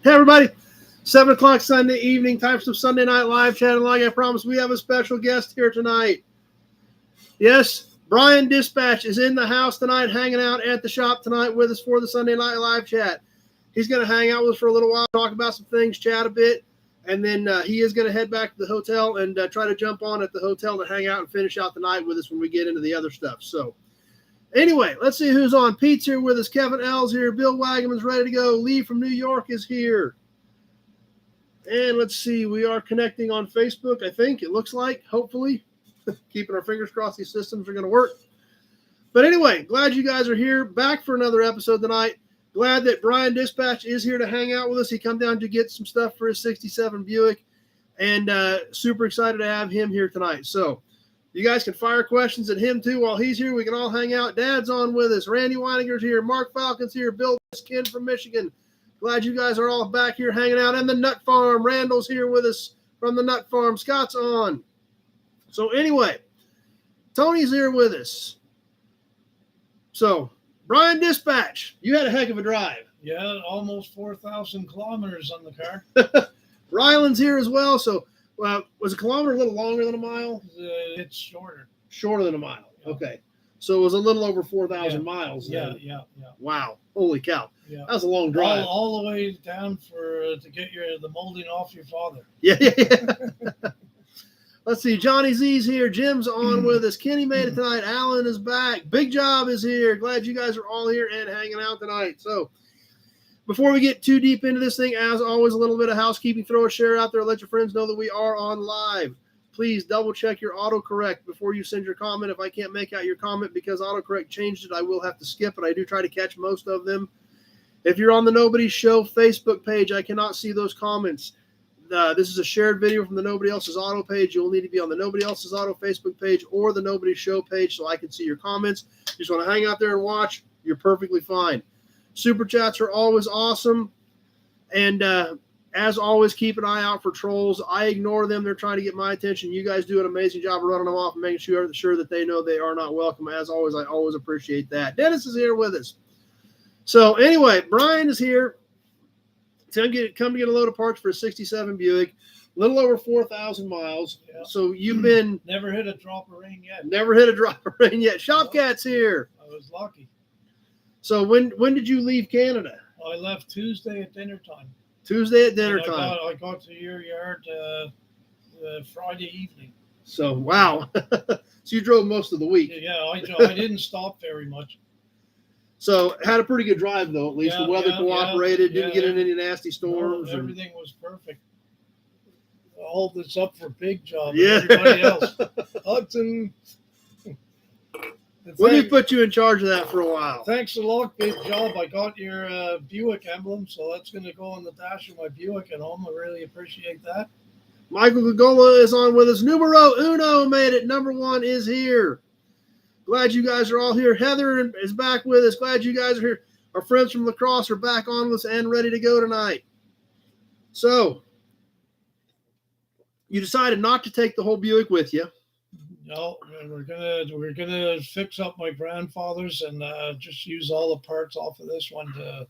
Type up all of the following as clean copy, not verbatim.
Hey, everybody. 7 o'clock Sunday evening, time for some Sunday Night Live chat. And like I promised, we have a special guest here tonight. Yes, Brian Dispatch is in the house tonight, hanging out at the shop tonight with us for the Sunday Night Live chat. He's going to hang out with us for a little while, talk about some things, chat a bit, and then he is going to head back to the hotel and try to jump on at the hotel to hang out and finish out the night with us when we get into the other stuff. So, anyway, let's see who's on. Pete's here with us. Kevin L's here. Bill Wagaman's ready to go. Lee from New York is here. And let's see, we are connecting on Facebook, I think. It looks like, hopefully. Keeping our fingers crossed these systems are going to work. But anyway, glad you guys are here. Back for another episode tonight. Glad that Brian Dispatch is here to hang out with us. He come down to get some stuff for his 67 Buick. And super excited to have him here tonight. So, you guys can fire questions at him, too, while he's here. We can all hang out. Dad's on with us. Randy Weininger's here. Mark Falcon's here. Bill Ken from Michigan. Glad you guys are all back here hanging out. And the Nut Farm. Randall's here with us from the Nut Farm. Scott's on. So, anyway, Tony's here with us. So, Brian Dispatch, you had a heck of a drive. Yeah, almost 4,000 kilometers on the car. Ryland's here as well. So, was a kilometer a little longer than a mile? It's shorter. Shorter than a mile. Okay. So it was a little over 4,000 miles. Yeah. Wow. Holy cow. Yeah. That was a long drive. All the way down to get the molding off your father. Yeah. Let's see. Johnny Z's here. Jim's on with us. Kenny made it tonight. Alan is back. Big Job is here. Glad you guys are all here and hanging out tonight. So, before we get too deep into this thing, as always, a little bit of housekeeping. Throw a share out there. Let your friends know that we are on live. Please double check your autocorrect before you send your comment. If I can't make out your comment because autocorrect changed it, I will have to skip it. I do try to catch most of them. If you're on the Nobody Show Facebook page, I cannot see those comments. This is a shared video from the Nobody Else's Auto page. You'll need to be on the Nobody Else's Auto Facebook page or the Nobody Show page so I can see your comments. You just want to hang out there and watch, you're perfectly fine. Super chats are always awesome. And as always, keep an eye out for trolls. I ignore them. They're trying to get my attention. You guys do an amazing job of running them off and making sure that they know they are not welcome. As always, I always appreciate that. Dennis is here with us. So anyway, Brian is here. Come to get a load of parts for a 67 Buick. A little over 4,000 miles. Yeah. So you've been... Never hit a drop of rain yet. Never hit a drop of rain yet. Shopcat's here. I was lucky. So when did you leave Canada? I left Tuesday at dinner time. Tuesday at dinner time. I got to your yard Friday evening. So, wow. So you drove most of the week. Yeah, I didn't stop very much. So had a pretty good drive, though. At least the weather cooperated. Didn't get in any nasty storms. No, everything was perfect. I hold this up for Big Job. Yeah. And everybody else. Hudson. Let me put you in charge of that for a while. Thanks a lot, Big Job. I got your Buick emblem, so that's going to go on the dash of my Buick at home. I really appreciate that. Michael Gagola is on with us. Numero uno made it. Number one is here. Glad you guys are all here. Heather is back with us. Glad you guys are here. Our friends from La Crosse are back on with us and ready to go tonight. So, you decided not to take the whole Buick with you. No, we're gonna fix up my grandfather's and just use all the parts off of this one to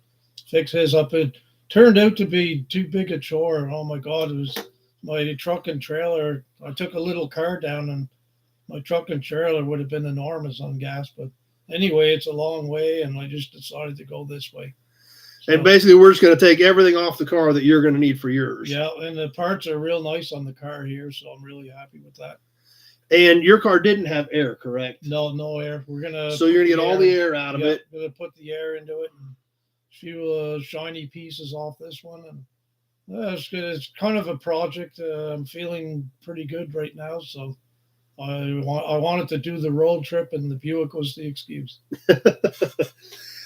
fix his up. It turned out to be too big a chore. Oh my God, it was my truck and trailer. I took a little car down and my truck and trailer would have been enormous on gas. But anyway, it's a long way and I just decided to go this way. So, and basically we're just going to take everything off the car that you're going to need for yours. Yeah, and the parts are real nice on the car here, so I'm really happy with that. And your car didn't have air, correct? No air. So you're gonna get all the air out of it. Gonna put the air into it and a few shiny pieces off this one, and it's good. It's kind of a project. I'm feeling pretty good right now, so I wanted to do the road trip, and the Buick was the excuse.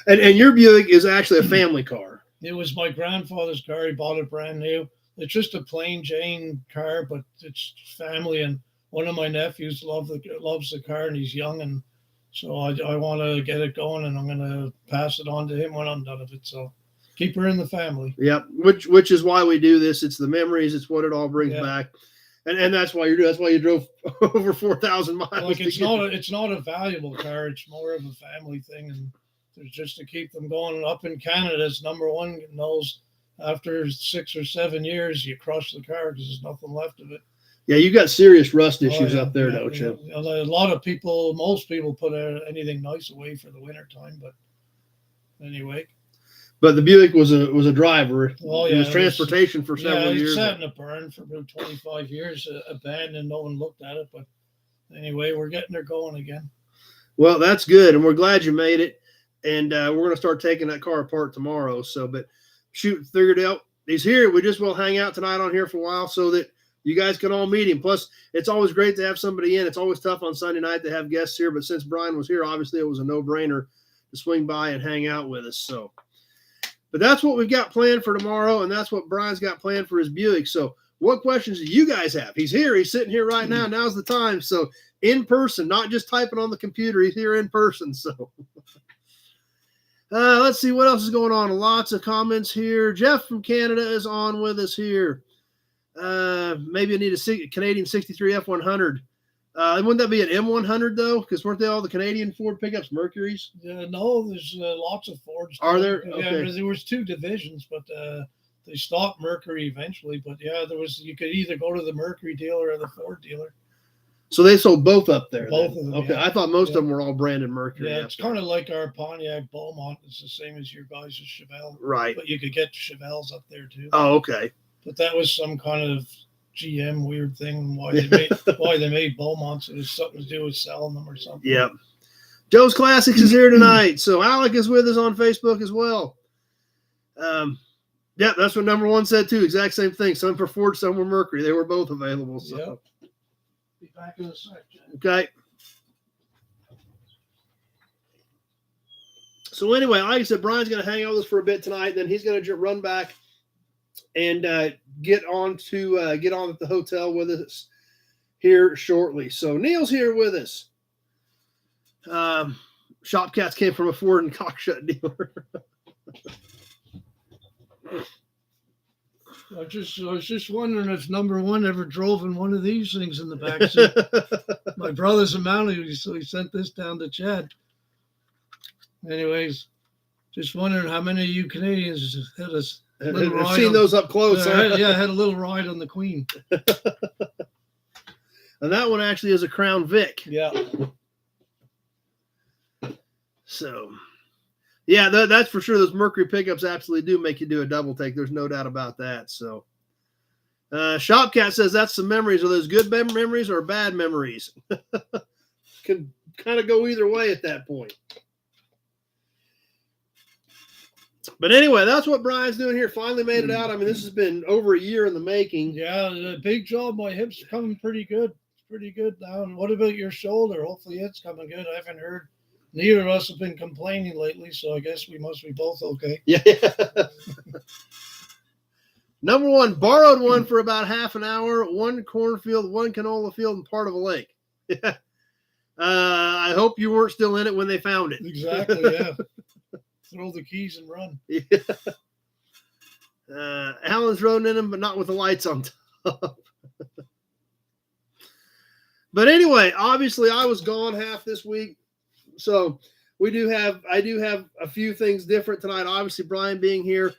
and your Buick is actually a family car. It was my grandfather's car. He bought it brand new. It's just a plain Jane car, but it's family and. One of my nephews loves the car, and he's young, and so I want to get it going, and I'm going to pass it on to him when I'm done with it. So keep her in the family. Yep, which is why we do this. It's the memories. It's what it all brings back, and that's why you're doing. That's why you drove over 4,000 miles. Like it's not a valuable car. It's more of a family thing, and there's just to keep them going. Up in Canada, it's number one knows after 6 or 7 years, you crush the car because there's nothing left of it. Yeah, you got serious rust issues Oh, yeah, up there, yeah, don't you? A lot of people, most people put anything nice away for the winter time, but anyway. But the Buick was a driver. Oh, It yeah, was transportation for several it years. sat in a barn for about 25 years, abandoned. No one looked at it, but anyway, we're getting her going again. Well, that's good, and we're glad you made it. And we're going to start taking that car apart tomorrow. So, but shoot, figured out he's here. We just will hang out tonight on here for a while so that you guys can all meet him. Plus, it's always great to have somebody in. It's always tough on Sunday night to have guests here, but since Brian was here, obviously it was a no-brainer to swing by and hang out with us. So, but that's what we've got planned for tomorrow, and that's what Brian's got planned for his Buick. So, what questions do you guys have? He's here. He's sitting here right now. Now's the time. So, in person, not just typing on the computer. He's here in person. So, let's see what else is going on. Lots of comments here. Jeff from Canada is on with us here. Maybe I need a Canadian 63 F100. Wouldn't that be an M100 though? Because weren't they all the Canadian Ford pickups Mercuries? No, there's lots of Fords. Are there? Yeah, Okay. there was 2 divisions, but they stopped Mercury eventually. But yeah, you could either go to the Mercury dealer or the Ford dealer. So they sold both up there. Both of them. Okay, yeah. I thought most of them were all branded Mercury. Yeah, it's kind of like our Pontiac Beaumont. It's the same as your guys' Chevelle. Right. But you could get Chevelles up there too. Oh, okay. But that was some kind of GM weird thing why they made Beaumonts. It was something to do with selling them or something. Yep. Joe's Classics is here tonight. So Alec is with us on Facebook as well. Yeah, that's what number 1 said too. Exact same thing. Some for Ford, some were Mercury. They were both available. So. Yep. Be back in a sec. Okay. So anyway, like I said, Brian's going to hang out with us for a bit tonight. Then he's going to run back and get on at the hotel with us here shortly. So Neil's here with us. Shop Cats came from a Ford and Cockshut dealer. I was just wondering if number 1 ever drove in one of these things in the back seat. My brother's a mountie, so he sent this down to Chad. Anyways, just wondering how many of you Canadians had I've seen those up close. I had a little ride on the Queen. And that one actually is a Crown Vic. Yeah. So, yeah, that's for sure. Those Mercury pickups absolutely do make you do a double take. There's no doubt about that. So, Shopcat says that's some memories. Are those good memories or bad memories? Can kind of go either way at that point. But anyway, that's what Brian's doing here. Finally made it out. I mean, this has been over a year in the making. Yeah, the big job. My hips are coming pretty good. It's pretty good now. And what about your shoulder? Hopefully it's coming good. I haven't heard. Neither of us have been complaining lately, so I guess we must be both okay. Yeah. Number 1, borrowed one for about half an hour, 1 cornfield, 1 canola field, and part of a lake. Yeah. I hope you weren't still in it when they found it. Exactly, yeah. Throw the keys and run. Yeah. Alan's rode in them, but not with the lights on top. But anyway, obviously I was gone half this week. So I do have a few things different tonight. Obviously, Brian being here,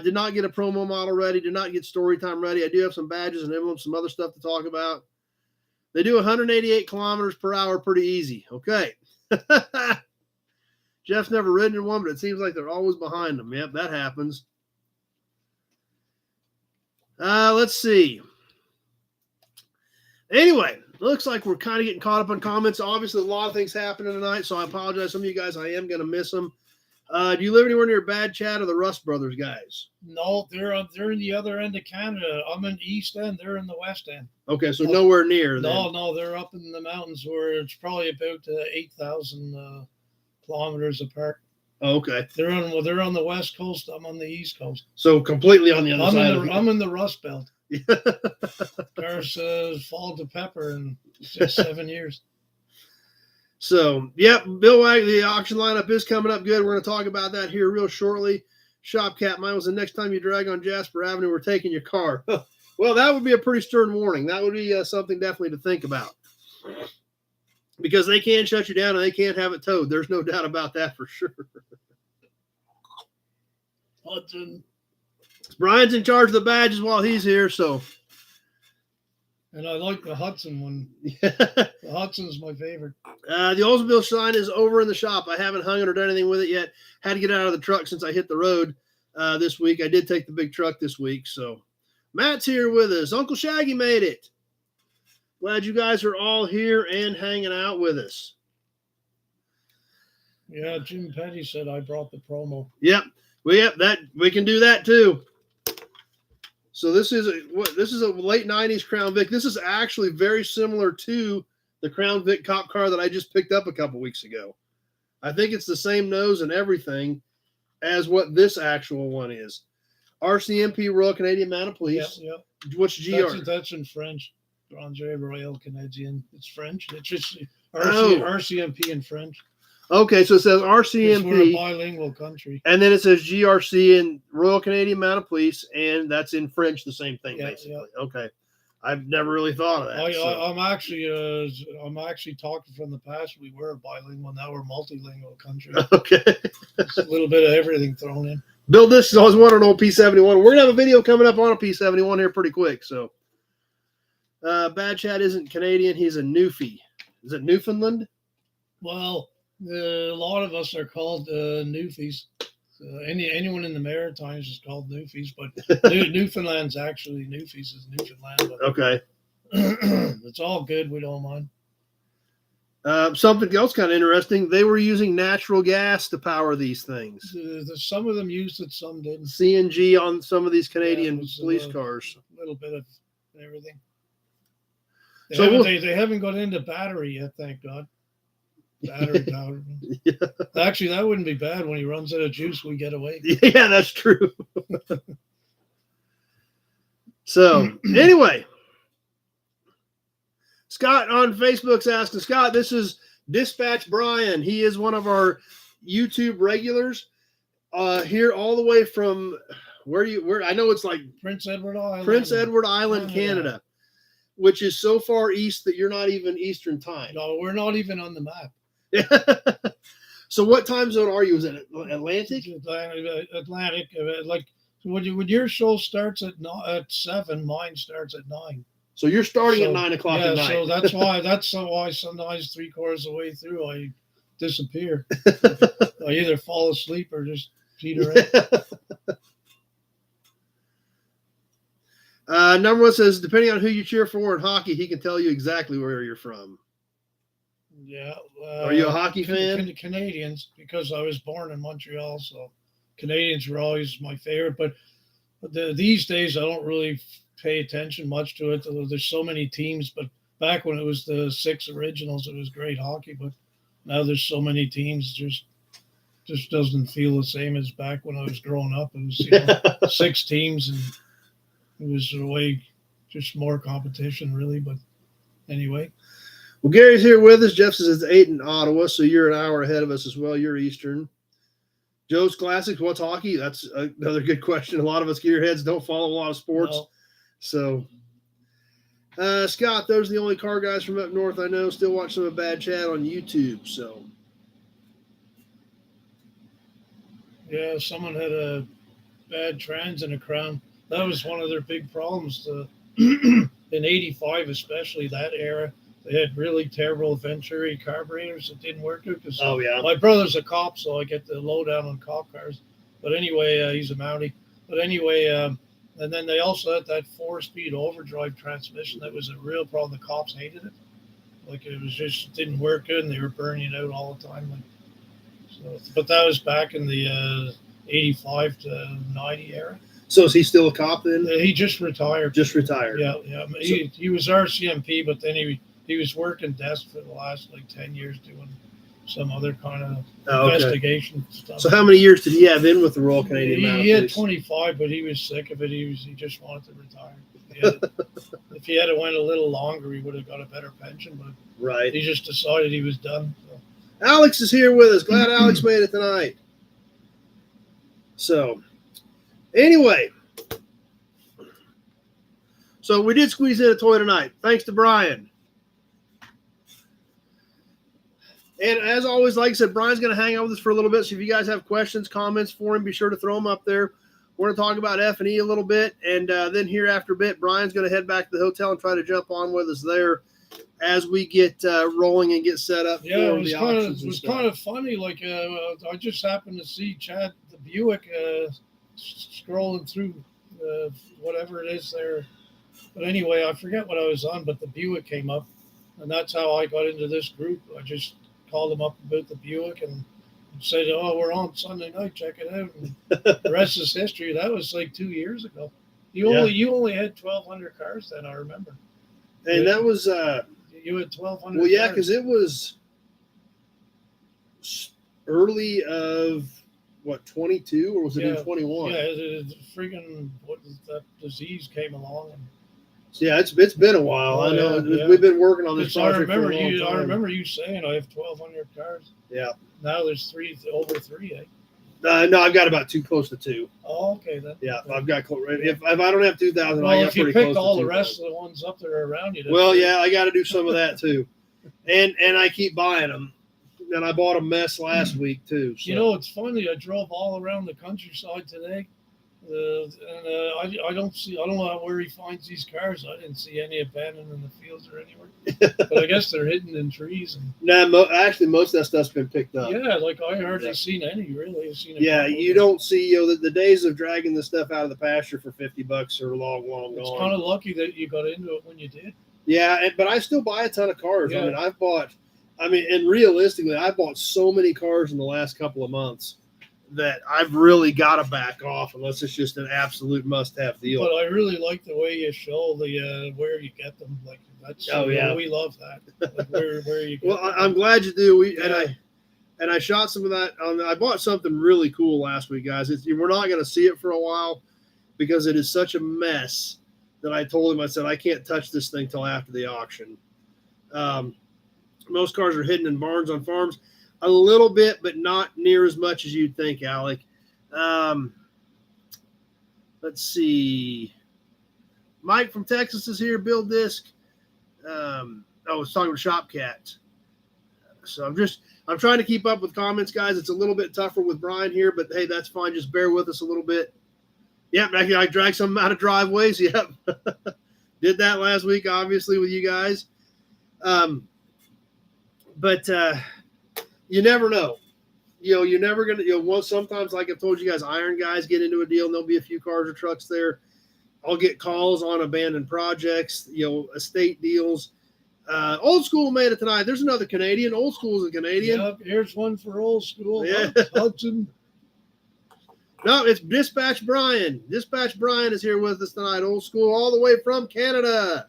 did not get a promo model ready, did not get story time ready. I do have some badges and emblems, some other stuff to talk about. They do 188 kilometers per hour pretty easy. Okay. Jeff's never ridden in one, but it seems like they're always behind them. Yep, that happens. Let's see. Anyway, looks like we're kind of getting caught up on comments. Obviously, a lot of things happening tonight, so I apologize. Some of you guys, I am going to miss them. Do you live anywhere near Bad Chat or the Rust Brothers guys? No, they're in the other end of Canada. I'm in the East End. They're in the West End. Okay, so nowhere near. No, they're up in the mountains where it's probably about 8,000 kilometers apart. Oh, okay. They're on the West Coast. I'm on the East Coast. So completely on the other side. I'm in the Rust Belt. Cars fall to pepper in 6-7 years. So, yep, Bill Wag, the auction lineup is coming up good. We're going to talk about that here real shortly. Shopcat, mine was the next time you drag on Jasper Avenue, we're taking your car. Well, that would be a pretty stern warning. That would be something definitely to think about. Because they can shut you down and they can't have it towed. There's no doubt about that for sure. Hudson. Brian's in charge of the badges while he's here, so. And I like the Hudson one. The The Hudson's my favorite. Oldsmobile sign is over in the shop. I haven't hung it or done anything with it yet. Had to get out of the truck since I hit the road this week. I did take the big truck this week, so. Matt's here with us. Uncle Shaggy made it. Glad you guys are all here and hanging out with us. Yeah, Jim Petty said I brought the promo. Yep, we can do that too. So this is a late 90s Crown Vic. This is actually very similar to the Crown Vic cop car that I just picked up a couple weeks ago. I think it's the same nose and everything as what this actual one is. RCMP, Royal Canadian Mounted Police. Yep. What's GR? That's in French. Grande Royal Canadian. It's French. It's just RCMP in French. Okay, so it says We're a RCMP, bilingual country. and then it says GRC and Royal Canadian Mounted Police, and that's in French, the same thing, Yeah, basically. yeah. Okay, I've never really thought of that. so. I'm actually talking from the past. We were a bilingual. Now we're multilingual country. Okay. It's a little bit of everything thrown in. Bill, this is always wondering on P71. We're gonna have a video coming up on a P71 here pretty quick. So, Bad Chat isn't Canadian; he's a Newfie. Is it Newfoundland? Well, a lot of us are called Newfies. Anyone in the Maritimes is called Newfies, but Newfoundland's actually Newfies is Newfoundland. But Okay. it's all good. We don't mind. Something else kind of interesting. They were using natural gas to power these things. Some of them used it, some didn't. CNG on some of these Canadian Yeah, it was, police cars. A little bit of everything. So They haven't got into battery yet, thank God. Battery powered. Yeah. Actually, that wouldn't be bad. When he runs out of juice, we get away. Yeah, that's true. So, anyway, Scott on Facebook's asking, Scott, this is Dispatch Brian. He is one of our YouTube regulars here all the way from where I know it's like Prince Edward Island. Canada, Canada. which is so far east that you're not even Eastern time. No, we're not even on the map. So what time zone are you? Is it Atlantic? Atlantic. Like when your show starts at 7, mine starts at 9. So you're starting at 9 o'clock at night. So that's why sometimes 3/4 of the way through I disappear. I either fall asleep or just peter out. Number one says, depending on who you cheer for in hockey, he can tell you exactly where you're from. Yeah. Are you a hockey fan? Canadians, because I was born in Montreal, so Canadians were always my favorite. But these days, I don't really pay attention much to it. There's so many teams. But back when it was the 6 originals, it was great hockey. But now there's so many teams, just doesn't feel the same as back when I was growing up. It was 6 teams, and it was a way just more competition, really. But anyway. Well, Gary's here with us. Jeff says it's 8 in Ottawa, so you're an hour ahead of us as well. You're Eastern. Joe's Classics, what's hockey? That's another good question. A lot of us gearheads don't follow a lot of sports. No. So, Scott, those are the only car guys from up north I know. Still watch some of Bad Chat on YouTube. So, yeah, someone had a bad trans in a Crown. That was one of their big problems. In '85, especially that era, they had really terrible Venturi carburetors that didn't work good. oh yeah, My brother's a cop, so I get the lowdown on cop cars. But anyway, he's a Mountie. But anyway, and then they also had that 4-speed overdrive transmission that was a real problem. The cops hated it. Like it was just didn't work good, and they were burning it out all the time. But that was back in the 85 to 90 era. So is he still a cop then? He just retired. Just retired. Yeah. He was RCMP, but then he was working desk for the last 10 years doing some other kind of investigation stuff. So how many years did he have in with the Royal Canadian Mounted He had Police? 25, but he was sick of it. He just wanted to retire. If he had went a little longer, he would have got a better pension, but Right. he just decided he was done. So. Alex is here with us. Glad Alex made it tonight. So, anyway. So we did squeeze in a toy tonight. Thanks to Brian. And as always, like I said, Brian's going to hang out with us for a little bit. So if you guys have questions, comments for him, be sure to throw them up there. We're going to talk about F&E a little bit, and then here after a bit, Brian's going to head back to the hotel and try to jump on with us there as we get rolling and get set up. Yeah, for it was the kind auctions of and stuff. funny. Like I just happened to see Chad the Buick scrolling through whatever it is there. But anyway, I forget what I was on, but the Buick came up, and that's how I got into this group. I just called them up about the Buick and said, "Oh, we're on Sunday night. Check it out." And the rest is history. That was like 2 years ago. You only had 1,200 cars then. I remember. And that was you had 1,200. well, yeah, cars. because it was early of what 22 or was it in 21? Yeah, the freaking that disease came along. And, yeah, it's been a while. I know we've been working on this project for a long time. I remember you saying I have 1,200 cars. Yeah. Now there's over three. Eh? No, I've got about close to 2. Oh, okay then. Yeah, I've got if I don't have 2,000, well, I got if you pretty close picked to all the 2,000. rest of the ones up that are around you. Well, yeah, I got to do some of that too, and I keep buying them, and I bought a mess last week too. So. You know, it's funny. I drove all around the countryside today, and I don't know where he finds these cars. I didn't see any abandoned in the fields or anywhere. But I guess they're hidden in trees. Actually, most of that stuff's been picked up. Yeah, like I hardly seen any really. I've seen you don't see the days of dragging the stuff out of the pasture for $50 are long gone. It's kind of lucky that you got into it when you did. Yeah, but I still buy a ton of cars. Yeah. And realistically, I bought so many cars in the last couple of months that I've really got to back off unless it's just an absolute must-have deal. But I really like the way you show the where you get them. Like that's we love that. Like where you get well, them. I'm glad you do. And I shot some of that on. I bought something really cool last week, guys. We're not going to see it for a while because it is such a mess that I told him. I said I can't touch this thing till after the auction. Most cars are hidden in barns on farms. A little bit, but not near as much as you'd think, Alec. Let's see. Mike from Texas is here. Bill Disc. I was talking to Shopcat. So I'm trying to keep up with comments, guys. It's a little bit tougher with Brian here, but hey, that's fine. Just bear with us a little bit. Yep, I dragged some out of driveways. Yep. Did that last week, obviously, with you guys. But you never know. You're never going to, sometimes, like I've told you guys, iron guys get into a deal and there'll be a few cars or trucks there. I'll get calls on abandoned projects, estate deals. Old School made it tonight. There's another Canadian. Old School is a Canadian. Yep, here's one for Old School. Yeah. Hudson. No, it's Dispatch Brian. Dispatch Brian is here with us tonight. Old School all the way from Canada.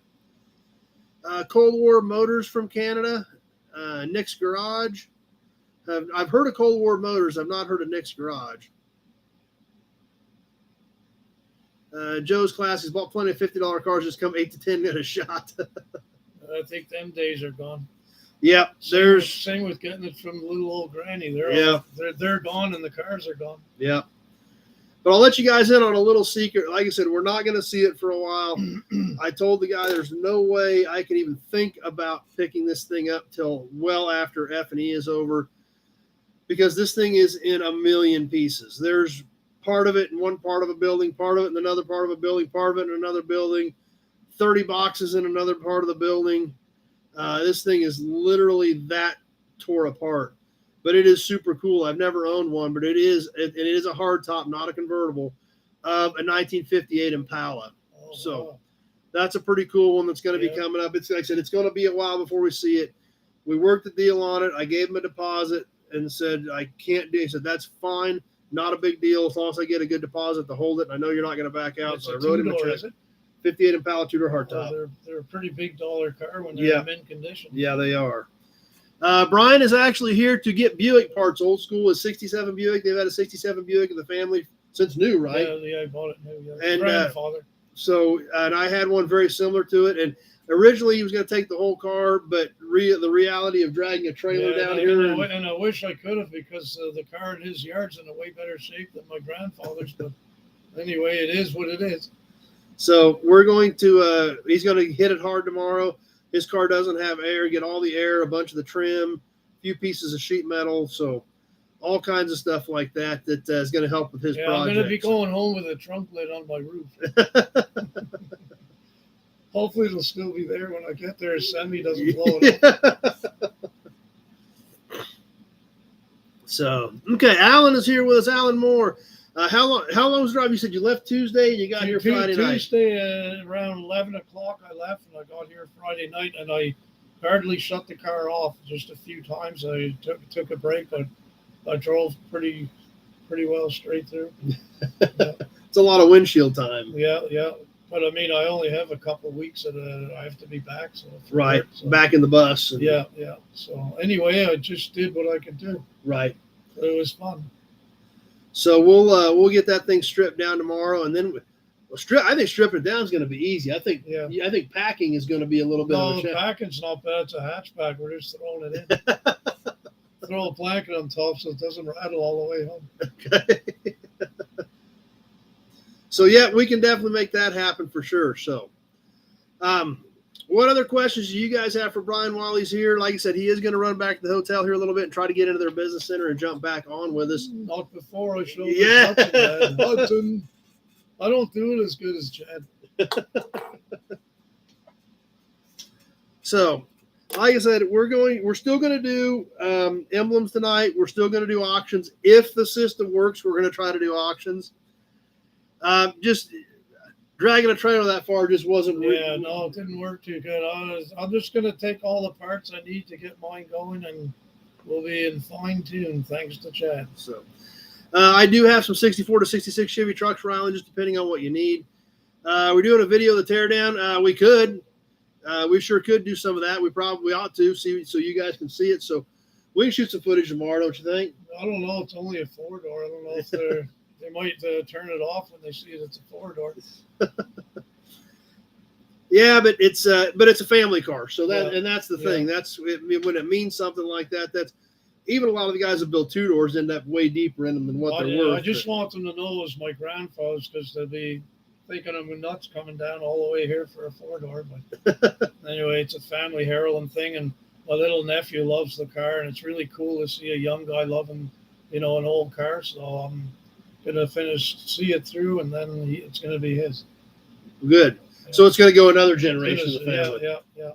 Cold War Motors from Canada. Nick's Garage. I've heard of Cold War Motors. I've not heard of Nick's Garage. Joe's Classics bought plenty of $50 cars. Just come 8 to 10 minute shot. I think them days are gone. Yep. Same with getting it from little old granny. They're gone and the cars are gone. Yeah. But I'll let you guys in on a little secret. Like I said, we're not going to see it for a while. I told the guy there's no way I can even think about picking this thing up till well after F&E is over because this thing is in a million pieces. There's part of it in one part of a building, part of it in another part of a building, part of it in another building, 30 boxes in another part of the building. This thing is literally that tore apart. But it is super cool. I've never owned one, but it is a hardtop, not a convertible, of a 1958 Impala. Wow. That's a pretty cool one that's going to be coming up. It's like I said, it's going to be a while before we see it. We worked the deal on it. I gave him a deposit and said, I can't do it. He said, that's fine. Not a big deal as long as I get a good deposit to hold it. I know you're not going to back out. It's so I wrote him a check. 58 Impala two-door hardtop. They're a pretty big dollar car when they're in mint condition. Yeah, they are. Brian is actually here to get Buick parts. Old School is 67 Buick. They've had a 67 Buick in the family since new, right? Yeah, I bought it new. Yeah. And grandfather. And I had one very similar to it. And originally he was going to take the whole car, but the reality of dragging a trailer down here. And I wish I could have because the car in his yard's in a way better shape than my grandfather's. But anyway, it is what it is. So we're going to he's going to hit it hard tomorrow. His car doesn't have air, get all the air, a bunch of the trim, a few pieces of sheet metal. So all kinds of stuff like that that is going to help with his Yeah, project. I'm going to be going home with a trunk lid on my roof. Hopefully it'll still be there when I get there. Semi doesn't blow it up. So, okay, Alan is here with us. Alan Moore. How long's the drive? You said you left Tuesday and you got here Friday night. Tuesday around 11 o'clock I left, and I got here Friday night, and I hardly shut the car off. Just a few times I took a break, but I drove pretty well straight through. Yeah. It's a lot of windshield time. Yeah. But I mean, I only have a couple of weeks that I have to be back. So right, work, so. Back in the bus. Yeah. So anyway, I just did what I could do. Right. It was fun. So we'll get that thing stripped down tomorrow, and then I think stripping it down is going to be easy. I think packing is going to be a little bit of a challenge. No, packing's not bad. It's a hatchback. We're just throwing it in. Throw a blanket on top so it doesn't rattle all the way home. Okay. So yeah, we can definitely make that happen for sure. So, what other questions do you guys have for Brian while he's here? Like I said, he is going to run back to the hotel here a little bit and try to get into their business center and jump back on with us. Not before I show Yeah. Hudson. I don't do it as good as Chad. So, like I said, we're still going to do emblems tonight. We're still going to do auctions. If the system works, we're going to try to do auctions. Just dragging a trailer that far just wasn't. Yeah, no, it didn't work too good. I'm just going to take all the parts I need to get mine going, and we'll be in fine tune thanks to Chad. So, I do have some 64 to 66 Chevy trucks for Island, just depending on what you need. We're doing a video of the teardown. We sure could do some of that. We probably ought to see so you guys can see it. So we can shoot some footage tomorrow, don't you think? I don't know. It's only a 4-door. I don't know if they might turn it off when they see it's a 4-door. Yeah, but it's a family car. So that's the thing. Yeah. That's when it means something like that. That's even a lot of the guys that build 2-doors end up way deeper in them than what they're worth. I just want them to know it's my grandfather's, because they'll be thinking I'm nuts coming down all the way here for a 4-door. But anyway, it's a family heirloom thing, and my little nephew loves the car, and it's really cool to see a young guy loving, an old car. So I'm gonna see it through, and then it's gonna be his. Good. Yeah. So it's gonna go another generation of the family. Yeah.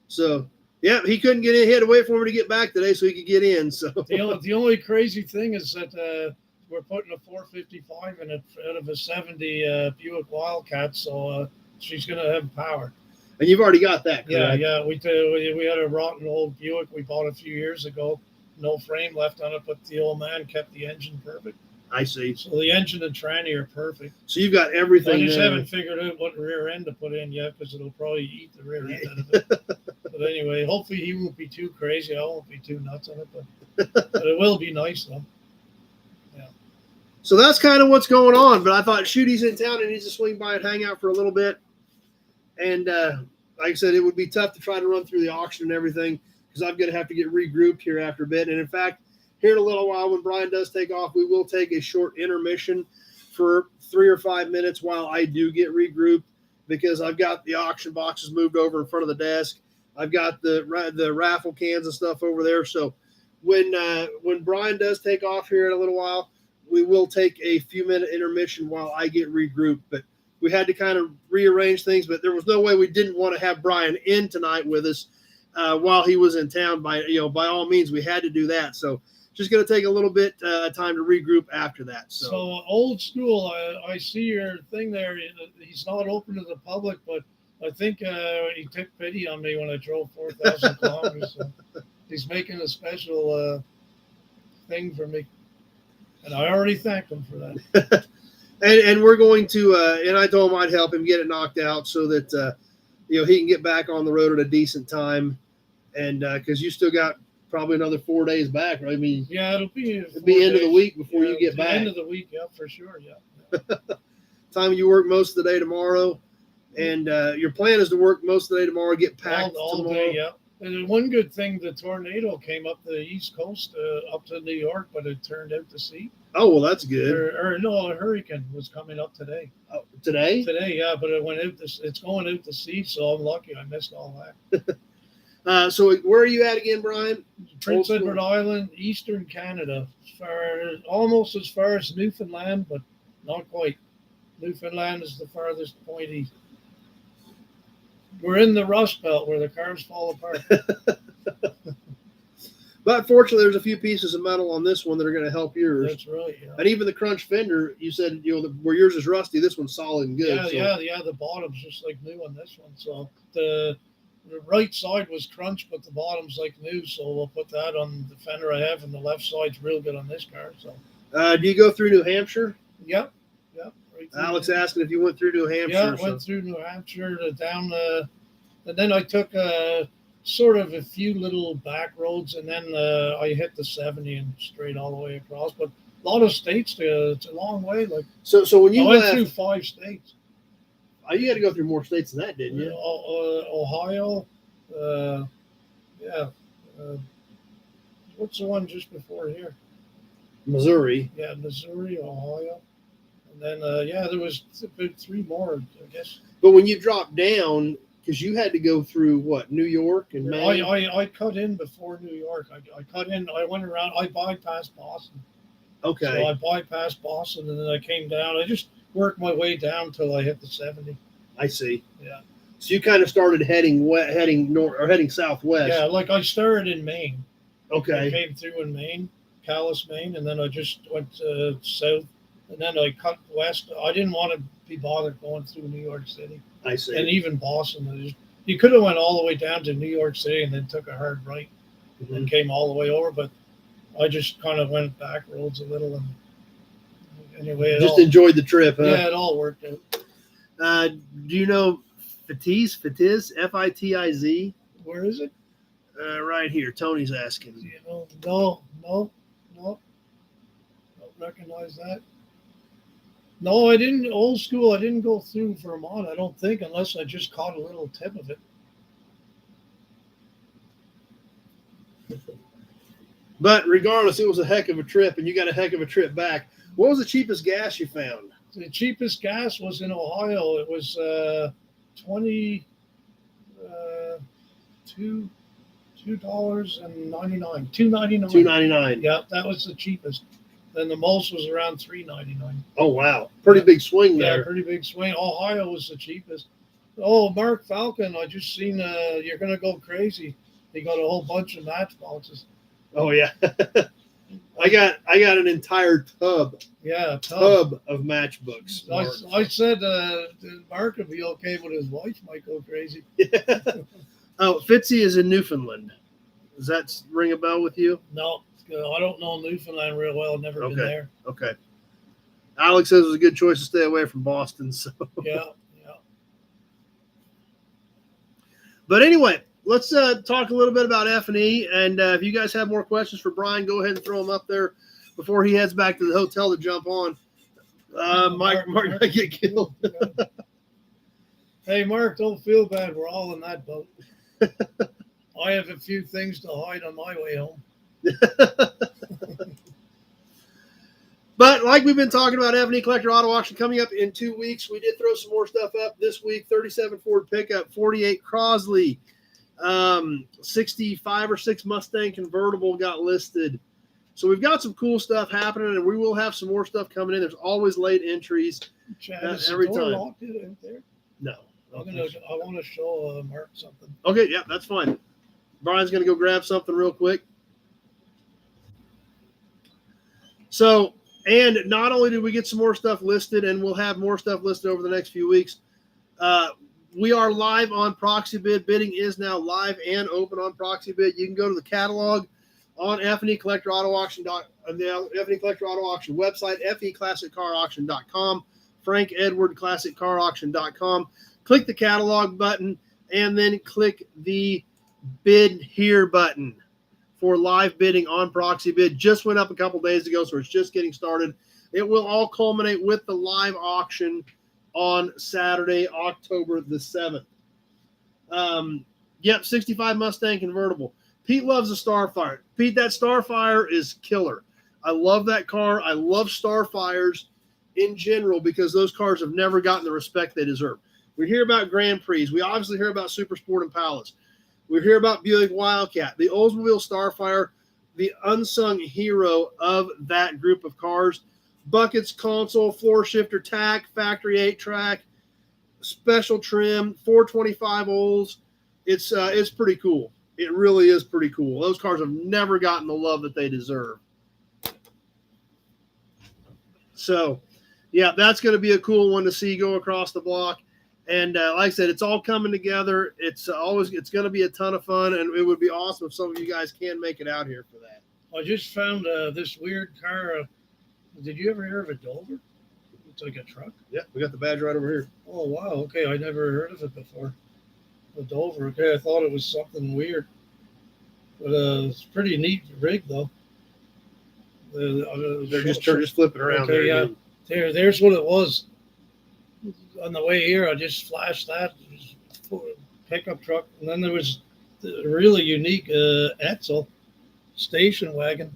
So. Yeah, he couldn't get in. He had to wait for him to get back today so he could get in. So the only crazy thing is that we're putting a 455 in it out of a 70 Buick Wildcat, so she's going to have power. And you've already got that, correct? Yeah. We had a rotten old Buick we bought a few years ago. No frame left on it, but the old man kept the engine perfect. I see. So the engine and tranny are perfect. So you've got everything. I just haven't figured out what rear end to put in yet, because it'll probably eat the rear end out of it. But anyway, hopefully he won't be too crazy. I won't be too nuts on it, but it will be nice though. Yeah. So that's kind of what's going on. But I thought, he's in town and needs to swing by and hang out for a little bit. And like I said, it would be tough to try to run through the auction and everything, because I'm going to have to get regrouped here after a bit. And in fact, here in a little while, when Brian does take off, we will take a short intermission for 3 or 5 minutes while I do get regrouped, because I've got the auction boxes moved over in front of the desk. I've got the raffle cans and stuff over there. So when Brian does take off here in a little while, we will take a few minute intermission while I get regrouped. But we had to kind of rearrange things, but there was no way we didn't want to have Brian in tonight with us while he was in town. By all means, we had to do that. So just going to take a little bit time to regroup after that. So old school, I see your thing there. He's not open to the public, but I think he took pity on me when I drove 4,000 kilometers. So he's making a special thing for me, and I already thanked him for that. and we're going to, and I told him I'd help him get it knocked out so that he can get back on the road at a decent time, and because you still got probably another 4 days back, right? I mean, yeah, it'll be end of the week before you get back. End of the week, yeah, for sure, yeah. Time you work most of the day tomorrow. And your plan is to work most of the day tomorrow, get packed all tomorrow. Day, yeah. And one good thing, the tornado came up the East Coast, up to New York, but it turned out to sea. Oh, well, that's good. Or no, a hurricane was coming up today. Oh, today? Today, yeah, but it went out. It's going out to sea, so I'm lucky I missed all that. So where are you at again, Brian? Prince Old school. Edward Island, Eastern Canada, almost as far as Newfoundland, but not quite. Newfoundland is the farthest point east. We're in the Rust Belt where the cars fall apart. But fortunately, there's a few pieces of metal on this one that are going to help yours. That's right. Yeah. And even the crunch fender, you said, where yours is rusty, this one's solid and good. Yeah. The bottom's just like new on this one. So the right side was crunch, but the bottom's like new. So we'll put that on the fender I have, and the left side's real good on this car. So. Do you go through New Hampshire? Yep. Right Alex asking if you went through New Hampshire. Yeah, went through New Hampshire down, and then I took sort of a few little back roads, and then I hit the 70 and straight all the way across. But a lot of states, it's a long way. Like so when you went through 5 states. You had to go through more states than that, didn't you? Ohio, what's the one just before here? Missouri. Yeah, Missouri, Ohio, and then there was about 3 more, I guess. But when you dropped down, because you had to go through what, New York and Maine? I cut in before New York. I cut in. I went around. I bypassed Boston. Okay. So I bypassed Boston, and then I came down. I just worked my way down till I hit the 70. I see. Yeah. So you kind of started heading north or heading southwest. Yeah, like I started in Maine. Okay. I came through in Maine, Calais, Maine, and then I just went south, and then I cut west. I didn't want to be bothered going through New York City. I see. And even Boston. You could have went all the way down to New York City and then took a hard right and came all the way over, but I just kind of went back roads a little, and anyway, enjoyed the trip, huh? Yeah, it all worked out. Do you know Fitiz, Fitiz? Where is it? Right here. Tony's asking. No. Don't recognize that. No, I didn't. Old school, I didn't go through Vermont, I don't think, unless I just caught a little tip of it. But regardless, it was a heck of a trip, and you got a heck of a trip back. What was the cheapest gas you found? The cheapest gas was in Ohio. It was $2.99. $2.99. Yeah, that was the cheapest. Then the most was around $3.99. Oh wow, pretty big swing there. Yeah, pretty big swing. Ohio was the cheapest. Oh, Mark Falcon, I just seen. You're gonna go crazy. He got a whole bunch of matchboxes. Oh yeah, I got an entire tub. Yeah, tub of matchbooks. I said Mark would be okay, but his wife might go crazy. Oh, Fitzy is in Newfoundland. Does that ring a bell with you? No, I don't know Newfoundland real well. I've never been there. Okay. Alex says it was a good choice to stay away from Boston. So yeah. But anyway, let's talk a little bit about F&E. And if you guys have more questions for Brian, go ahead and throw them up there before he heads back to the hotel to jump on. Mark might get killed. Hey, Mark, don't feel bad. We're all in that boat. I have a few things to hide on my way home. But like we've been talking about, F&E Collector Auto Auction coming up in 2 weeks. We did throw some more stuff up this week. 37 Ford pickup, 48 Crosley, 65 or 6 Mustang convertible got listed. So we've got some cool stuff happening, and we will have some more stuff coming in. There's always late entries. Chad, every time. Locked it out there? No. I want to show Mark something. Okay, yeah, that's fine. Brian's going to go grab something real quick. So, and not only did we get some more stuff listed, and we'll have more stuff listed over the next few weeks, we are live on Proxy Bid. Bidding is now live and open on Proxy Bid. You can go to the catalog on F&E Collector Auto Auction, the F&E Collector Auto Auction website, FEClassicCarAuction.com, FrankEdwardClassicCarAuction.com. Click the catalog button, and then click the bid here button for live bidding on Proxy Bid. Just went up a couple days ago, so it's just getting started. It will all culminate with the live auction on Saturday, October the 7th. 65 Mustang convertible. Pete loves the Starfire. Pete, that Starfire is killer. I love that car. I love Starfires in general because those cars have never gotten the respect they deserve. We hear about Grand Prix. We obviously hear about Super Sport and Palace. We hear about Buick Wildcat, the Oldsmobile Starfire, the unsung hero of that group of cars. Buckets, console, floor shifter, tack, factory 8-track, special trim, 425 Olds. It's pretty cool. It really is pretty cool. Those cars have never gotten the love that they deserve. So, yeah, that's going to be a cool one to see go across the block. And like I said, it's all coming together. It's going to be a ton of fun, and it would be awesome if some of you guys can make it out here for that. I just found this weird car. Did you ever hear of a Dover? It's like a truck. Yeah, we got the badge right over here. Oh wow. Okay, I never heard of it before. A Dover. Okay, I thought it was something weird, but it's pretty neat rig though. They're just flipping around. Okay, there. Yeah. There's what it was. On the way here, I just flashed that pickup truck, and then there was the really unique Etzel station wagon.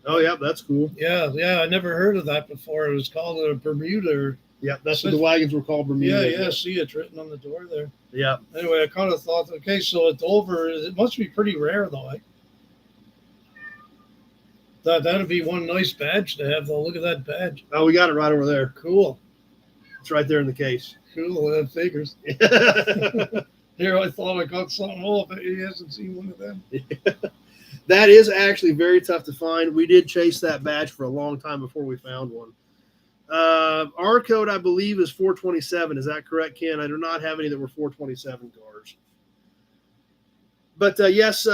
Oh yeah, that's cool. Yeah, I never heard of that before. It was called a Bermuda. Yeah, that's what the wagons were called, Bermuda. Yeah. See, it's written on the door there. Yeah. Anyway, I kind of thought, okay, so it's over. It must be pretty rare though. That'd be one nice badge to have though. Look at that badge. Oh, we got it right over there. Cool. It's right there in the case. Cool. That figures. Here, I thought I got something. Oh, but he hasn't seen one of them. That is actually very tough to find. We did chase that badge for a long time before we found one. Our code, I believe, is 427. Is that correct, Ken? I do not have any that were 427 cars. But yes,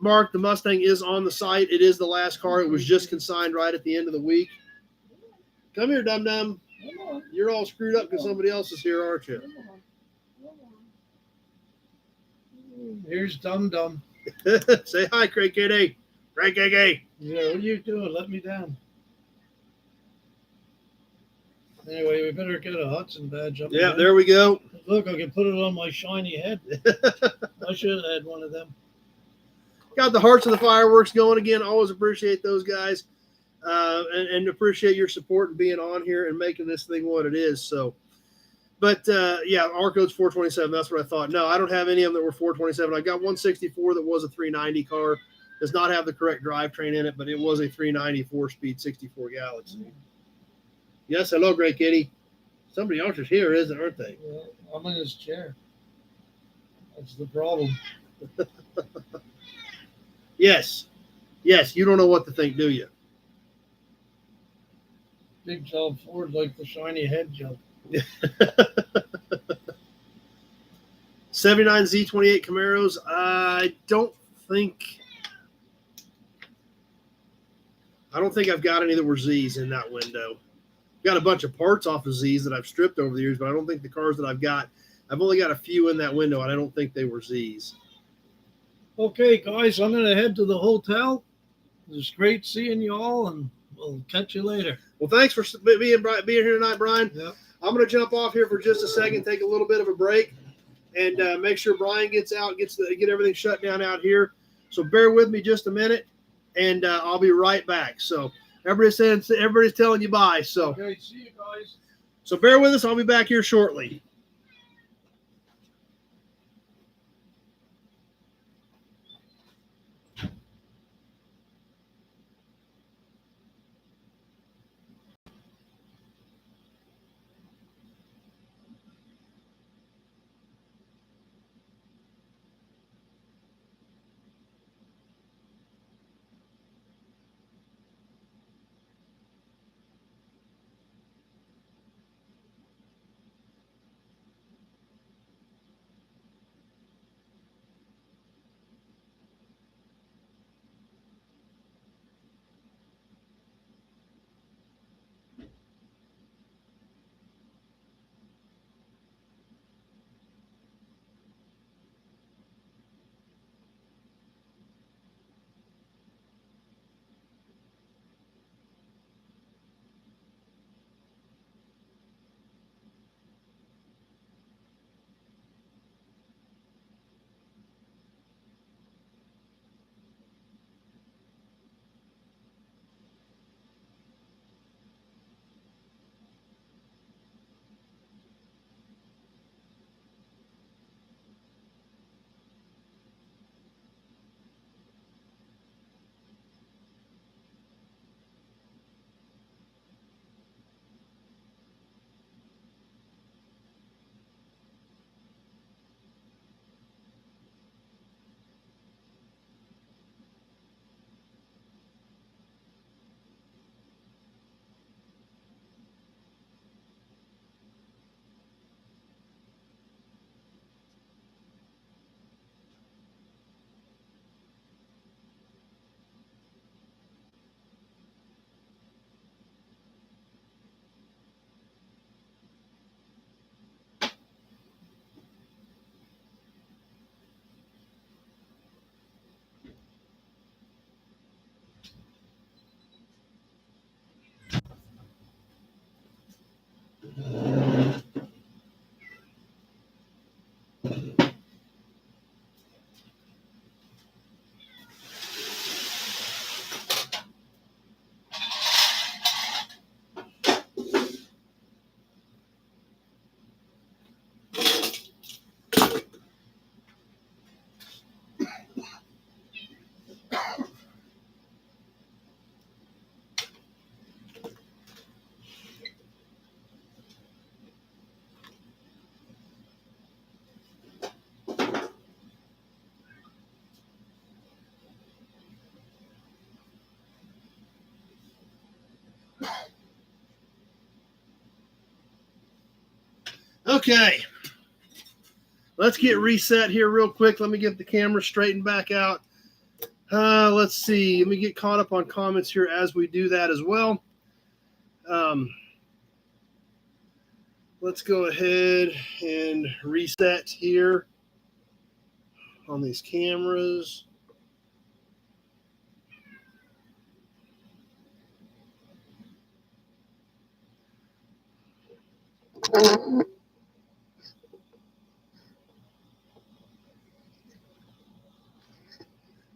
Mark, the Mustang is on the site. It is the last car. It was just consigned right at the end of the week. Come here, dum-dum. You're all screwed up because somebody else is here, aren't you? Here's Dum Dum. Say hi, Craig KD. Craig KK. Yeah, what are you doing? Let me down. Anyway, we better get a Hudson badge up. Yeah, there we go. Look, I can put it on my shiny head. I should have had one of them. Got the Hearts of the Fireworks going again. Always appreciate those guys. And appreciate your support and being on here and making this thing what it is. So, but yeah, our code's 427. That's what I thought. No, I don't have any of them that were 427. I got 164 that was a 390 car. Does not have the correct drivetrain in it, but it was a 390 4-speed 64 Galaxy. Yes, hello, Great Kitty. Somebody else is here, aren't they? Well, I'm in his chair. That's the problem. Yes, you don't know what to think, do you? Big job Ford like the shiny head jump. 79 Z28 Camaros. I don't think I've got any that were Z's in that window. Got a bunch of parts off of Z's that I've stripped over the years, but I don't think the cars that I've only got a few in that window, and I don't think they were Z's. Okay, guys, I'm going to head to the hotel. It was great seeing you all, and we'll catch you later. Well, thanks for being here tonight, Brian. Yep. I'm going to jump off here for just a second, take a little bit of a break, and make sure Brian gets out, get everything shut down out here. So bear with me just a minute, and I'll be right back. So everybody's telling you bye. So Okay, see you guys. So bear with us. I'll be back here shortly. Okay. Let's get reset here real quick. Let me get the camera straightened back out. Let's see. Let me get caught up on comments here as we do that as well. Let's go ahead and reset here on these cameras.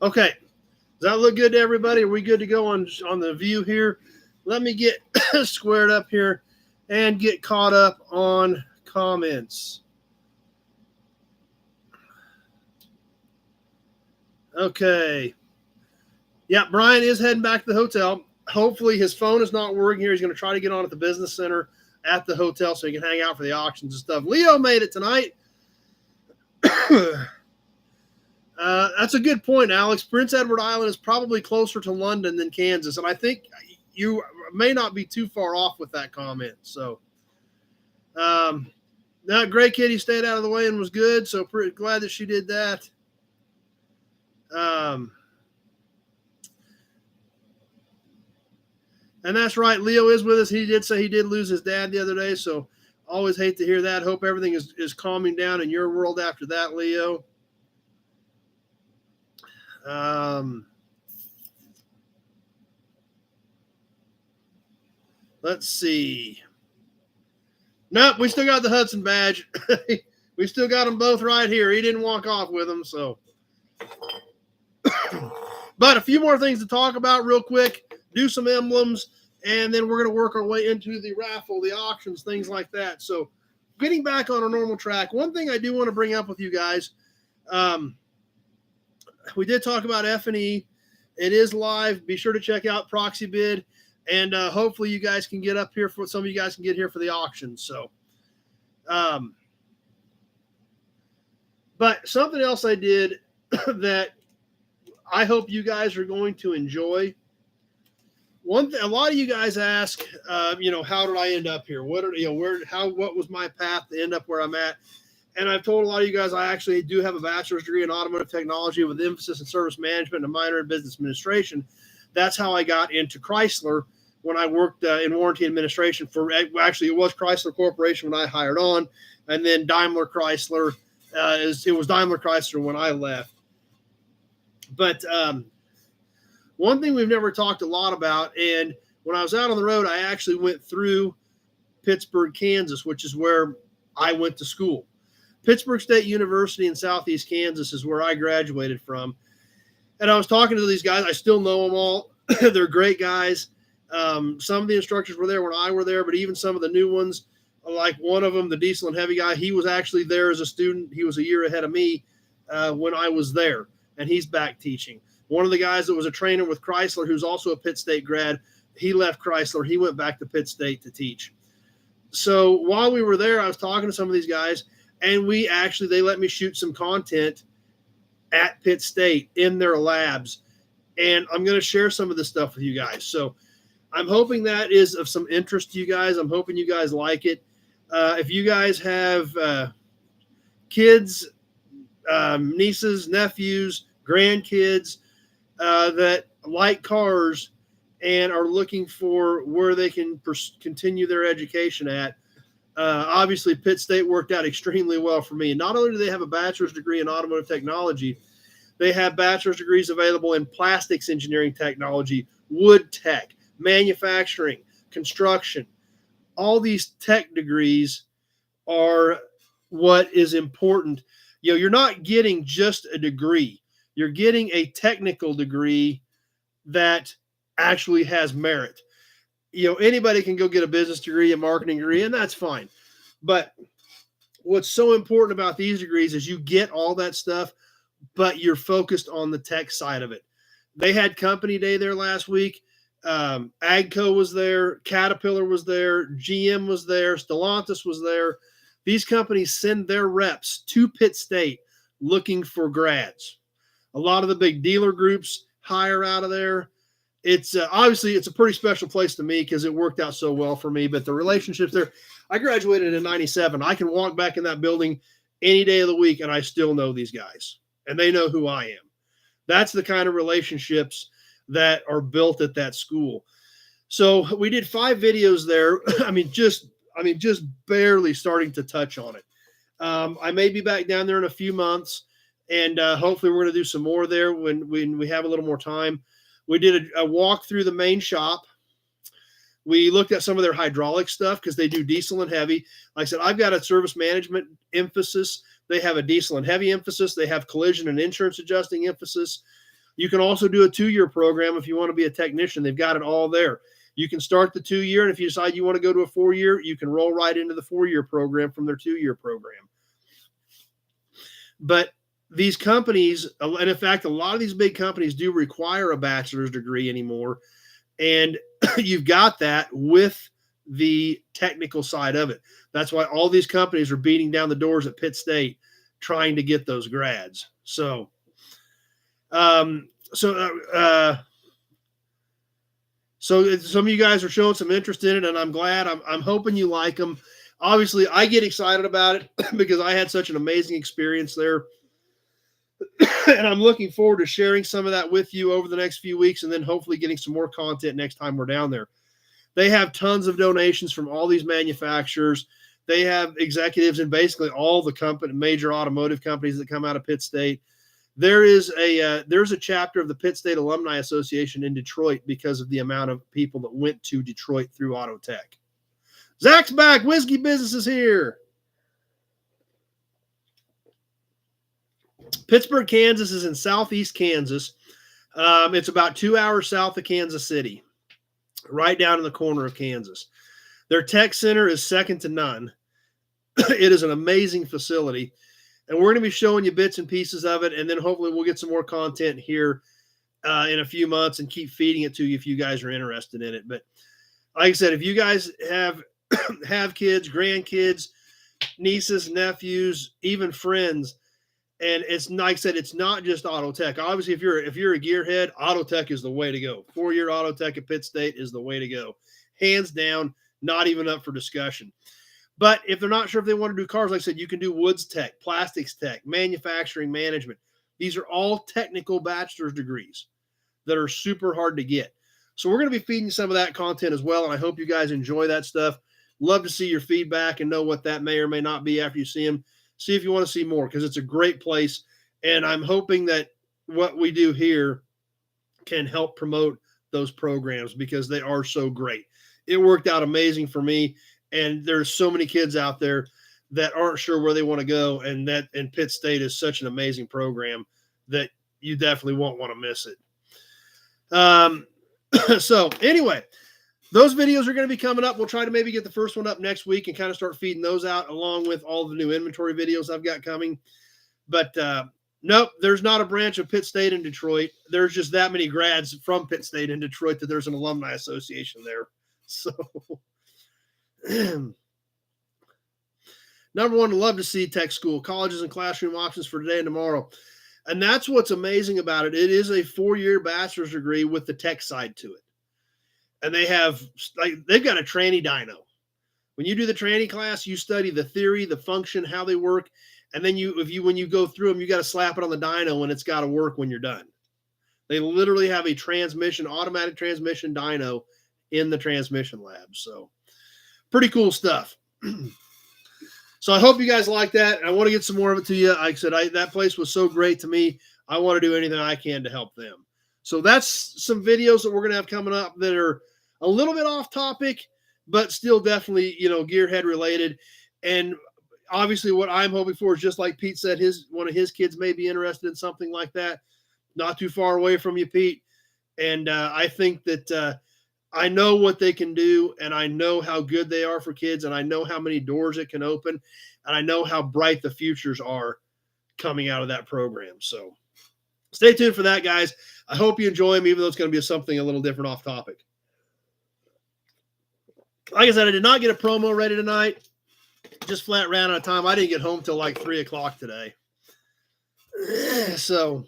Okay. Does that look good to everybody? Are we good to go on the view here? Let me get squared up here and get caught up on comments. Okay. Yeah, Brian is heading back to the hotel. Hopefully his phone is not working here. He's going to try to get on at the business center at the hotel so he can hang out for the auctions and stuff. Leo made it tonight. That's a good point, Alex. Prince Edward Island is probably closer to London than Kansas, and I think you may not be too far off with that comment. So, now Gray Kitty stayed out of the way and was good, so pretty glad that she did that. And that's right, Leo is with us. He did say he did lose his dad the other day, so always hate to hear that. Hope everything is calming down in your world after that, Leo. Let's see. Nope, we still got the Hudson badge. We still got them both right here. He didn't walk off with them, so. But a few more things to talk about real quick. Do some emblems, and then we're going to work our way into the raffle, the auctions, things like that. So getting back on our normal track, one thing I do want to bring up with you guys, we did talk about F&E. It is live. Be sure to check out Proxy Bid, and hopefully you guys can get up here for some of you guys can get here for the auction. So, but something else I did that I hope you guys are going to enjoy. A lot of you guys ask, how did I end up here? What was my path to end up where I'm at? And I've told a lot of you guys I actually do have a bachelor's degree in automotive technology with emphasis in service management and a minor in business administration. That's how I got into Chrysler when I worked in warranty administration it was Chrysler Corporation when I hired on, and then Daimler Chrysler. It was Daimler Chrysler when I left. But one thing we've never talked a lot about, and when I was out on the road, I actually went through Pittsburgh, Kansas, which is where I went to school. Pittsburgh State University in Southeast Kansas is where I graduated from. And I was talking to these guys. I still know them all. They're great guys. Some of the instructors were there when I were there, but even some of the new ones, like one of them, the diesel and heavy guy, he was actually there as a student. He was a year ahead of me when I was there, and he's back teaching. One of the guys that was a trainer with Chrysler, who's also a Pitt State grad, he left Chrysler. He went back to Pitt State to teach. So while we were there, I was talking to some of these guys, and they let me shoot some content at Pitt State in their labs. And I'm going to share some of this stuff with you guys. So I'm hoping that is of some interest to you guys. I'm hoping you guys like it. If you guys have kids, nieces, nephews, grandkids that like cars and are looking for where they can continue their education at, obviously Pitt State worked out extremely well for me. And not only do they have a bachelor's degree in automotive technology, they have bachelor's degrees available in plastics engineering technology, wood tech, manufacturing, construction, all these tech degrees are what is important. You're not getting just a degree. You're getting a technical degree that actually has merit. Anybody can go get a business degree, a marketing degree, and that's fine. But what's so important about these degrees is you get all that stuff, but you're focused on the tech side of it. They had company day there last week. Agco was there. Caterpillar was there. GM was there. Stellantis was there. These companies send their reps to Pitt State looking for grads. A lot of the big dealer groups hire out of there. It's obviously it's a pretty special place to me because it worked out so well for me. But the relationships there, I graduated in '97. I can walk back in that building any day of the week, and I still know these guys, and they know who I am. That's the kind of relationships that are built at that school. So we did 5 videos there. just barely starting to touch on it. I may be back down there in a few months, and hopefully we're going to do some more there when we have a little more time. We did a walk through the main shop. We looked at some of their hydraulic stuff because they do diesel and heavy. Like I said, I've got a service management emphasis. They have a diesel and heavy emphasis. They have collision and insurance adjusting emphasis. You can also do a 2-year program if you want to be a technician. They've got it all there. You can start the 2-year, and if you decide you want to go to a 4-year, you can roll right into the 4-year program from their 2-year program. But these companies, and in fact, a lot of these big companies do require a bachelor's degree anymore. And you've got that with the technical side of it. That's why all these companies are beating down the doors at Pitt State trying to get those grads. So some of you guys are showing some interest in it, and I'm glad. I'm hoping you like them. Obviously, I get excited about it because I had such an amazing experience there. And I'm looking forward to sharing some of that with you over the next few weeks, and then hopefully getting some more content next time we're down there. They have tons of donations from all these manufacturers. They have executives in basically all the major automotive companies that come out of Pitt State. There's a chapter of the Pitt State Alumni Association in Detroit because of the amount of people that went to Detroit through Auto Tech. Zach's back. Whiskey Business is here. Pittsburgh, Kansas is in southeast Kansas. It's about 2 hours south of Kansas City, right down in the corner of Kansas. Their tech center is second to none. It is an amazing facility, and we're going to be showing you bits and pieces of it, and then hopefully we'll get some more content here in a few months and keep feeding it to you if you guys are interested in it. But like I said, if you guys have kids, grandkids, nieces, nephews, even friends, and it's like I said, it's not just Auto Tech. Obviously, if you're a gearhead, Auto Tech is the way to go. 4-year Auto Tech at Pitt State is the way to go. Hands down, not even up for discussion. But if they're not sure if they want to do cars, like I said, you can do woods tech, plastics tech, manufacturing management. These are all technical bachelor's degrees that are super hard to get. So we're going to be feeding some of that content as well, and I hope you guys enjoy that stuff. Love to see your feedback and know what that may or may not be after you see them. See if you want to see more, because it's a great place, and I'm hoping that what we do here can help promote those programs because they are so great. It worked out amazing for me, and there's so many kids out there that aren't sure where they want to go, and Pitt State is such an amazing program that you definitely won't want to miss it. So anyway, those videos are going to be coming up. We'll try to maybe get the first one up next week and kind of start feeding those out along with all the new inventory videos I've got coming. But nope, there's not a branch of Pitt State in Detroit. There's just that many grads from Pitt State in Detroit that there's an alumni association there. So number one, love to see tech school, colleges and classroom options for today and tomorrow. And that's what's amazing about it. It is a 4-year bachelor's degree with the tech side to it. And they've got a tranny dyno. When you do the tranny class, you study the theory, the function, how they work. And then when you go through them, you got to slap it on the dyno and it's got to work when you're done. They literally have a automatic transmission dyno in the transmission lab. So pretty cool stuff. So I hope you guys like that. And I want to get some more of it to you. Like I said, that place was so great to me. I want to do anything I can to help them. So that's some videos that we're going to have coming up that are a little bit off topic, but still definitely, gearhead related. And obviously what I'm hoping for is, just like Pete said, one of his kids may be interested in something like that. Not too far away from you, Pete. And I think that I know what they can do, and I know how good they are for kids, and I know how many doors it can open, and I know how bright the futures are coming out of that program. So stay tuned for that, guys. I hope you enjoy them, even though it's going to be something a little different off topic. Like I said, I did not get a promo ready tonight. Just flat ran out of time. I didn't get home till like 3 o'clock today. So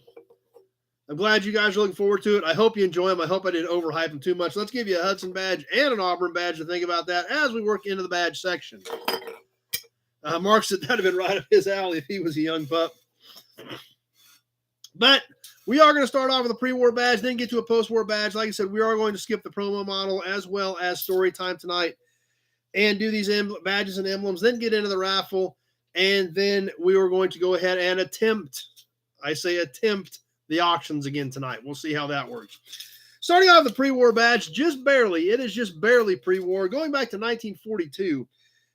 I'm glad you guys are looking forward to it. I hope you enjoy them. I hope I didn't overhype them too much. Let's give you a Hudson badge and an Auburn badge to think about that as we work into the badge section. Mark said that would have been right up his alley if he was a young pup. But we are going to start off with a pre-war badge, then get to a post-war badge. Like I said, we are going to skip the promo model as well as story time tonight and do these badges and emblems, then get into the raffle, and then we are going to go ahead and attempt the auctions again tonight. We'll see how that works. Starting off with the pre-war badge, just barely. It is just barely pre-war. Going back to 1942.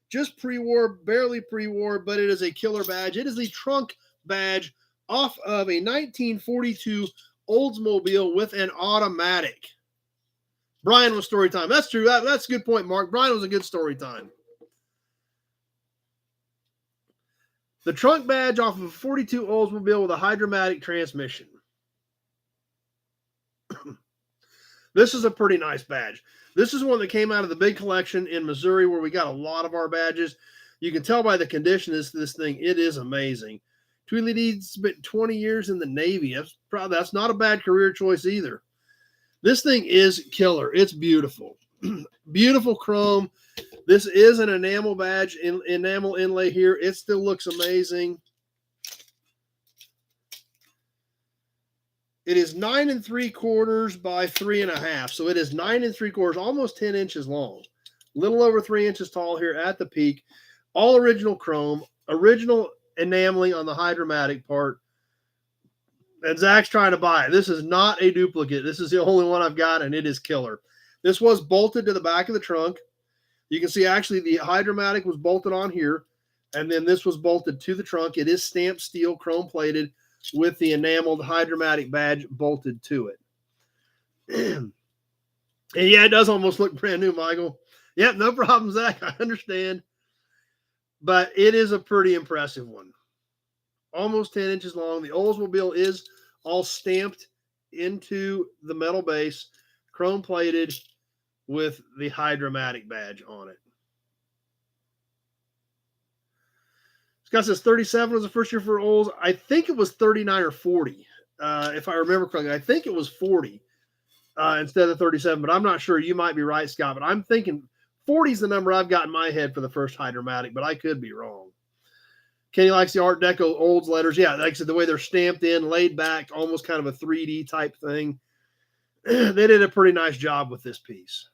Just pre-war, barely pre-war, but it is a killer badge. It is the trunk badge off of a 1942 Oldsmobile with an automatic. Brian was story time. That's true. That's a good point, Mark. Brian was a good story time. The trunk badge off of a 42 Oldsmobile with a Hydra-Matic transmission. This is a pretty nice badge. This is one that came out of the big collection in Missouri where we got a lot of our badges. You can tell by the condition of this thing. It is amazing. Tweedledee spent 20 years in the Navy. That's not a bad career choice either. This thing is killer. It's beautiful. Beautiful chrome. This is an enamel badge, enamel inlay here. It still looks amazing. It is 9 3/4 by 3.5. So it is 9 3/4, almost 10 inches long. A little over 3 inches tall here at the peak. All original chrome, original enameling on the Hydra-Matic part. And Zach's trying to buy it. This is not a duplicate. This is the only one I've got, and it is killer. This was bolted to the back of the trunk. You can see actually the Hydra-Matic was bolted on here, and then this was bolted to the trunk. It is stamped steel, chrome plated, with the enameled Hydra-Matic badge bolted to it. And yeah, it does almost look brand new, Michael. Yep, no problem, Zach. I understand. But it is a pretty impressive one. Almost 10 inches long. The Oldsmobile is all stamped into the metal base, chrome plated with the Hydra-Matic badge on it. Scott says 37 was the first year for Olds. I think it was 39 or 40, if I remember correctly. I think it was 40 instead of 37, but I'm not sure. You might be right, Scott, but I'm thinking 40 is the number I've got in my head for the first Hydra-Matic, but I could be wrong. Kenny likes the Art Deco Olds letters. Yeah, like I said, the way they're stamped in, laid back, almost kind of a 3D type thing. They did a pretty nice job with this piece.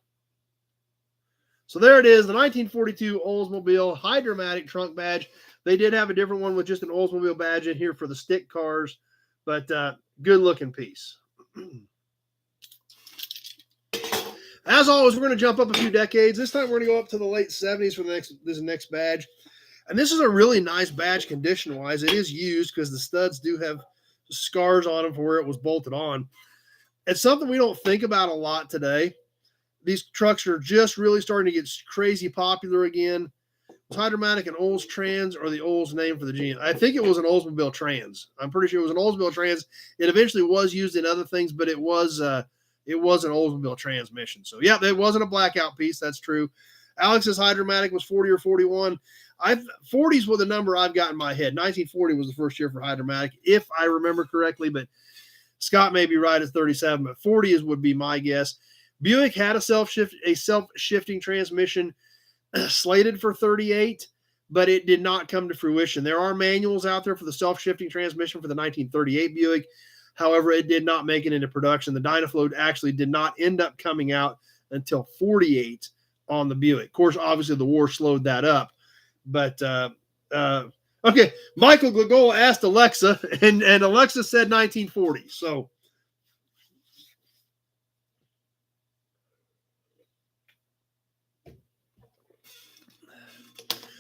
So there it is, the 1942 Oldsmobile Hydra-Matic trunk badge. They did have a different one with just an Oldsmobile badge in here for the stick cars, but good looking piece. As always, we're going to jump up a few decades. This time we're going to go up to the late 70s for this next badge. And this is a really nice badge condition-wise. It is used because the studs do have scars on them for where it was bolted on. It's something we don't think about a lot today. These trucks are just really starting to get crazy popular again. Was Hydra-Matic an Olds Trans or the Olds name for the GM? I think it was an Oldsmobile Trans. I'm pretty sure it was an Oldsmobile Trans. It eventually was used in other things, but it was an Oldsmobile transmission. So, yeah, it wasn't a blackout piece. That's true. Alex's Hydra-Matic was 40 or 41. 40s were the number I've got in my head. 1940 was the first year for Hydra-Matic, if I remember correctly, but Scott may be right at 37, but 40 would be my guess. Buick had a self-shifting transmission slated for 38, but it did not come to fruition. There are manuals out there for the self-shifting transmission for the 1938 Buick. However, it did not make it into production. The Dynaflow actually did not end up coming out until 48 on the Buick. Of course, obviously the war slowed that up. But, okay, Michael Glagola asked Alexa, and Alexa said 1940. So,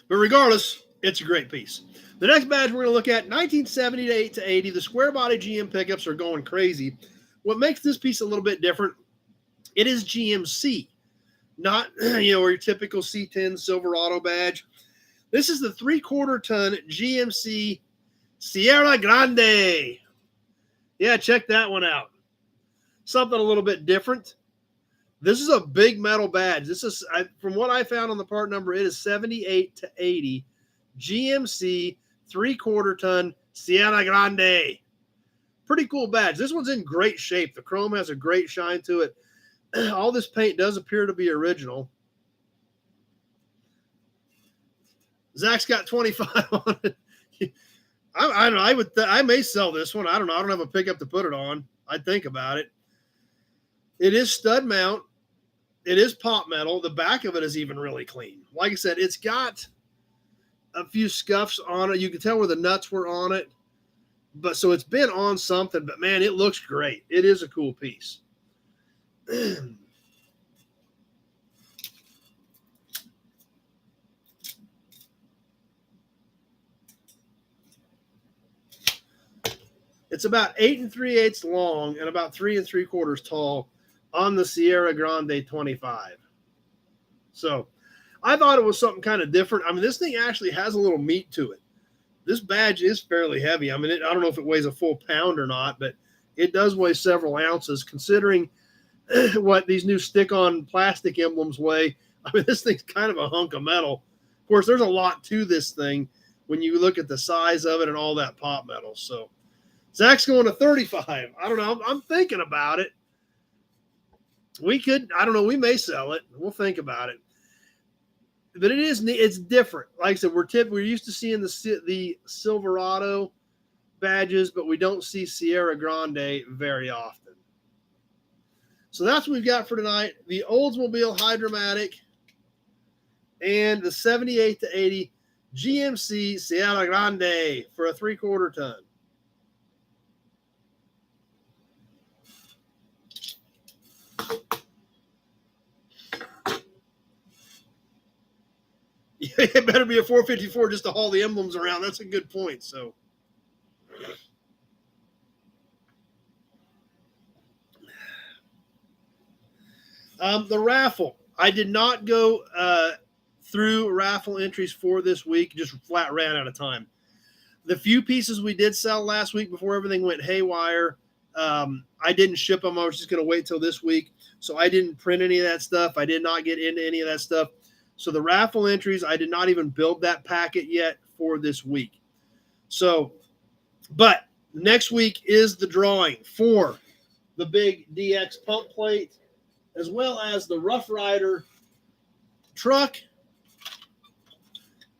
But regardless, it's a great piece. The next badge we're going to look at, 1978 to 80. The square body GM pickups are going crazy. What makes this piece a little bit different, it is GMC, not your typical C10 Silverado badge. This is the 3/4 ton GMC Sierra Grande. Yeah, check that one out. Something a little bit different. This is a big metal badge. This is, from what I found on the part number, it is 78 to 80 GMC 3/4 ton Sierra Grande. Pretty cool badge. This one's in great shape. The chrome has a great shine to it. All this paint does appear to be original. Zach's got 25 on it. I don't know. I may sell this one. I don't know. I don't have a pickup to put it on. I'd think about it. It is stud mount. It is pop metal. The back of it is even really clean. Like I said, it's got a few scuffs on it. You can tell where the nuts were on it. But so it's been on something. But man, it looks great. It is a cool piece. It's about 8 3/8 long and about 3 3/4 tall on the Sierra Grande 25. So I thought it was something kind of different. I mean, this thing actually has a little meat to it. This badge is fairly heavy. I mean, I don't know if it weighs a full pound or not, but it does weigh several ounces considering what these new stick-on plastic emblems weigh. I mean, this thing's kind of a hunk of metal. Of course, there's a lot to this thing when you look at the size of it and all that pop metal. So Zach's going to 35. I don't know. I'm thinking about it. We could, I don't know. We may sell it. We'll think about it. But it's different. Like I said, we're used to seeing the Silverado badges, but we don't see Sierra Grande very often. So that's what we've got for tonight. The Oldsmobile Hydromatic and the 78 to 80 GMC Sierra Grande for a 3/4 ton. It better be a 454 just to haul the emblems around. That's a good point. So, the raffle. I did not go through raffle entries for this week. Just flat ran out of time. The few pieces we did sell last week before everything went haywire, I didn't ship them. I was just going to wait till this week. So I didn't print any of that stuff. I did not get into any of that stuff. So the raffle entries, I did not even build that packet yet for this week. So, but next week is the drawing for the big DX pump plate, as well as the Rough Rider truck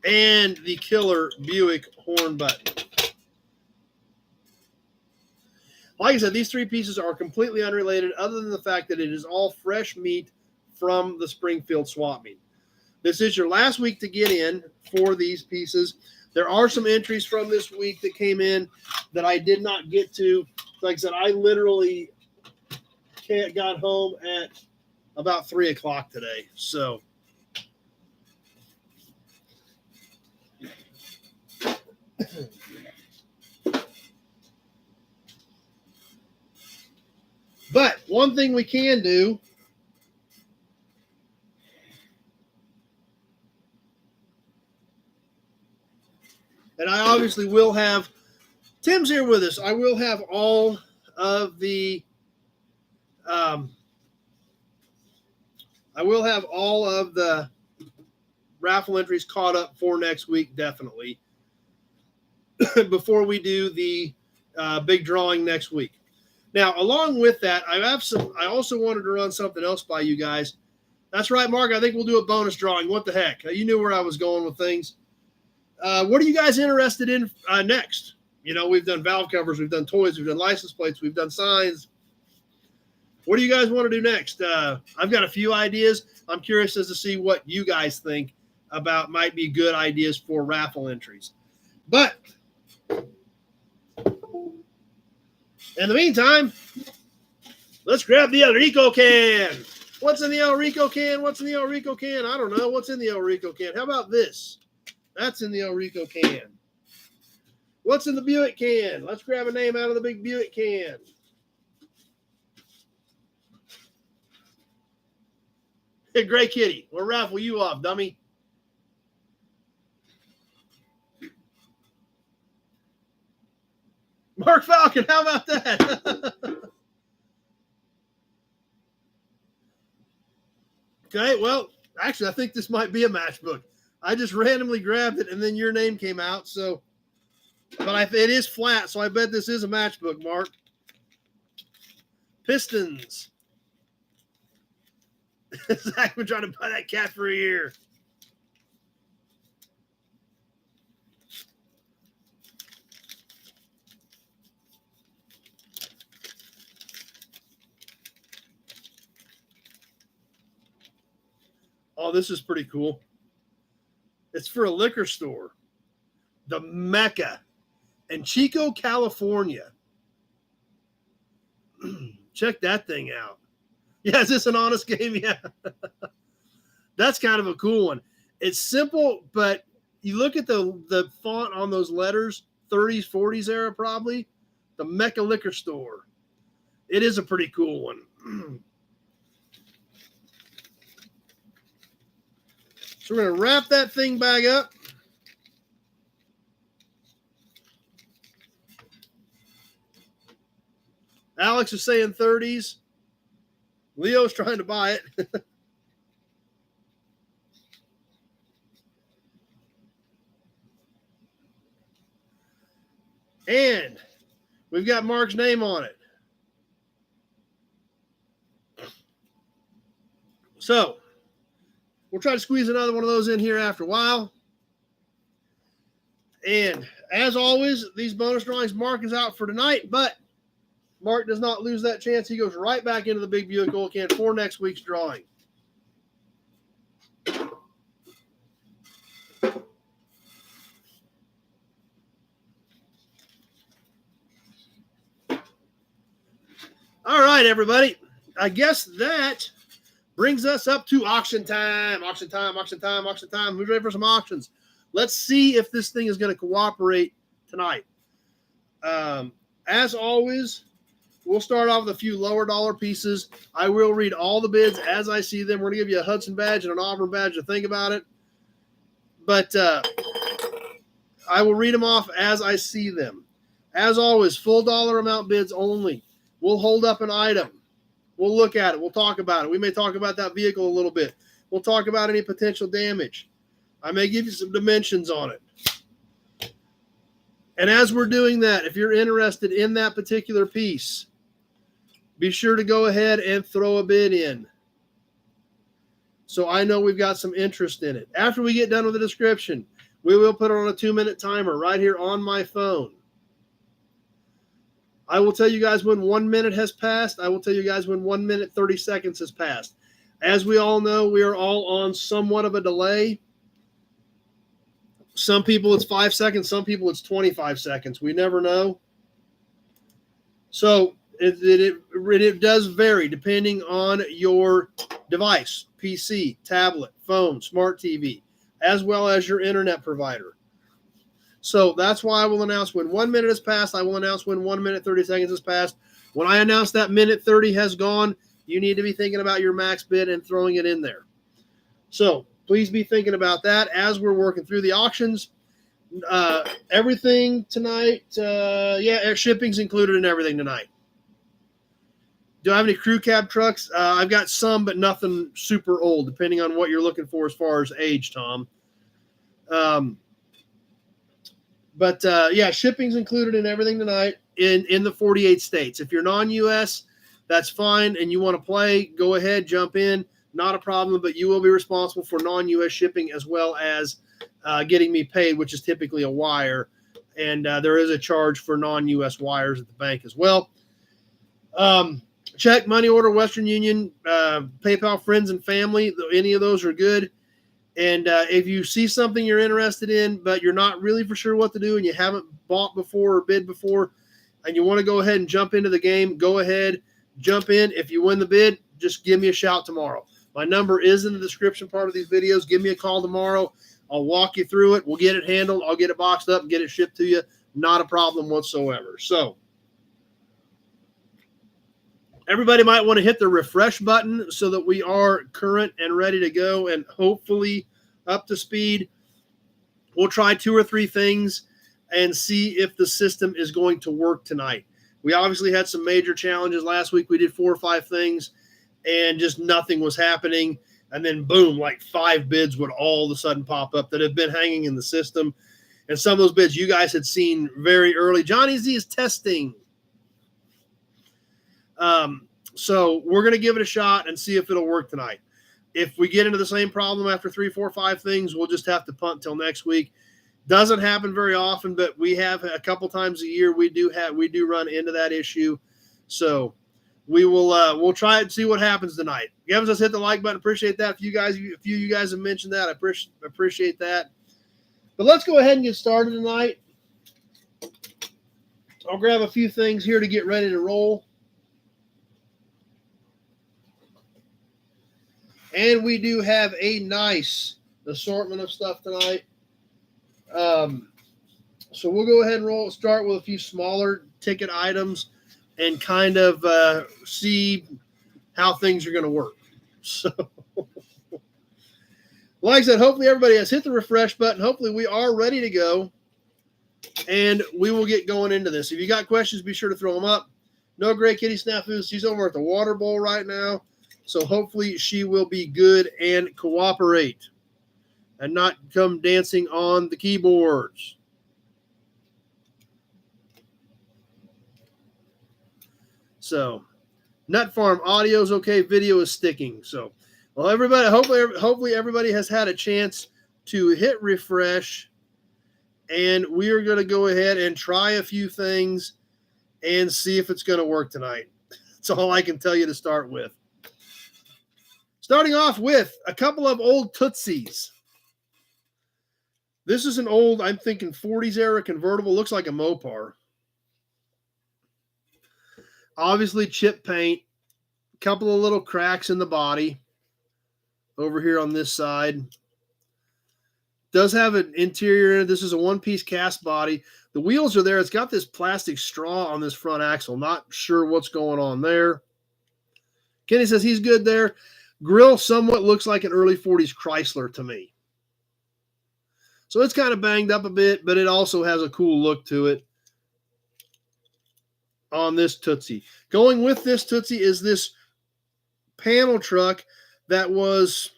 and the killer Buick horn button. Like I said, these three pieces are completely unrelated other than the fact that it is all fresh meat from the Springfield swap meet. This is your last week to get in for these pieces. There are some entries from this week that came in that I did not get to. Like I said, I literally got home at about 3 o'clock today. So, but one thing we can do, and I obviously will have, Tim's here with us. I will have all of the, raffle entries caught up for next week, definitely, before we do the big drawing next week. Now, along with that, I also wanted to run something else by you guys. That's right, Mark. I think we'll do a bonus drawing. What the heck? You knew where I was going with things. What are you guys interested in next? You know, we've done valve covers, we've done toys, we've done license plates, we've done signs. What do you guys want to do next? I've got a few ideas. I'm curious as to see what you guys think about might be good ideas for raffle entries. But in the meantime, let's grab the El Rico can. What's in the El Rico can? What's in the El Rico can? I don't know. What's in the El Rico can? How about this? That's in the El Rico can. What's in the Buick can? Let's grab a name out of the big Buick can. Hey, Gray Kitty, we'll raffle you off, dummy. Mark Falcon, how about that? Okay, well, actually, I think this might be a matchbook. I just randomly grabbed it, and then your name came out. So, but it is flat, so I bet this is a matchbook, Mark. Pistons. Zach been trying to buy that cat for a year. Oh, this is pretty cool. It's for a liquor store. The Mecca in Chico, California. Check that thing out. Yeah, is this an honest game? Yeah. That's kind of a cool one. It's simple, but you look at the font on those letters, 30s, 40s era probably, the Mecca Liquor Store. It is a pretty cool one. So we're going to wrap that thing back up. Alex is saying 30s. Leo's trying to buy it. And we've got Mark's name on it. So we'll try to squeeze another one of those in here after a while. And as always, these bonus drawings, Mark is out for tonight, but Mark does not lose that chance. He goes right back into the big Buick Oil Can for next week's drawing. All right, everybody. I guess that brings us up to auction time. Auction time, auction time, auction time. Who's ready for some auctions? Let's see if this thing is going to cooperate tonight. As always, we'll start off with a few lower dollar pieces. I will read all the bids as I see them. We're going to give you a Hudson badge and an Auburn badge to think about it. But I will read them off as I see them. As always, full dollar amount bids only. We'll hold up an item. We'll look at it. We'll talk about it. We may talk about that vehicle a little bit. We'll talk about any potential damage. I may give you some dimensions on it. And as we're doing that, if you're interested in that particular piece, be sure to go ahead and throw a bid in. So I know we've got some interest in it. After we get done with the description, we will put it on a 2-minute timer right here on my phone. I will tell you guys when 1 minute has passed. I will tell you guys when 1 minute, 30 seconds has passed. As we all know, we are all on somewhat of a delay. Some people it's 5 seconds. Some people it's 25 seconds. We never know. So it does vary depending on your device, PC, tablet, phone, smart TV, as well as your internet provider. So that's why I will announce when 1 minute has passed. I will announce when 1 minute, 30 seconds has passed. When I announce that minute 30 has gone, you need to be thinking about your max bid and throwing it in there. So please be thinking about that as we're working through the auctions. Everything tonight, shipping's included in everything tonight. Do I have any crew cab trucks? I've got some, but nothing super old, depending on what you're looking for as far as age, Tom. But shipping's included in everything tonight in the 48 states. If you're non-U.S., that's fine, and you want to play, go ahead, jump in. Not a problem, but you will be responsible for non-U.S. shipping as well as getting me paid, which is typically a wire. And there is a charge for non-U.S. wires at the bank as well. Check, money order, Western Union, PayPal, friends and family. Any of those are good. And if you see something you're interested in, but you're not really for sure what to do and you haven't bought before or bid before, and you want to go ahead and jump into the game, go ahead, jump in. If you win the bid, just give me a shout tomorrow. My number is in the description part of these videos. Give me a call tomorrow. I'll walk you through it. We'll get it handled. I'll get it boxed up and get it shipped to you. Not a problem whatsoever. So everybody might want to hit the refresh button so that we are current and ready to go and hopefully up to speed. We'll try 2 or 3 things and see if the system is going to work tonight. We obviously had some major challenges last week. We did 4 or 5 things and just nothing was happening. And then boom, like 5 bids would all of a sudden pop up that have been hanging in the system. And some of those bids you guys had seen very early. Johnny Z is testing. So we're going to give it a shot and see if it'll work tonight. If we get into the same problem after 3, 4, 5 things, we'll just have to punt till next week. Doesn't happen very often, but we have a couple times a year we do run into that issue. So we'll try and see what happens tonight. Gavin says hit the like button. Appreciate that. If you guys have mentioned that, I appreciate that. But let's go ahead and get started tonight. I'll grab a few things here to get ready to roll. And we do have a nice assortment of stuff tonight. So we'll go ahead and start with a few smaller ticket items and kind of see how things are going to work. So, like I said, hopefully everybody has hit the refresh button. Hopefully we are ready to go, and we will get going into this. If you got questions, be sure to throw them up. No Gray Kitty Snafus. She's over at the water bowl right now, so hopefully she will be good and cooperate and not come dancing on the keyboards. So, Nut Farm audio is okay. Video is sticking. So, well, everybody, hopefully everybody has had a chance to hit refresh, and we are going to go ahead and try a few things and see if it's going to work tonight. That's all I can tell you to start with. Starting off with a couple of old Tootsies. This is an old, I'm thinking 40s era convertible. Looks like a Mopar. Obviously chip paint. A couple of little cracks in the body over here on this side. Does have an interior. This is a one-piece cast body. The wheels are there. It's got this plastic straw on this front axle. Not sure what's going on there. Kenny says he's good there. Grill somewhat looks like an early 40s Chrysler to me. So it's kind of banged up a bit, but it also has a cool look to it on this Tootsie. Going with this Tootsie is this panel truck that was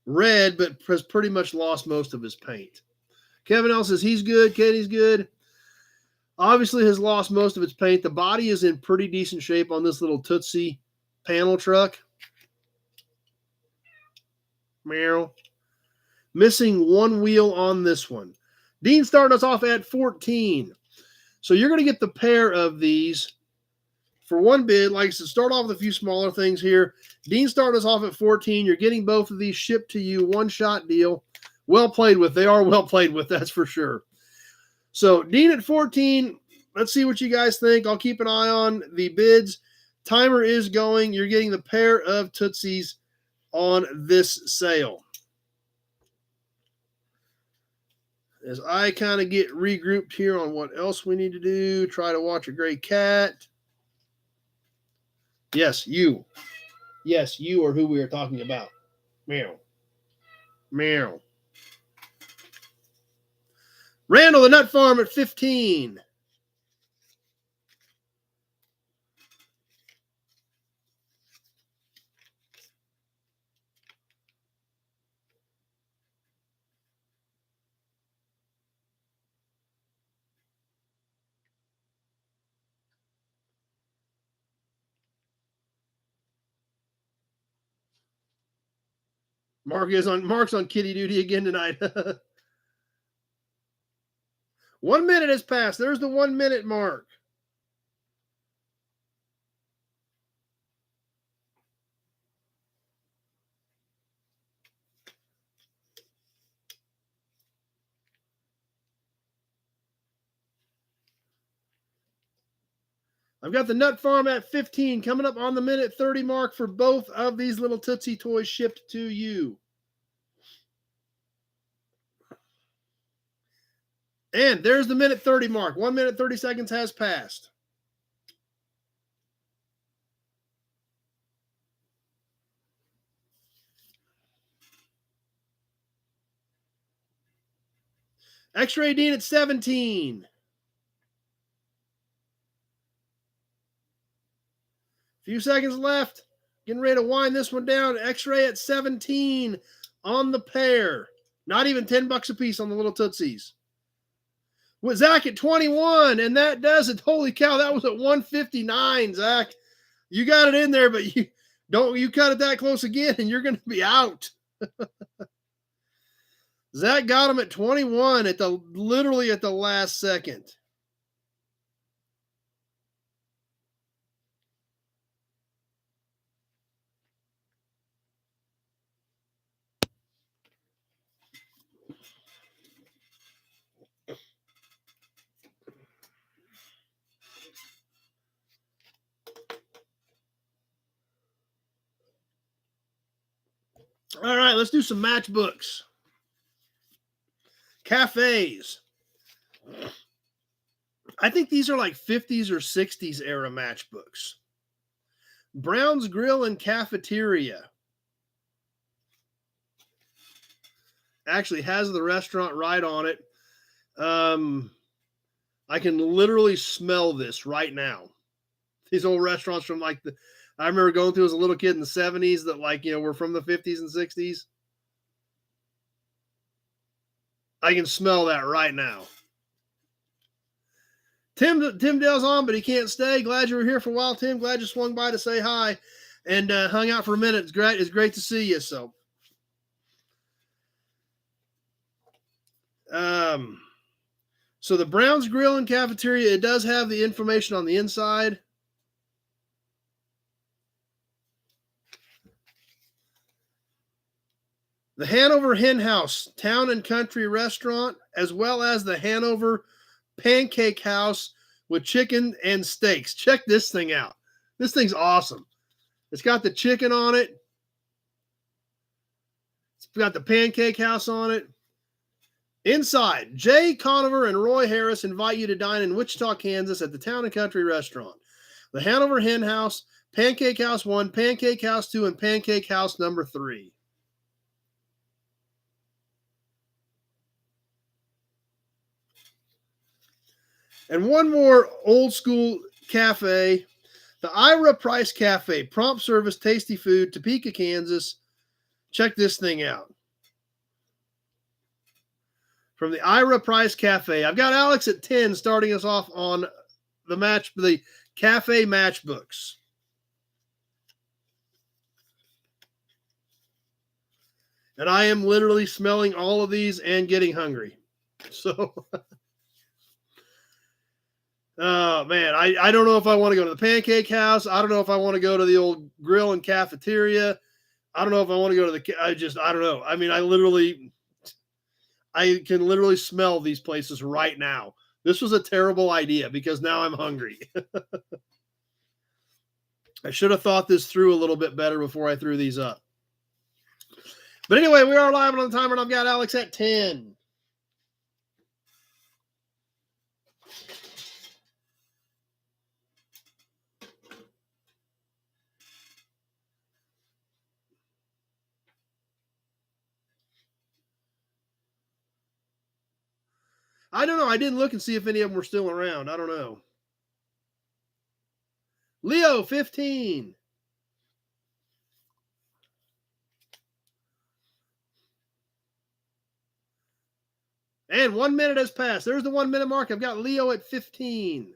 red, but has pretty much lost most of his paint. Kevin L says he's good. Katie's good. Obviously has lost most of its paint. The body is in pretty decent shape on this little Tootsie panel truck. Meow. Missing one wheel on this one. Dean started us off at 14. So you're going to get the pair of these for one bid. Like I said, start off with a few smaller things here. Dean started us off at 14. You're getting both of these shipped to you. One-shot deal. Well played with. They are well played with, that's for sure. So Dean at 14. Let's see what you guys think. I'll keep an eye on the bids. Timer is going. You're getting the pair of Tootsies on this sale. As I kind of get regrouped here on what else we need to do, try to watch a gray cat. Yes, you. Yes, you are who we are talking about. Meow. Meow. Randall, the Nut Farm at 15. Mark's on kitty duty again tonight. 1 minute has passed. There's the 1 minute mark. I've got the Nut Farm at 15, coming up on the minute 30 mark for both of these little Tootsie Toys shipped to you. And there's the minute 30 mark. 1 minute 30 seconds has passed. X-Ray Dean at 17. Few seconds left. Getting ready to wind this one down. X-Ray at 17 on the pair. Not even $10 a piece on the little Tootsies. With Zach at 21, and that does it. Holy cow, that was at 159, Zach. You got it in there, but you cut it that close again, and you're going to be out. Zach got him at 21 literally at the last second. All right, let's do some matchbooks. Cafes. I think these are like 50s or 60s era matchbooks. Brown's Grill and Cafeteria. Actually has the restaurant right on it. I can literally smell this right now. These old restaurants from I remember going through as a little kid in the 70s that were from the 50s and 60s. I can smell that right now. Tim Dale's on, but he can't stay. Glad you were here for a while, Tim. Glad you swung by to say hi and hung out for a minute. It's great to see you. So, so the Brown's Grill and Cafeteria, it does have the information on the inside. The Hanover Hen House Town and Country Restaurant, as well as the Hanover Pancake House with chicken and steaks. Check this thing out. This thing's awesome. It's got the chicken on it. It's got the Pancake House on it. Inside, Jay Conover and Roy Harris invite you to dine in Wichita, Kansas at the Town and Country Restaurant. The Hanover Hen House, Pancake House 1, Pancake House 2, and Pancake House number 3. And one more old school cafe, the Ira Price Cafe, prompt service, tasty food, Topeka, Kansas. Check this thing out. From the Ira Price Cafe. I've got Alex at 10 starting us off on the cafe matchbooks. And I am literally smelling all of these and getting hungry. So... Oh, man, I don't know if I want to go to the Pancake House. I don't know if I want to go to the old Grill and Cafeteria. I don't know if I want to go to I don't know. I mean, I can literally smell these places right now. This was a terrible idea because now I'm hungry. I should have thought this through a little bit better before I threw these up. But anyway, we are live on the timer, and I've got Alex at 10. I don't know. I didn't look and see if any of them were still around. I don't know. Leo, 15. And 1 minute has passed. There's the 1 minute mark. I've got Leo at 15.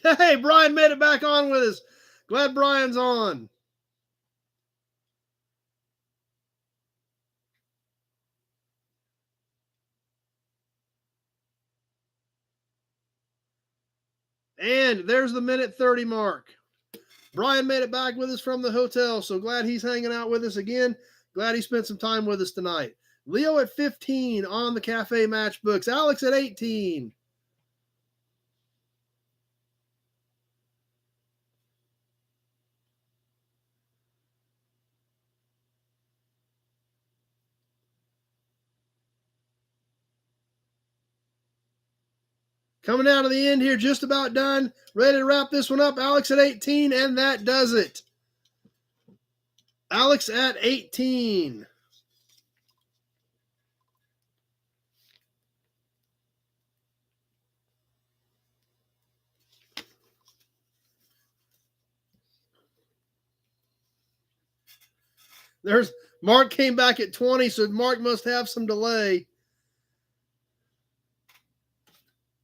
Hey, Brian made it back on with us. Glad Brian's on. And there's the minute 30 mark. Brian made it back with us from the hotel, so glad he's hanging out with us again. Glad he spent some time with us tonight. Leo at 15 on the Cafe Matchbooks. Alex at 18. Coming down to the end here, just about done. Ready to wrap this one up. Alex at 18, and that does it. Alex at 18. There's Mark came back at 20, so Mark must have some delay.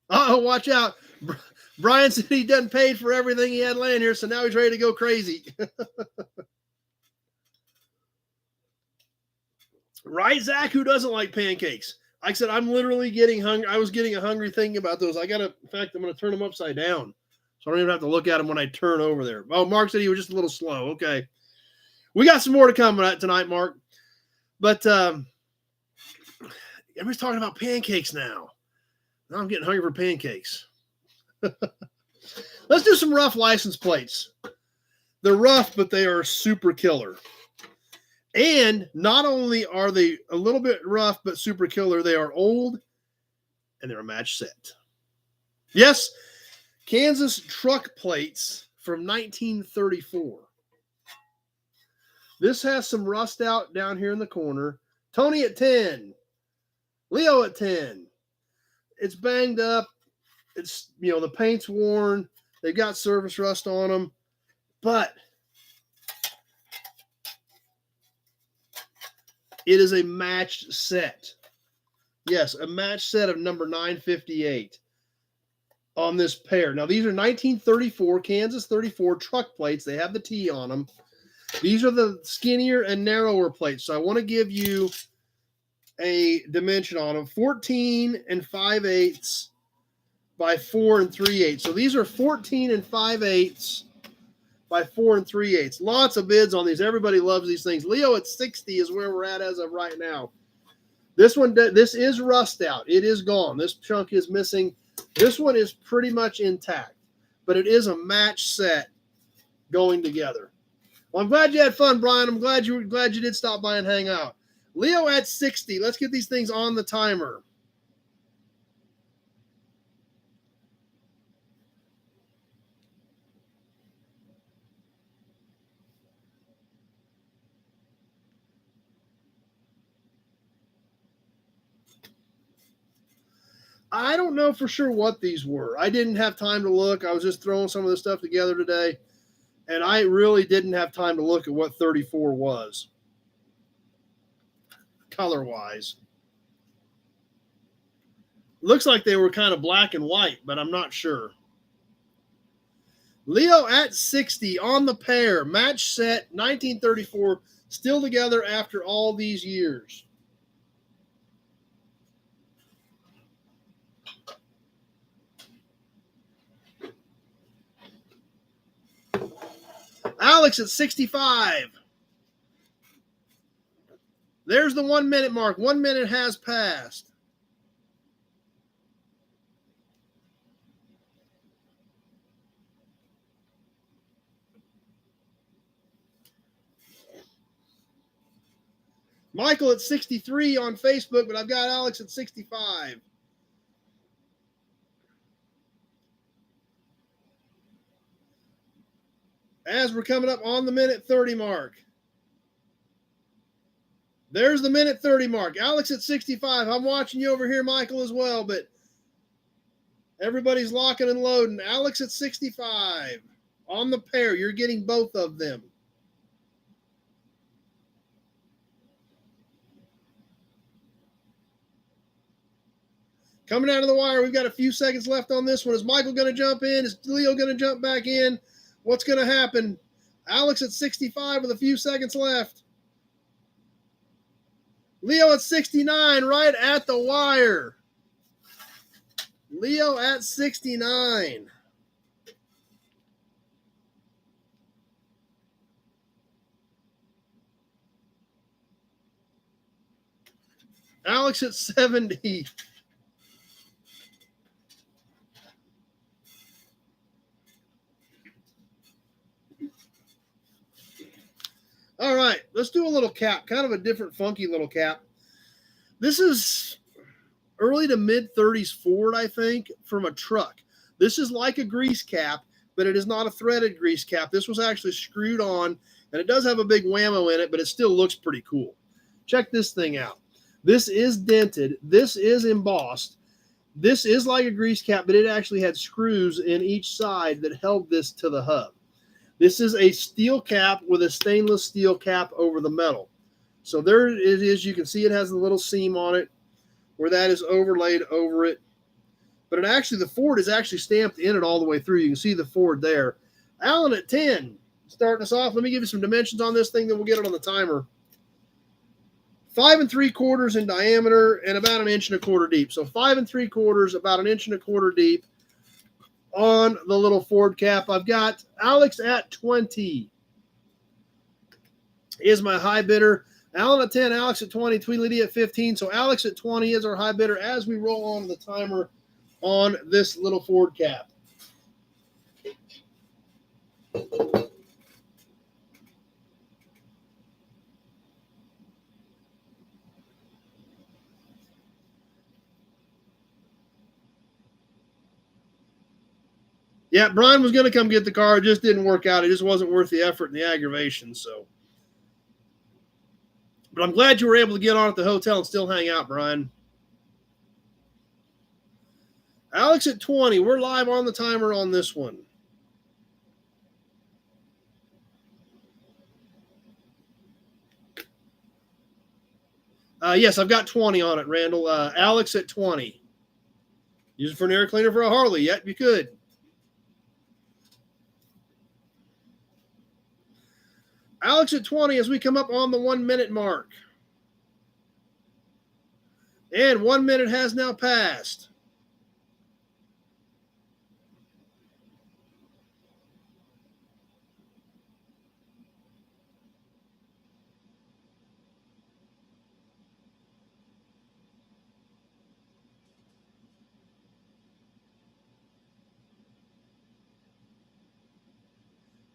Uh-oh, watch out. Brian said he done paid for everything he had laying here, so now he's ready to go crazy. Right, Zach? Who doesn't like pancakes? Like I said, I'm literally getting hungry. I was getting a hungry thinking about those. In fact, I'm going to turn them upside down, so I don't even have to look at them when I turn over there. Oh, Mark said he was just a little slow. Okay. We got some more to come tonight, Mark. But everybody's talking about pancakes now. Now I'm getting hungry for pancakes. Let's do some rough license plates. They're rough, but they are super killer. And not only are they a little bit rough, but super killer, they are old and they're a match set. Yes, Kansas truck plates from 1934. This has some rust out down here in the corner. Tony at 10. Leo at 10. It's banged up. It's, the paint's worn. They've got service rust on them. But it is a matched set. Yes, a match set of number 958 on this pair. Now, these are 1934 Kansas 34 truck plates. They have the T on them. These are the skinnier and narrower plates. So I want to give you a dimension on them. 14 and 5/8 by 4 and 3/8. So these are 14 and 5/8 by 4 and 3/8. Lots of bids on these. Everybody loves these things. Leo at 60 is where we're at as of right now. This is rust out. It is gone. This chunk is missing. This one is pretty much intact, but it is a match set going together. Well, I'm glad you had fun, Brian. I'm glad you did stop by and hang out. Leo at 60. Let's get these things on the timer. I don't know for sure what these were. I didn't have time to look. I was just throwing some of this stuff together today, and I really didn't have time to look at what 34 was color-wise. Looks like they were kind of black and white, but I'm not sure. Leo at 60 on the pair. Match set, 1934, still together after all these years. Alex at 65. There's the 1 minute mark. 1 minute has passed. Michael at 63 on Facebook, but I've got Alex at 65. As we're coming up on the minute 30 mark. There's the minute 30 mark. Alex at 65. I'm watching you over here, Michael, as well, but everybody's locking and loading. Alex at 65 on the pair. You're getting both of them. Coming out of the wire, we've got a few seconds left on this one. Is Michael going to jump in? Is Leo going to jump back in? What's going to happen? Alex at 65 with a few seconds left. Leo at 69, right at the wire. Leo at 69. Alex at 70. All right, let's do a little cap, kind of a different, funky little cap. This is early to mid 30s Ford, I think, from a truck. This is like a grease cap, but it is not a threaded grease cap. This was actually screwed on, and it does have a big whammo in it, but it still looks pretty cool. Check this thing out. This is dented. This is embossed. This is like a grease cap, but it actually had screws in each side that held this to the hub. This is a steel cap with a stainless steel cap over the metal. So there it is. You can see it has a little seam on it where that is overlaid over it. But it actually, the Ford is actually stamped in it all the way through. You can see the Ford there. Allen at 10, starting us off. Let me give you some dimensions on this thing, then we'll get it on the timer. 5 3/4 in diameter and about 1 1/4 inches deep. So 5 3/4, about 1 1/4 inches deep on the little Ford cap. I've got Alex at 20 is my high bidder. Allen at 10, Alex at 20, Tweedledee at 15. So Alex at 20 is our high bidder as we roll on the timer on this little Ford cap. Yeah, Brian was going to come get the car. It just didn't work out. It just wasn't worth the effort and the aggravation. So, but I'm glad you were able to get on at the hotel and still hang out, Brian. Alex at 20. We're live on the timer on this one. Yes, I've got 20 on it, Randall. Alex at 20. Use it for an air cleaner for a Harley. Yep, you could. Alex at 20 as we come up on the 1 minute mark. And 1 minute has now passed.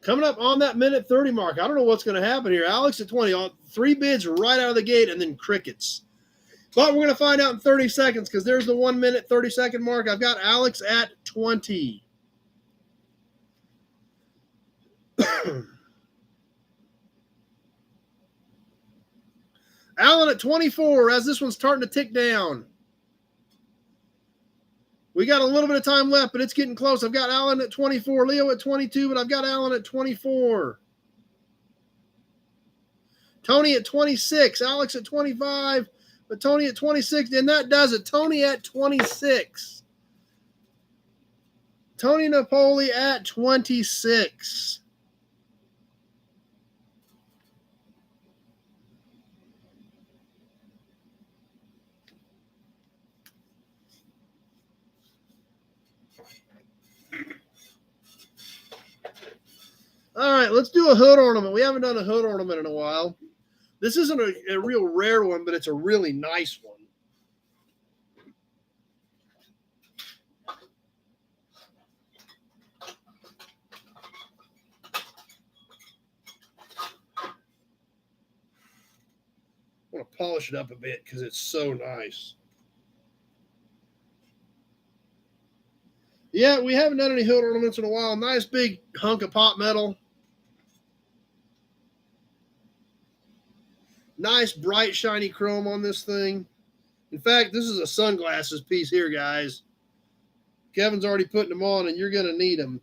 Coming up on that minute 30 mark. I don't know what's going to happen here. Alex at 20. 3 bids right out of the gate and then crickets. But we're going to find out in 30 seconds because there's the 1 minute, 30 second mark. I've got Alex at 20. Alan at 24 as this one's starting to tick down. We got a little bit of time left, but it's getting close. I've got Alan at 24, Leo at 22, but I've got Alan at 24. Tony at 26, Alex at 25, but Tony at 26, and that does it. Tony at 26. Tony Napoli at 26. All right, let's do a hood ornament. We haven't done a hood ornament in a while. This isn't a real rare one, but it's a really nice one. I want to polish it up a bit because it's so nice. Yeah, we haven't done any hood ornaments in a while. Nice big hunk of pot metal. Nice, bright, shiny chrome on this thing. In fact, this is a sunglasses piece here, guys. Kevin's already putting them on, and you're going to need them.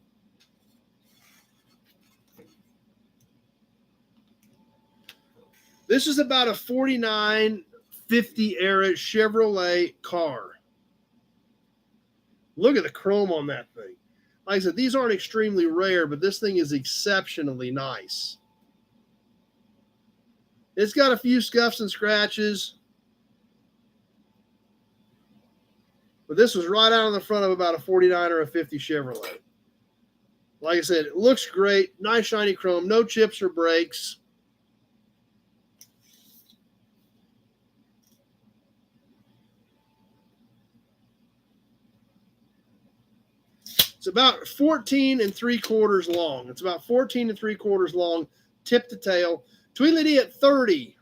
This is about a 4950 era Chevrolet car. Look at the chrome on that thing. Like I said, these aren't extremely rare, but this thing is exceptionally nice. It's got a few scuffs and scratches. But this was right out on the front of about a 49 or a 50 Chevrolet. Like I said, it looks great. Nice shiny chrome. No chips or breaks. It's about 14 3/4 long. It's about 14 3/4 long, tip to tail. Tweedledee at 30.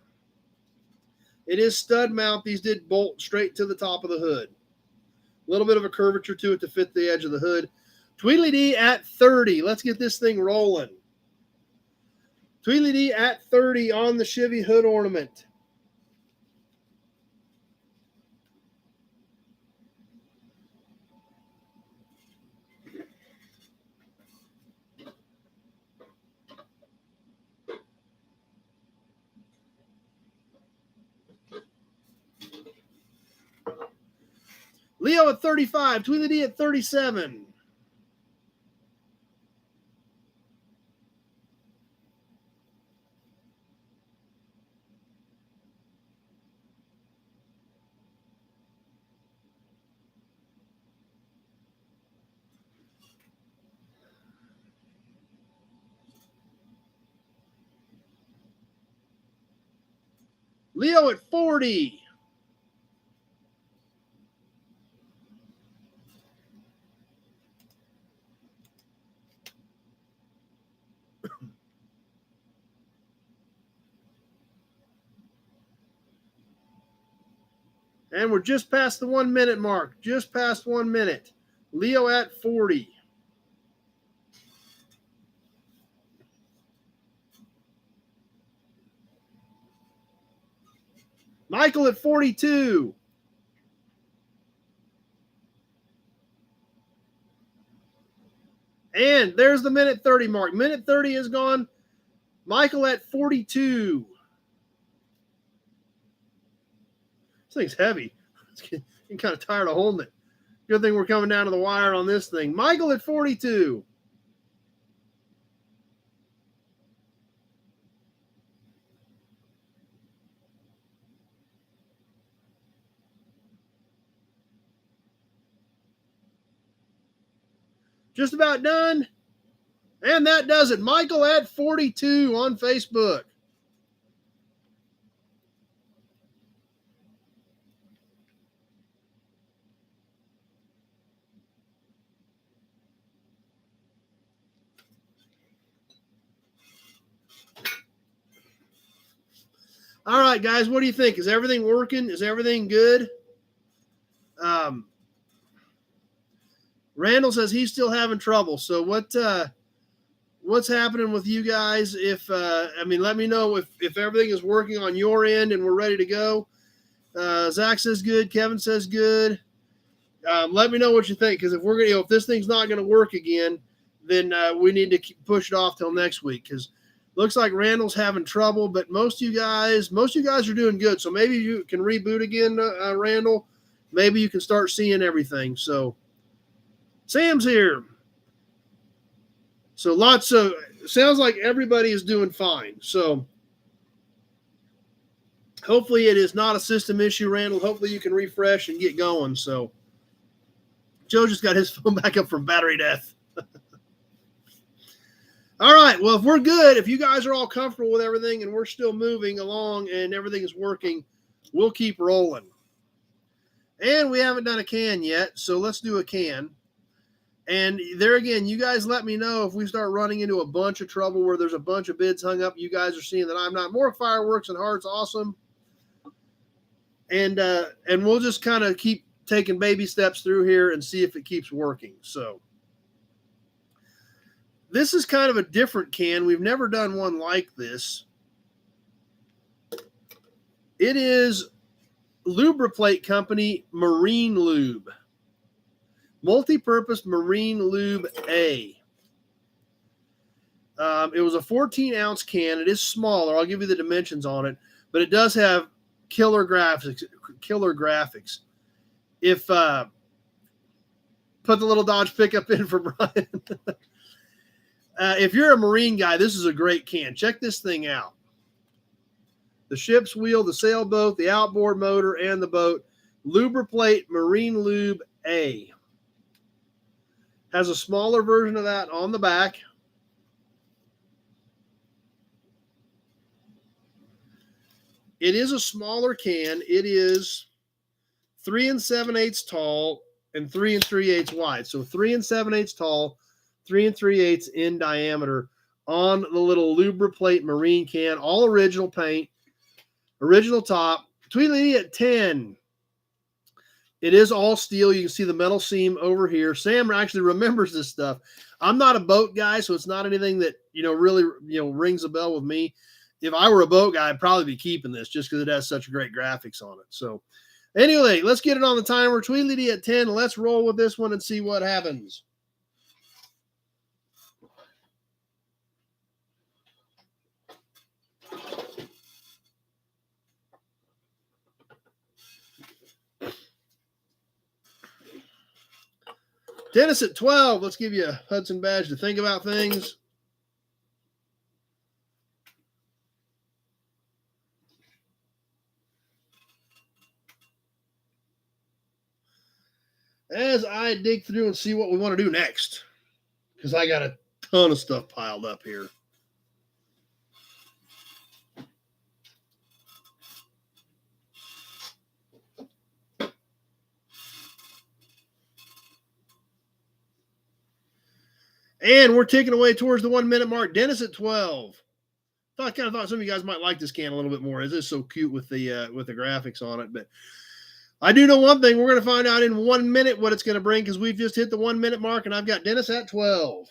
It is stud mount. These did bolt straight to the top of the hood. A little bit of a curvature to it to fit the edge of the hood. Tweedledee at 30. Let's get this thing rolling. Tweedledee at 30 on the Chevy hood ornament. Leo at 35. Tweedledee at 37. Leo at 40. And we're just past the 1 minute mark. Just past 1 minute. Leo at 40. Michael at 42. And there's the minute 30 mark. Minute 30 is gone. Michael at 42. This thing's heavy. I'm kind of tired of holding it. Good thing we're coming down to the wire on this thing. Michael at 42. Just about done. And that does it. Michael at 42 on Facebook. All right, guys, what do you think? Is everything working? Is everything good? Randall says he's still having trouble. So what's happening with you guys? Let me know if everything is working on your end and we're ready to go. Zach says good. Kevin says good. Let me know what you think, because if this thing's not gonna work again, then we need to push it off till next week, because looks like Randall's having trouble, but most of you guys are doing good. So maybe you can reboot again, Randall. Maybe you can start seeing everything. So Sam's here. So sounds like everybody is doing fine. So hopefully it is not a system issue, Randall. Hopefully you can refresh and get going. So Joe just got his phone back up from battery death. All right. Well, if we're good, if you guys are all comfortable with everything and we're still moving along and everything is working, we'll keep rolling. And we haven't done a can yet, so let's do a can. And there again, you guys let me know if we start running into a bunch of trouble where there's a bunch of bids hung up. You guys are seeing that I'm not. More fireworks and hearts, awesome. And we'll just kind of keep taking baby steps through here and see if it keeps working. So this is kind of a different can. We've never done one like this. It is Lubriplate Company Marine Lube. Multi-purpose Marine Lube A. It was a 14-ounce can. It is smaller. I'll give you the dimensions on it. But it does have killer graphics. If put the little Dodge pickup in for Brian. If you're a Marine guy, this is a great can. Check this thing out. The ship's wheel, the sailboat, the outboard motor, and the boat. Lubriplate Marine Lube A. Has a smaller version of that on the back. It is a smaller can. It is 3 7/8 tall, and 3 3/8 wide. So 3 7/8 tall, 3 3/8 in diameter on the little Lubriplate marine can. All original paint, original top. Tweedledee at 10. It is all steel. You can see the metal seam over here. Sam actually remembers this stuff. I'm not a boat guy, so it's not anything that, really, rings a bell with me. If I were a boat guy, I'd probably be keeping this just because it has such great graphics on it. So anyway, let's get it on the timer. Tweedledee at 10. Let's roll with this one and see what happens. Dennis at 12. Let's give you a Hudson badge to think about things. As I dig through and see what we want to do next, because I got a ton of stuff piled up here. And we're ticking away towards the 1 minute mark. Dennis at 12. I kind of thought some of you guys might like this can a little bit more. It is so cute with the graphics on it. But I do know one thing. We're going to find out in 1 minute what it's going to bring because we've just hit the 1 minute mark, and I've got Dennis at 12.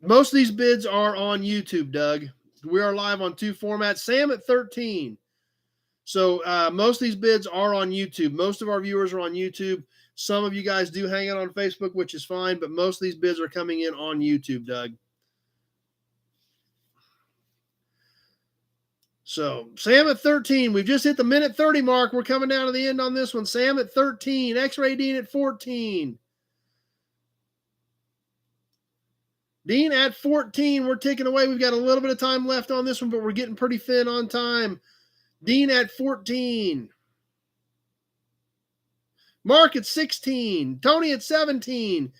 Most of these bids are on YouTube, Doug. We are live on 2 formats. Sam at 13. So most of these bids are on YouTube. Most of our viewers are on YouTube. Some of you guys do hang out on Facebook, which is fine, but most of these bids are coming in on YouTube, Doug. So Sam at 13. We've just hit the minute 30 mark. We're coming down to the end on this one. Sam at 13. X-Ray Dean at 14. Dean at 14. We're ticking away. We've got a little bit of time left on this one, but we're getting pretty thin on time. Dean at 14. Mark at 16. Tony at 17.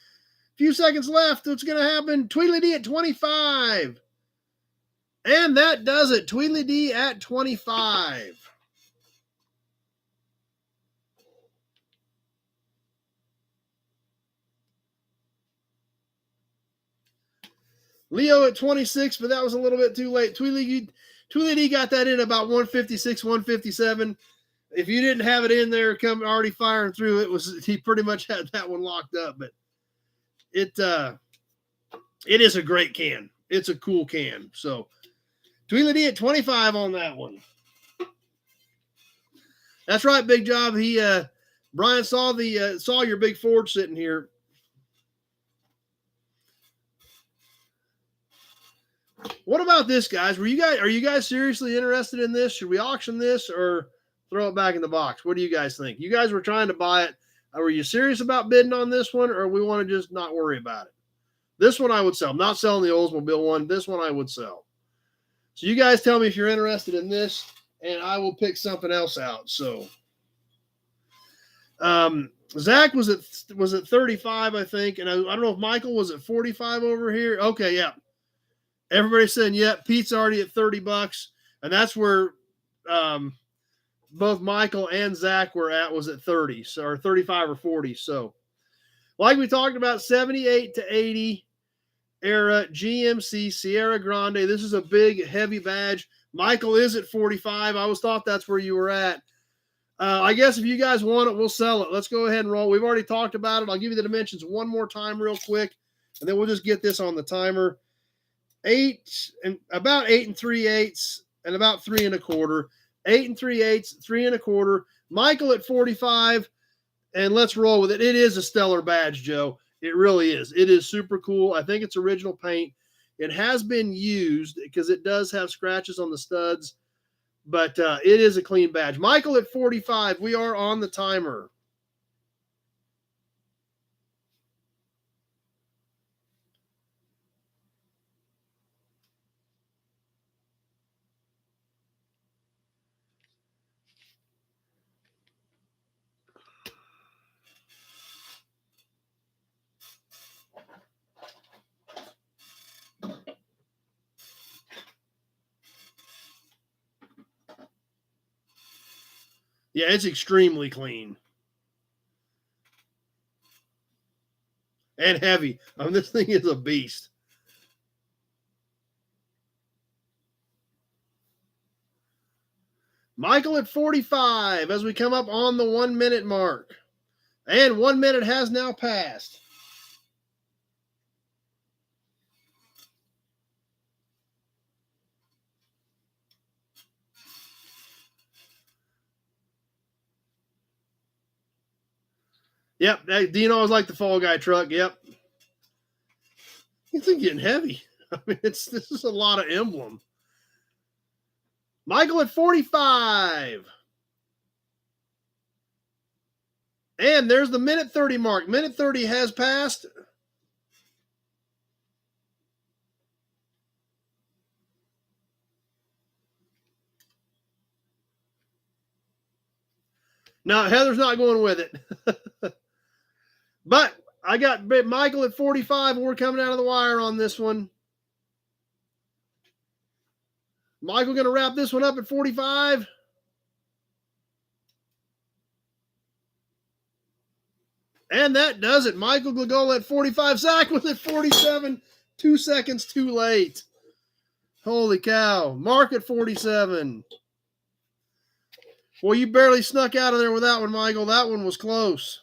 Few seconds left. What's going to happen? Tweedledee at 25. And that does it. Tweedledee at 25. Leo at 26, but that was a little bit too late. Tweedledee got that in about 156, 157. If you didn't have it in there, come already firing through, he pretty much had that one locked up. But it is a great can. It's a cool can. So Tweedledee at 25 on that one. That's right, Big Job. Brian saw your big Ford sitting here. What about this, guys? Are you guys seriously interested in this? Should we auction this or throw it back in the box? What do you guys think? You guys were trying to buy it. Were you serious about bidding on this one, or we want to just not worry about it? This one I would sell. I'm not selling the Oldsmobile one. This one I would sell. So you guys tell me if you're interested in this, and I will pick something else out. So Zach was at 35, I think, and I don't know if Michael was at 45 over here. Okay, yeah. Everybody's saying, yeah, Pete's already at $30, and that's where both Michael and Zach was at 30, so or 35 or 40. So, like we talked about, 78 to 80 era GMC Sierra Grande. This is a big, heavy badge. Michael is at 45. I always thought that's where you were at. I guess if you guys want it, we'll sell it. Let's go ahead and roll. We've already talked about it. I'll give you the dimensions one more time real quick, and then we'll just get this on the timer. About 8 3/8 and about 3 1/4. 8 3/8, 3 1/4. Michael at 45, and let's roll with it. It is a stellar badge, Joe. It really is. It is super cool. I think it's original paint. It has been used because it does have scratches on the studs, but it is a clean badge. Michael at 45. We are on the timer. Yeah, it's extremely clean. And heavy. I mean, this thing is a beast. Michael at 45 as we come up on the 1 minute mark. And 1 minute has now passed. Yep, Dean always liked the Fall Guy truck. Yep. It's getting heavy. I mean, this is a lot of emblem. Michael at 45. And there's the minute 30 mark. Minute 30 has passed. No, Heather's not going with it. But I got Michael at 45, and we're coming out of the wire on this one. Michael going to wrap this one up at 45. And that does it. Michael Glagola at 45. Zach was at 47. 2 seconds too late. Holy cow. Mark at 47. Well, you barely snuck out of there with that one, Michael. That one was close.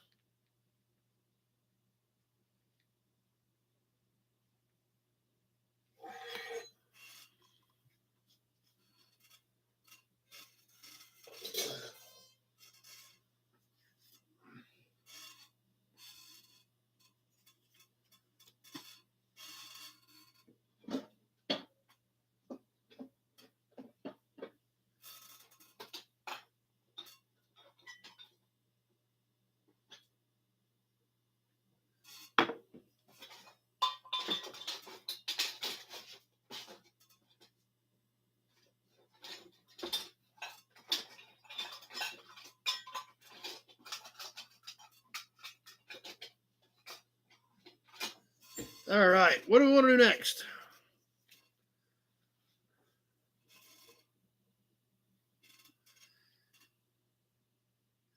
All right. What do we want to do next?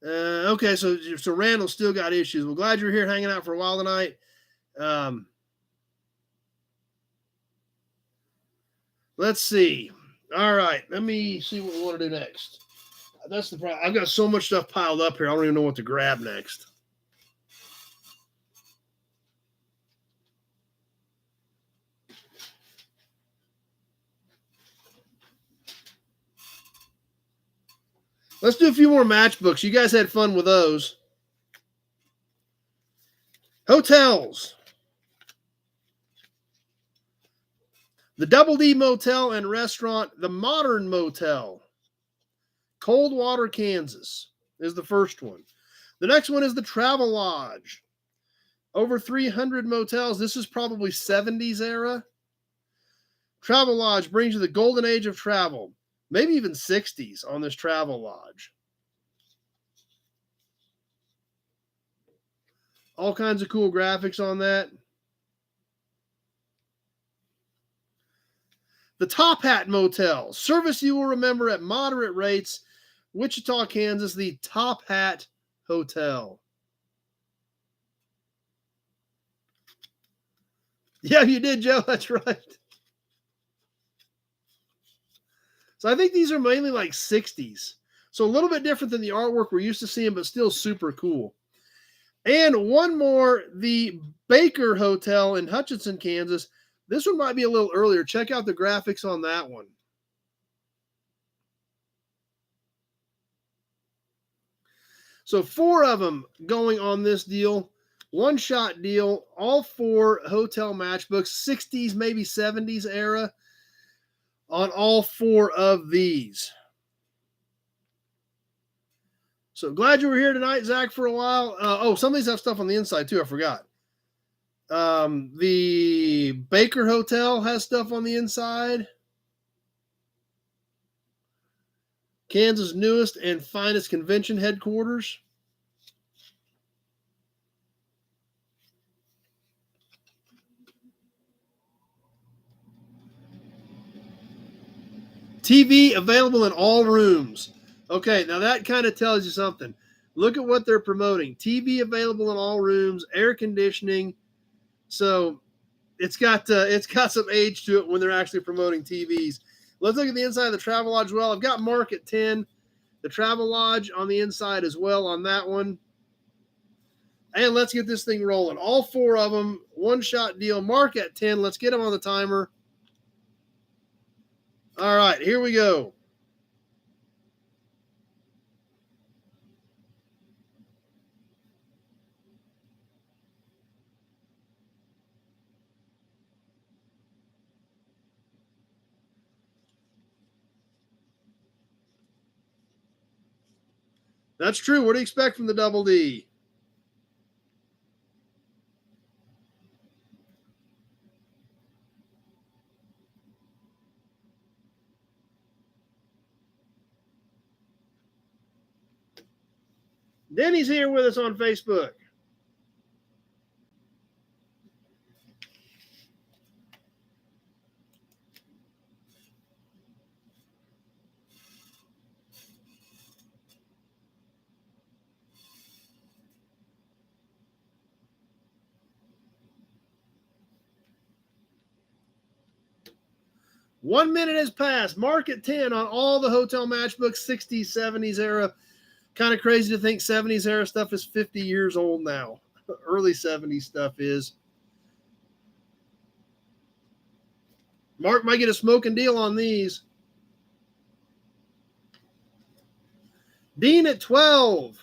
Okay, so Randall still got issues. We're glad you're here hanging out for a while tonight. Let's see. All right, let me see what we want to do next. That's the problem. I've got so much stuff piled up here. I don't even know what to grab next. Let's do a few more matchbooks. You guys had fun with those. Hotels. The Double D Motel and Restaurant, the Modern Motel. Coldwater, Kansas is the first one. The next one is the Travel Lodge. Over 300 motels. This is probably 70s era. Travel Lodge brings you the golden age of travel. Maybe even 60s on this Travel Lodge. All kinds of cool graphics on that. The Top Hat Motel. Service you will remember at moderate rates. Wichita, Kansas. The Top Hat Hotel. Yeah, you did, Joe. That's right. So I think these are mainly like 60s. So a little bit different than the artwork we're used to seeing, but still super cool. And one more, the Baker Hotel in Hutchinson, Kansas. This one might be a little earlier. Check out the graphics on that one. So 4 of them going on this deal. One-shot deal. All 4 hotel matchbooks, 60s, maybe 70s era on all 4 of these. So glad you were here tonight, Zach, for a while. Some of these have stuff on the inside, too. I forgot. The Baker Hotel has stuff on the inside. Kansas' newest and finest convention headquarters. TV available in all rooms. Okay, now that kind of tells you something. Look at what they're promoting. TV available in all rooms, air conditioning. So it's got some age to it when they're actually promoting TVs. Let's look at the inside of the Travelodge. Well, I've got Mark at 10. The Travelodge on the inside as well on that one. And let's get this thing rolling. All four of them, one-shot deal. Mark at 10. Let's get them on the timer. All right, here we go. That's true. What do you expect from the Double D? Denny's here with us on Facebook. One minute has passed. Mark at 10 on all the hotel matchbooks, 60s, 70s era. Kind of crazy to think 70s era stuff is 50 years old now. Early 70s stuff is. Mark might get a smoking deal on these. Dean at 12.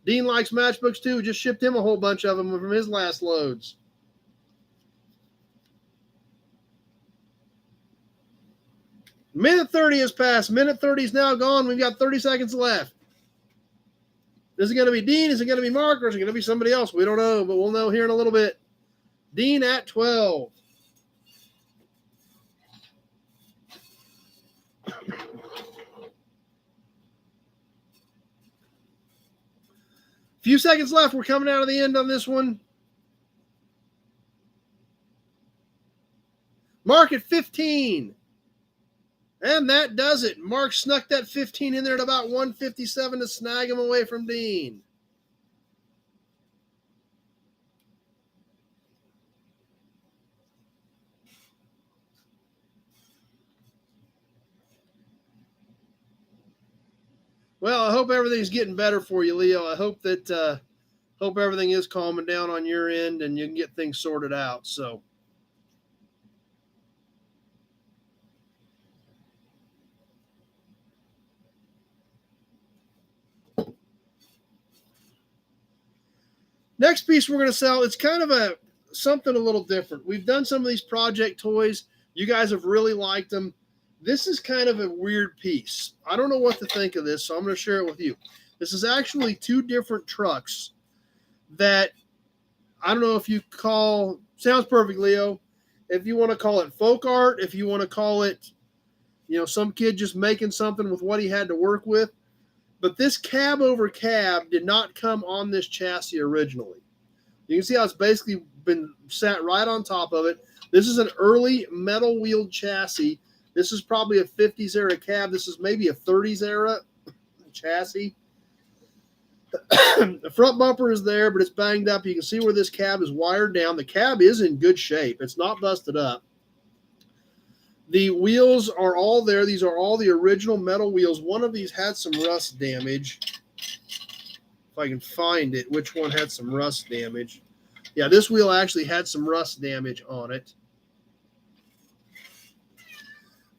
Dean likes matchbooks too. Just shipped him a whole bunch of them from his last loads. Minute 30 has passed. Minute 30 is now gone. We've got 30 seconds left. Is it going to be Dean? Is it going to be Mark? Or is it going to be somebody else? We don't know, but we'll know here in a little bit. Dean at 12. Few seconds left. We're coming out of the end on this one. Mark at 15. And that does it. Mark snuck that 15 in there at about 157 to snag him away from Dean. Well, I hope everything's getting better for you, Leo. I hope that hope everything is calming down on your end and you can get things sorted out. So next piece we're going to sell, it's kind of something a little different. We've done some of these project toys. You guys have really liked them. This is kind of a weird piece. I don't know what to think of this, so I'm going to share it with you. This is actually two different trucks that I don't know if you call, sounds perfect, Leo. If you want to call it folk art, if you want to call it, some kid just making something with what he had to work with. But this cab over cab did not come on this chassis originally. You can see how it's basically been sat right on top of it. This is an early metal wheeled chassis. This is probably a 50s era cab. This is maybe a 30s era chassis. The front bumper is there, but it's banged up. You can see where this cab is wired down. The cab is in good shape. It's not busted up. The wheels are all there. These are all the original metal wheels. One of these had some rust damage. If I can find it, which one had some rust damage? Yeah, this wheel actually had some rust damage on it.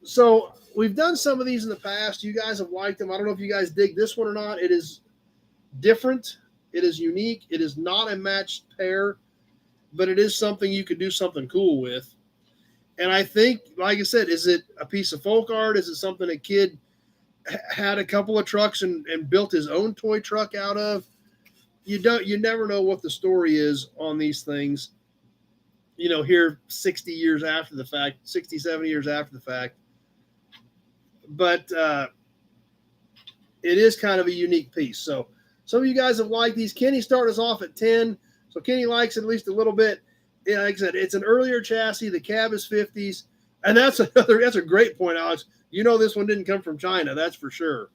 So we've done some of these in the past. You guys have liked them. I don't know if you guys dig this one or not. It is different. It is unique. It is not a matched pair, but it is something you could do something cool with. And I think, like I said, is it a piece of folk art? Is it something a kid had a couple of trucks and built his own toy truck out of? You never know what the story is on these things, here 60 years after the fact, 60, 70 years after the fact. But it is kind of a unique piece. So some of you guys have liked these. Kenny started us off at 10. So Kenny likes it at least a little bit. Yeah, like I said, it's an earlier chassis. The cab is 50s. And that's a great point, Alex. This one didn't come from China. That's for sure.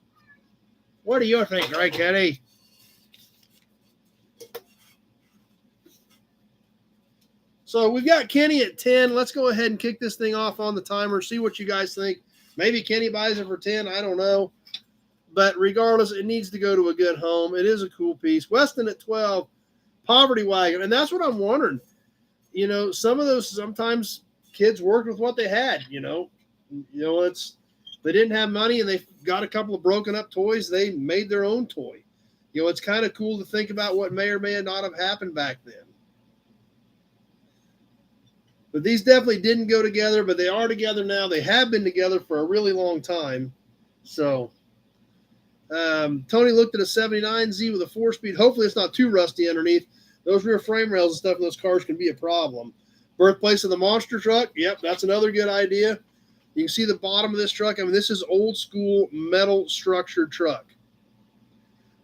What do you think, Ray Kenny? So we've got Kenny at 10. Let's go ahead and kick this thing off on the timer, see what you guys think. Maybe Kenny buys it for 10. I don't know. But regardless, it needs to go to a good home. It is a cool piece. Weston at 12, Poverty Wagon. And that's what I'm wondering. You know, sometimes kids worked with what they had, they didn't have money and they got a couple of broken up toys. They made their own toy. It's kind of cool to think about what may or may not have happened back then. But these definitely didn't go together, but they are together now. They have been together for a really long time. So Tony looked at a 79Z with a 4-speed. Hopefully it's not too rusty underneath. Those rear frame rails and stuff in those cars can be a problem. Birthplace of the monster truck. Yep, that's another good idea. You can see the bottom of this truck. I mean, this is old school metal structured truck.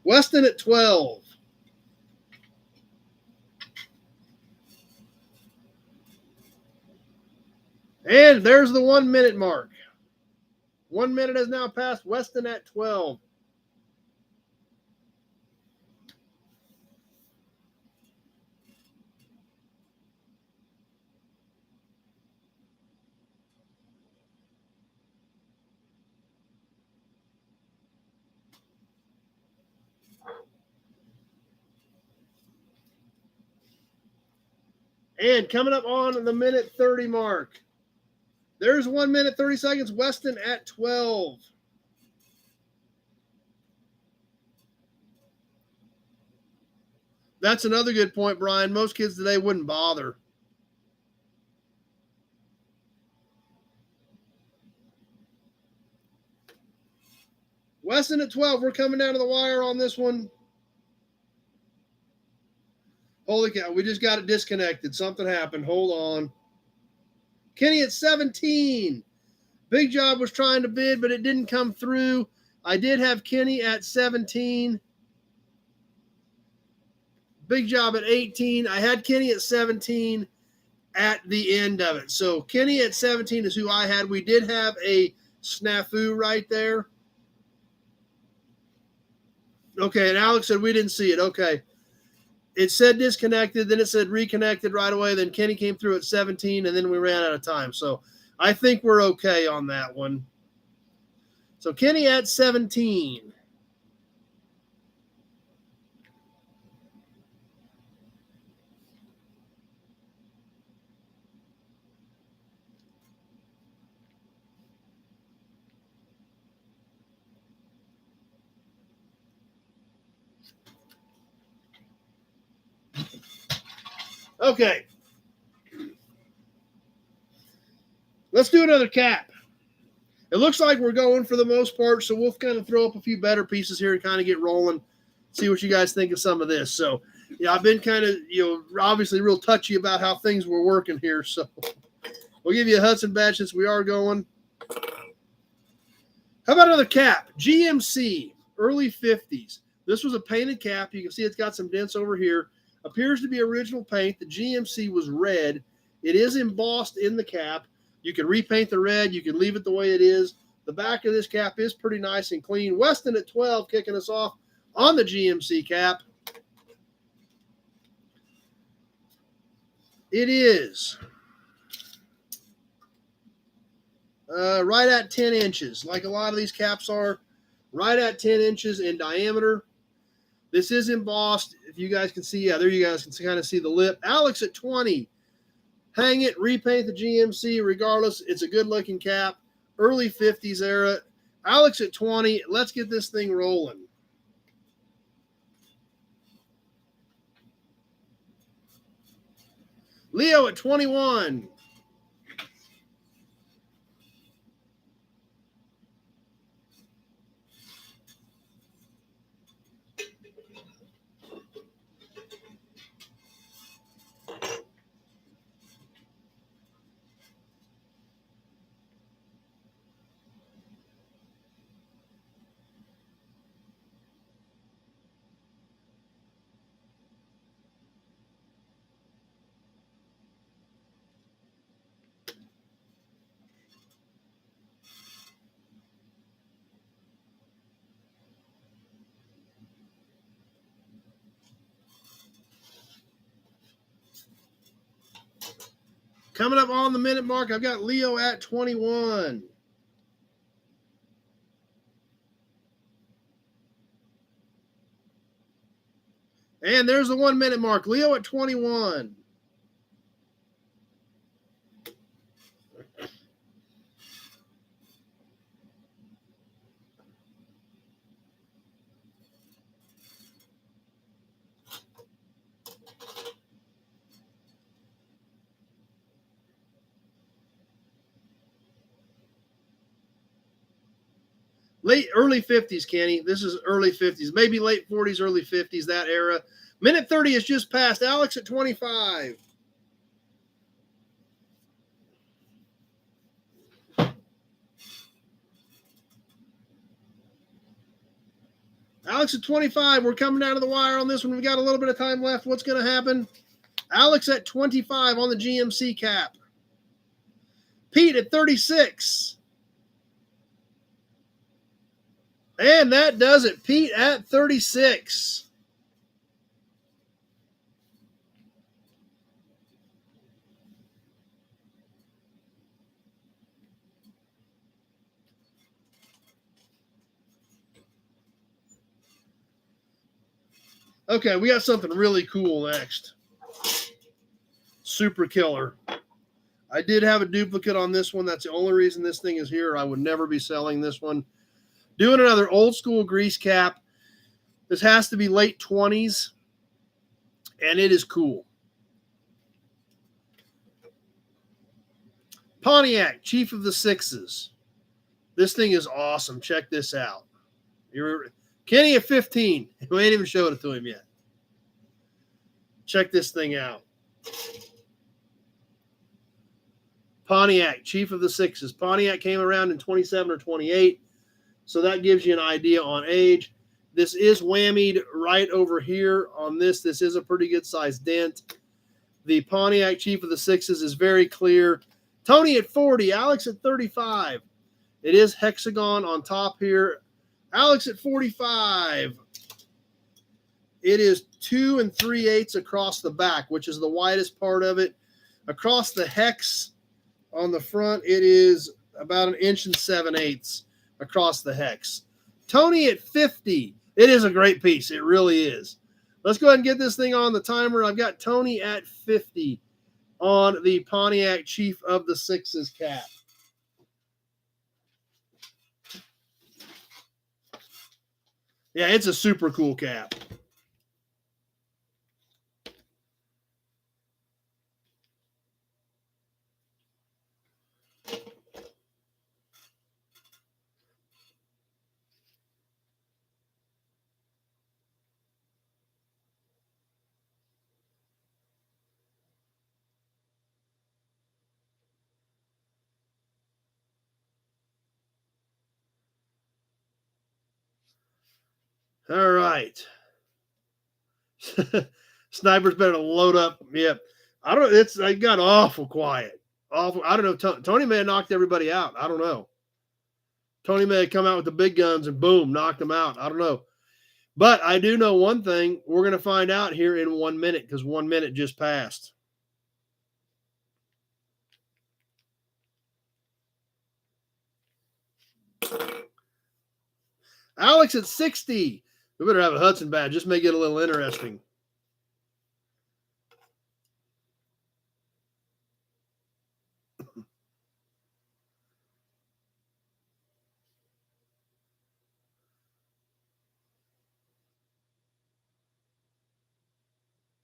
Weston at 12. And there's the 1 minute mark. 1 minute has now passed. Weston at 12. And coming up on the minute 30 mark. There's 1 minute, 30 seconds. Weston at 12. That's another good point, Brian. Most kids today wouldn't bother. Weston at 12. We're coming down to the wire on this one. Holy cow, we just got it disconnected. Something happened. Hold on. Kenny at 17. Big Job was trying to bid, but it didn't come through. I did have Kenny at 17. Big Job at 18. I had Kenny at 17 at the end of it. So Kenny at 17 is who I had. We did have a snafu right there. Okay, and Alex said we didn't see it. Okay. It said disconnected, then it said reconnected right away. Then Kenny came through at 17, and then we ran out of time. So I think we're okay on that one. So Kenny at 17. Okay. Let's do another cap. It looks like we're going for the most part, so we'll kind of throw up a few better pieces here and kind of get rolling, see what you guys think of some of this. So, yeah, I've been kind of, obviously real touchy about how things were working here. So we'll give you a Hudson badge since we are going. How about another cap? GMC, early 50s. This was a painted cap. You can see it's got some dents over here. Appears to be original paint. The GMC was red. It is embossed in the cap. You can repaint the red. You can leave it the way it is. The back of this cap is pretty nice and clean. Weston at 12 kicking us off on the GMC cap. It is right at 10 inches, like a lot of these caps are, right at 10 inches in diameter. This is embossed. If you guys can see, yeah, there you guys can kind of see the lip. Alex at 20. Hang it, repaint the GMC. Regardless, it's a good-looking cap. Early 50s era. Alex at 20. Let's get this thing rolling. Leo at 21. Coming up on the minute mark, I've got Leo at 21. And there's the 1 minute mark. Leo at 21. Early 50s, Kenny. This is early 50s, maybe late 40s, early 50s, that era. Minute 30 is just passed. Alex at 25. Alex at 25. We're coming down to the wire on this one. We got a little bit of time left. What's going to happen? Alex at 25 on the GMC cap. Pete at 36. And that does it. Pete at 36. Okay, we got something really cool next. Super killer. I did have a duplicate on this one. That's the only reason this thing is here. I would never be selling this one. Doing another old school grease cap. This has to be late 20s. And it is cool. Pontiac, Chief of the Sixes. This thing is awesome. Check this out. Kenny at 15. We ain't even showed it to him yet. Check this thing out. Pontiac, Chief of the Sixes. Pontiac came around in 27 or 28. So that gives you an idea on age. This is whammied right over here on this. This is a pretty good sized dent. The Pontiac Chief of the Sixes is very clear. Tony at 40. Alex at 35. It is hexagon on top here. Alex at 45. It is 2 3/8 across the back, which is the widest part of it. Across the hex on the front, it is about 1 7/8 inches across the hex. Tony at 50. It is a great piece. It really is. Let's go ahead and get this thing on the timer. I've got Tony at 50 on the Pontiac Chief of the Sixes cap. Yeah, it's a super cool cap. All right. Snipers better load up. Yep. I don't know. It got awful quiet. Awful. I don't know. Tony may have knocked everybody out. I don't know. Tony may have come out with the big guns and boom, knocked them out. I don't know. But I do know one thing. We're going to find out here in 1 minute because 1 minute just passed. Alex at 60. We better have a Hudson badge. Just make it a little interesting.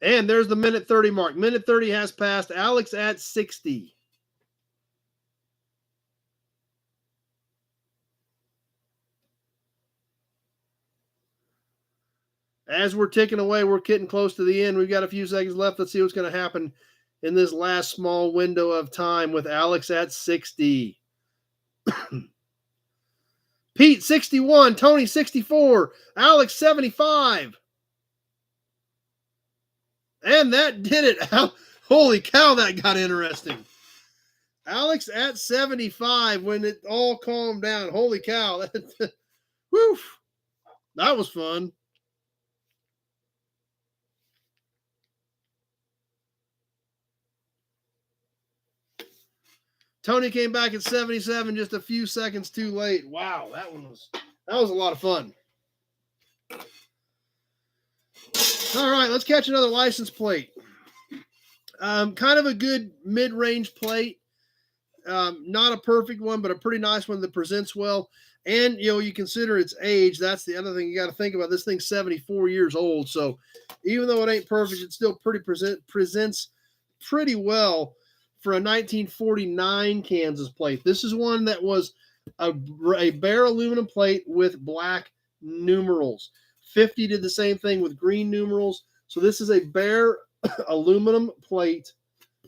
And there's the minute 30 mark. Minute 30 has passed. Alex at 60. As we're ticking away, we're getting close to the end. We've got a few seconds left. Let's see what's going to happen in this last small window of time with Alex at 60. Pete, 61. Tony, 64. Alex, 75. And that did it. Holy cow, that got interesting. Alex at 75 when it all calmed down. Holy cow. Whew. That was fun. Tony came back at 77, just a few seconds too late. Wow, that was a lot of fun. All right, let's catch another license plate. Kind of a good mid-range plate. Not a perfect one, but a pretty nice one that presents well. And, you consider its age. That's the other thing you got to think about. This thing's 74 years old. So even though it ain't perfect, it still presents pretty well for a 1949 Kansas plate. This is one that was a bare aluminum plate with black numerals. 50 did the same thing with green numerals. So this is a bare aluminum plate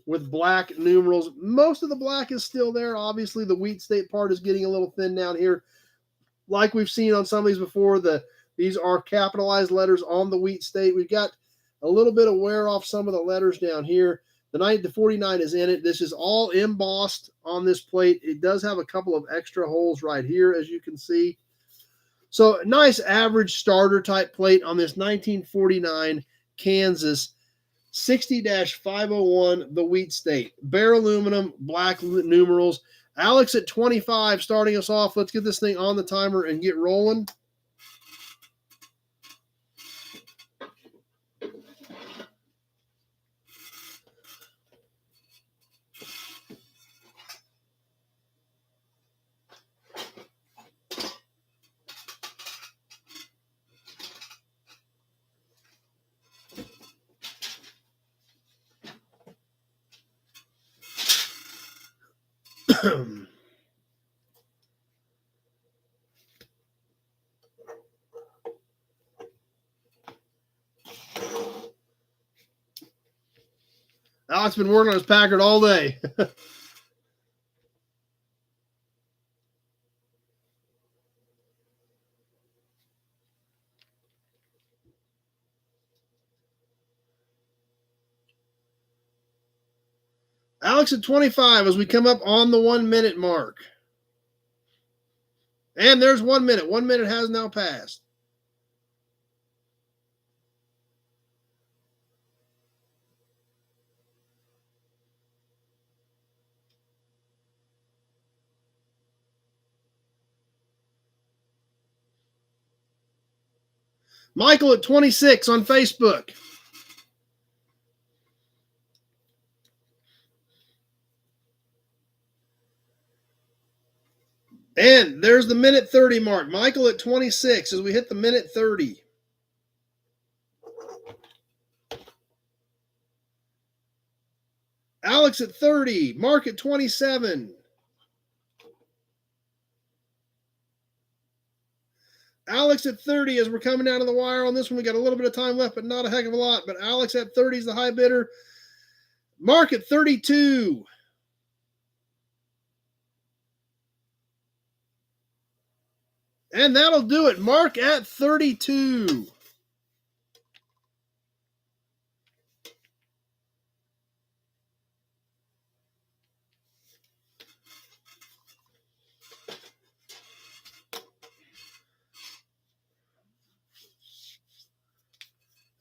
with black numerals. Most of the black is still there. Obviously, the Wheat State part is getting a little thin down here. Like we've seen on some of these before, these are capitalized letters on the Wheat State. We've got a little bit of wear off some of the letters down here. The 49 is in it. This is all embossed on this plate. It does have a couple of extra holes right here, as you can see. So nice average starter type plate on this 1949 Kansas 60-501, the Wheat State. Bare aluminum, black numerals. Alex at 25 starting us off. Let's get this thing on the timer and get rolling. Alex been working on his Packard all day. Alex at 25 as we come up on the 1 minute mark. And there's 1 minute. 1 minute has now passed. Michael at 26 on Facebook. And there's the minute 30 mark. Michael at 26 as we hit the minute 30. Alex at 30. Mark at 27. Alex at 30 as we're coming down to the wire on this one. We got a little bit of time left, but not a heck of a lot. But Alex at 30 is the high bidder. Mark at 32. And that'll do it. Mark at 32.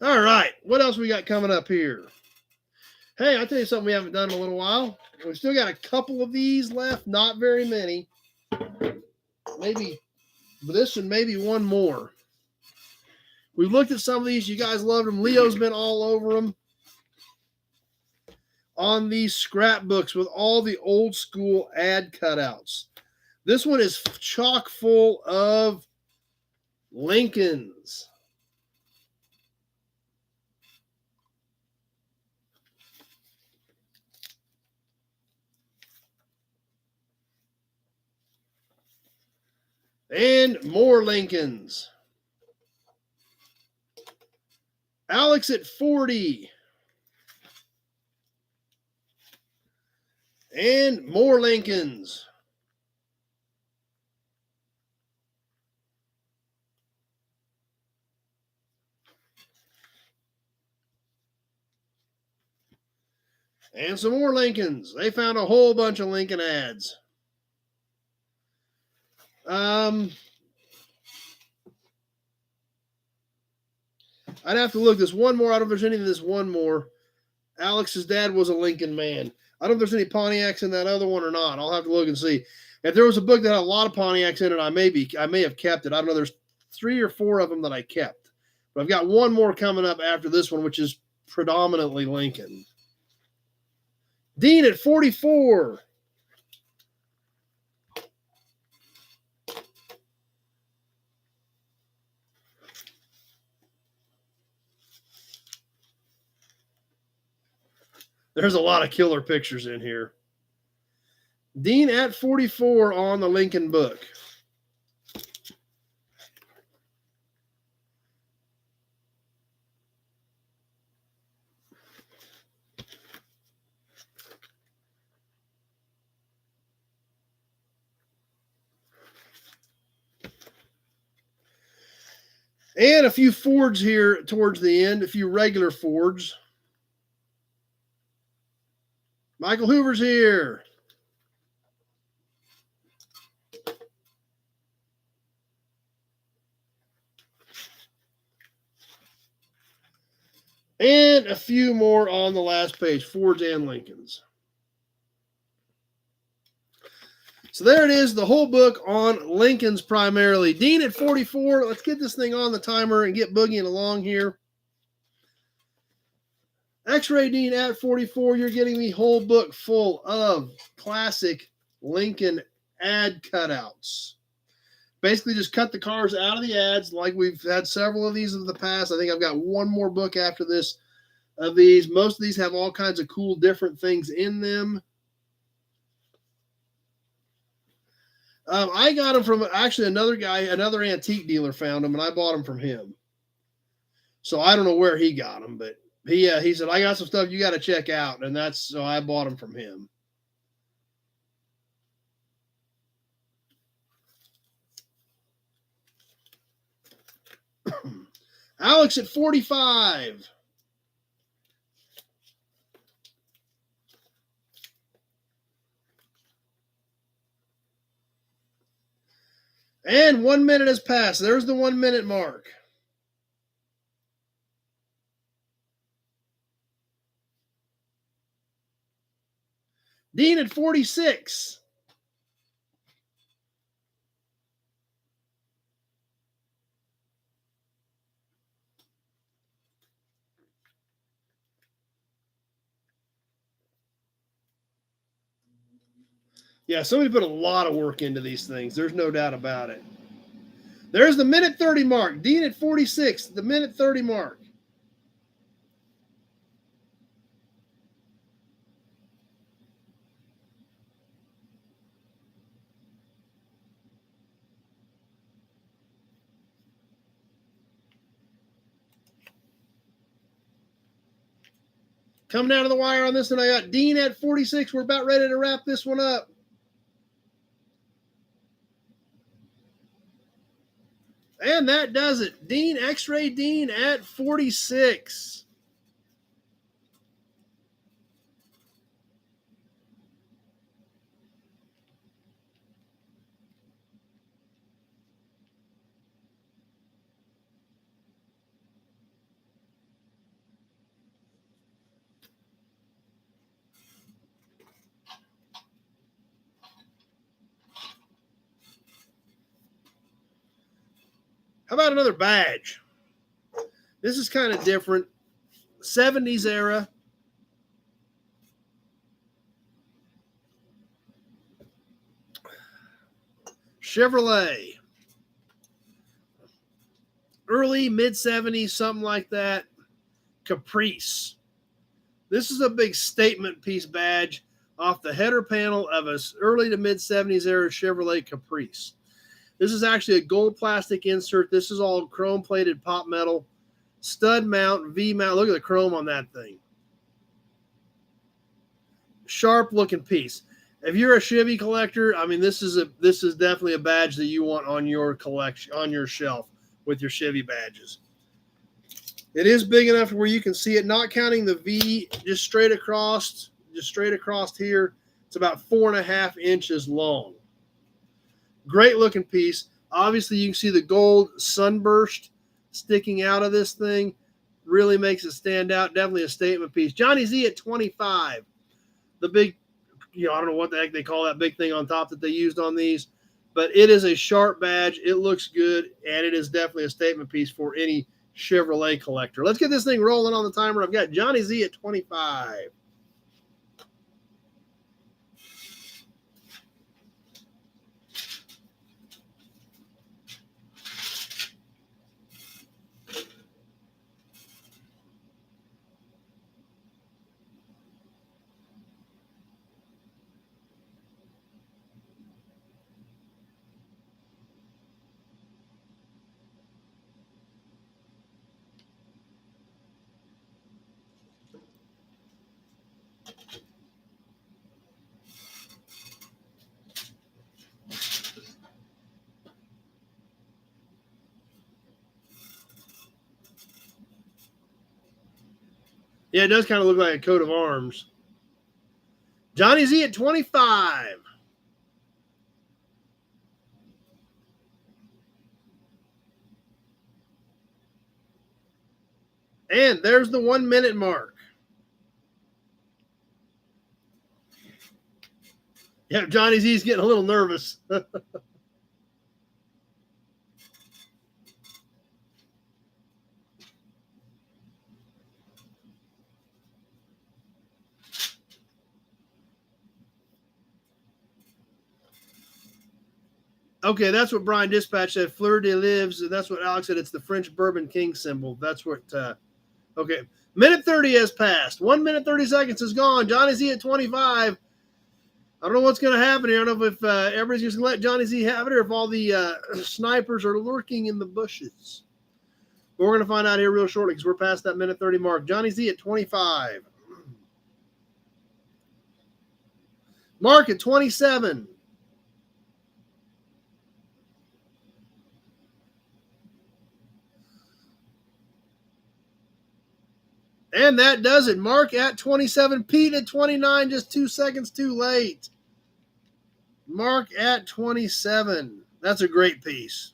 All right. What else we got coming up here? Hey, I'll tell you something we haven't done in a little while. We've still got a couple of these left. Not very many. Maybe this and maybe one more. We've looked at some of these. You guys loved them. Leo's been all over them. On these scrapbooks with all the old school ad cutouts. This one is chock full of Lincolns. And more Lincolns. Alex at 40. And more Lincolns. And some more Lincolns. They found a whole bunch of Lincoln ads. I'd have to look. There's one more. I don't know if there's any of this one more. Alex's dad was a Lincoln man. I don't know if there's any Pontiacs in that other one or not. I'll have to look and see. If there was a book that had a lot of Pontiacs in it, I may have kept it. I don't know. There's 3 or 4 of them that I kept. But I've got one more coming up after this one, which is predominantly Lincoln. Dean at 44. There's a lot of killer pictures in here. Dean at 44 on the Lincoln book. And a few Fords here towards the end, a few regular Fords. Michael Hoover's here. And a few more on the last page, Fords and Lincolns. So there it is, the whole book on Lincolns primarily. Dean at 44. Let's get this thing on the timer and get boogieing along here. X-Ray Dean at 44. You're getting the whole book full of classic Lincoln ad cutouts. Basically just cut the cars out of the ads like we've had several of these in the past. I think I've got one more book after this of these. Most of these have all kinds of cool different things in them. I got them from actually another guy, another antique dealer found them, and I bought them from him. So I don't know where he got them, but he said, I got some stuff you got to check out. And so I bought them from him. Alex at 45. And 1 minute has passed. There's the 1 minute mark. Dean at 46. Yeah, somebody put a lot of work into these things. There's no doubt about it. There's the minute 30 mark. Dean at 46, the minute 30 mark. Coming down to the wire on this one, I got Dean at 46. We're about ready to wrap this one up. And that does it. Dean, X-Ray Dean at 46. How about another badge? This is kind of different. 70s era. Chevrolet. Early, mid-70s, something like that. Caprice. This is a big statement piece badge off the header panel of a early to mid-70s era Chevrolet Caprice. This is actually a gold plastic insert. This is all chrome-plated pop metal. Stud mount, V-mount. Look at the chrome on that thing. Sharp-looking piece. If you're a Chevy collector, I mean, this is definitely a badge that you want on your collection, on your shelf with your Chevy badges. It is big enough where you can see it, not counting the V, just straight across here. It's about 4.5 inches long. Great looking piece. Obviously, you can see the gold sunburst sticking out of this thing. Really makes it stand out. Definitely a statement piece. Johnny Z at 25. the big, I don't know what the heck they call that big thing on top that they used on these, but it is a sharp badge. It looks good, and it is definitely a statement piece for any Chevrolet collector. Let's get this thing rolling on the timer. I've got Johnny Z at 25. Yeah, it does kind of look like a coat of arms. Johnny Z at 25. And there's the 1 minute mark. Yeah, Johnny Z's getting a little nervous. Okay, that's what Brian Dispatch said. Fleur de Lives. That's what Alex said. It's the French Bourbon King symbol. That's what. Okay, minute 30 has passed. 1 minute 30 seconds is gone. Johnny Z at 25. I don't know what's going to happen here. I don't know if everybody's just going to let Johnny Z have it or if all the snipers are lurking in the bushes. But we're going to find out here real shortly because we're past that minute 30 mark. Johnny Z at 25. Mark at 27. And that does it. Mark at 27. Pete at 29, just 2 seconds too late. Mark at 27. That's a great piece.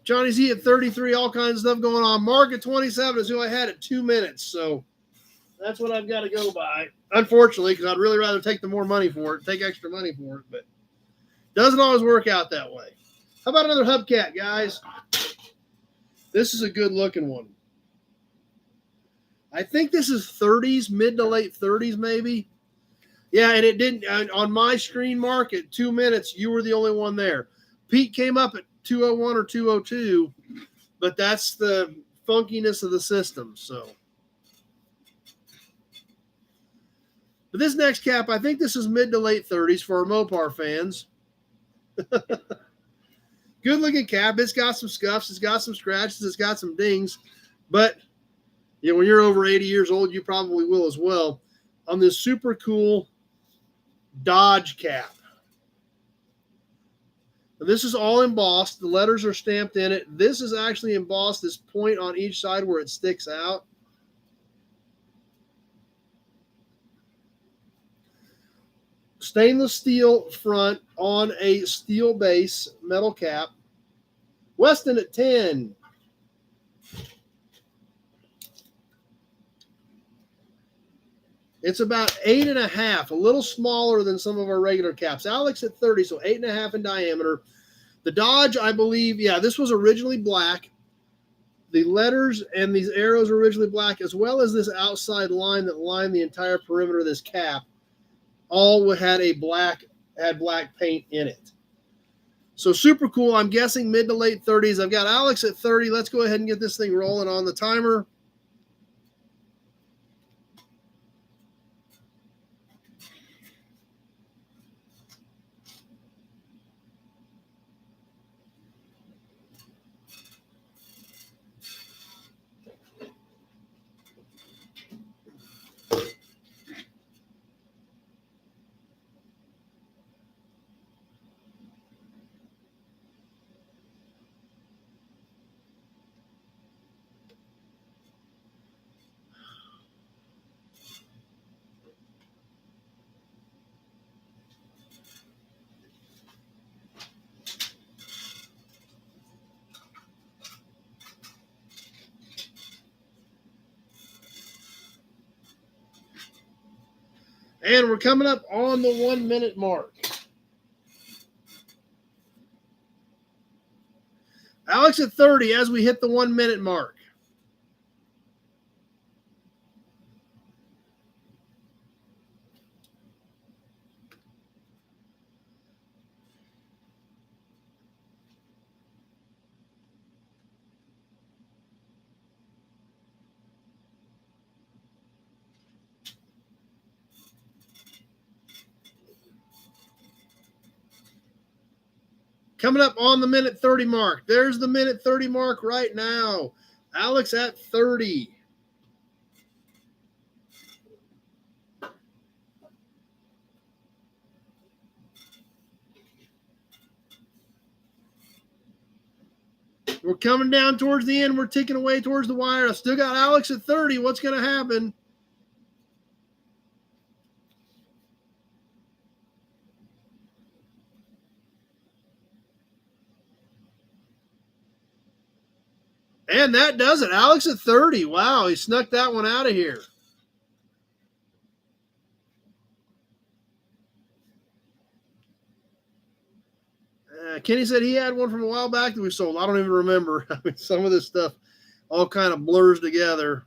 Johnny Z at 33, all kinds of stuff going on. Mark at 27 is who I had at 2 minutes. So that's what I've got to go by. Unfortunately, because I'd really rather take the more money for it, take extra money for it, but doesn't always work out that way. How about another hubcat, guys? This is a good looking one. I think this is 30s, mid to late 30s, maybe. Yeah, and it didn't, on my screen, Mark, at 2 minutes, you were the only one there. Pete came up at 201 or 202, but that's the funkiness of the system, so. But this next cap, I think this is mid to late 30s for our Mopar fans. Good looking cap. It's got some scuffs. It's got some scratches. It's got some dings. But when you're over 80 years old, you probably will as well. On this super cool Dodge cap. Now, this is all embossed. The letters are stamped in it. This is actually embossed, this point on each side where it sticks out. Stainless steel front on a steel base, metal cap. Weston at 10. It's about 8.5, a little smaller than some of our regular caps. Alex at 30, so 8.5 in diameter. The Dodge, I believe, this was originally black. The letters and these arrows were originally black, as well as this outside line that lined the entire perimeter of this cap. All had black paint in it. So super cool. I'm guessing mid to late 30s. I've got Alex at 30. Let's go ahead and get this thing rolling on the timer. And we're coming up on the 1 minute mark. Alex at 30 as we hit the 1 minute mark. Coming up on the minute 30 mark. There's the minute 30 mark right now. Alex at 30. We're coming down towards the end. We're ticking away towards the wire. I still got Alex at 30. What's going to happen? And that does it. Alex at 30. Wow, he snuck that one out of here. Kenny said he had one from a while back that we sold. I don't even remember. I mean, some of this stuff all kind of blurs together.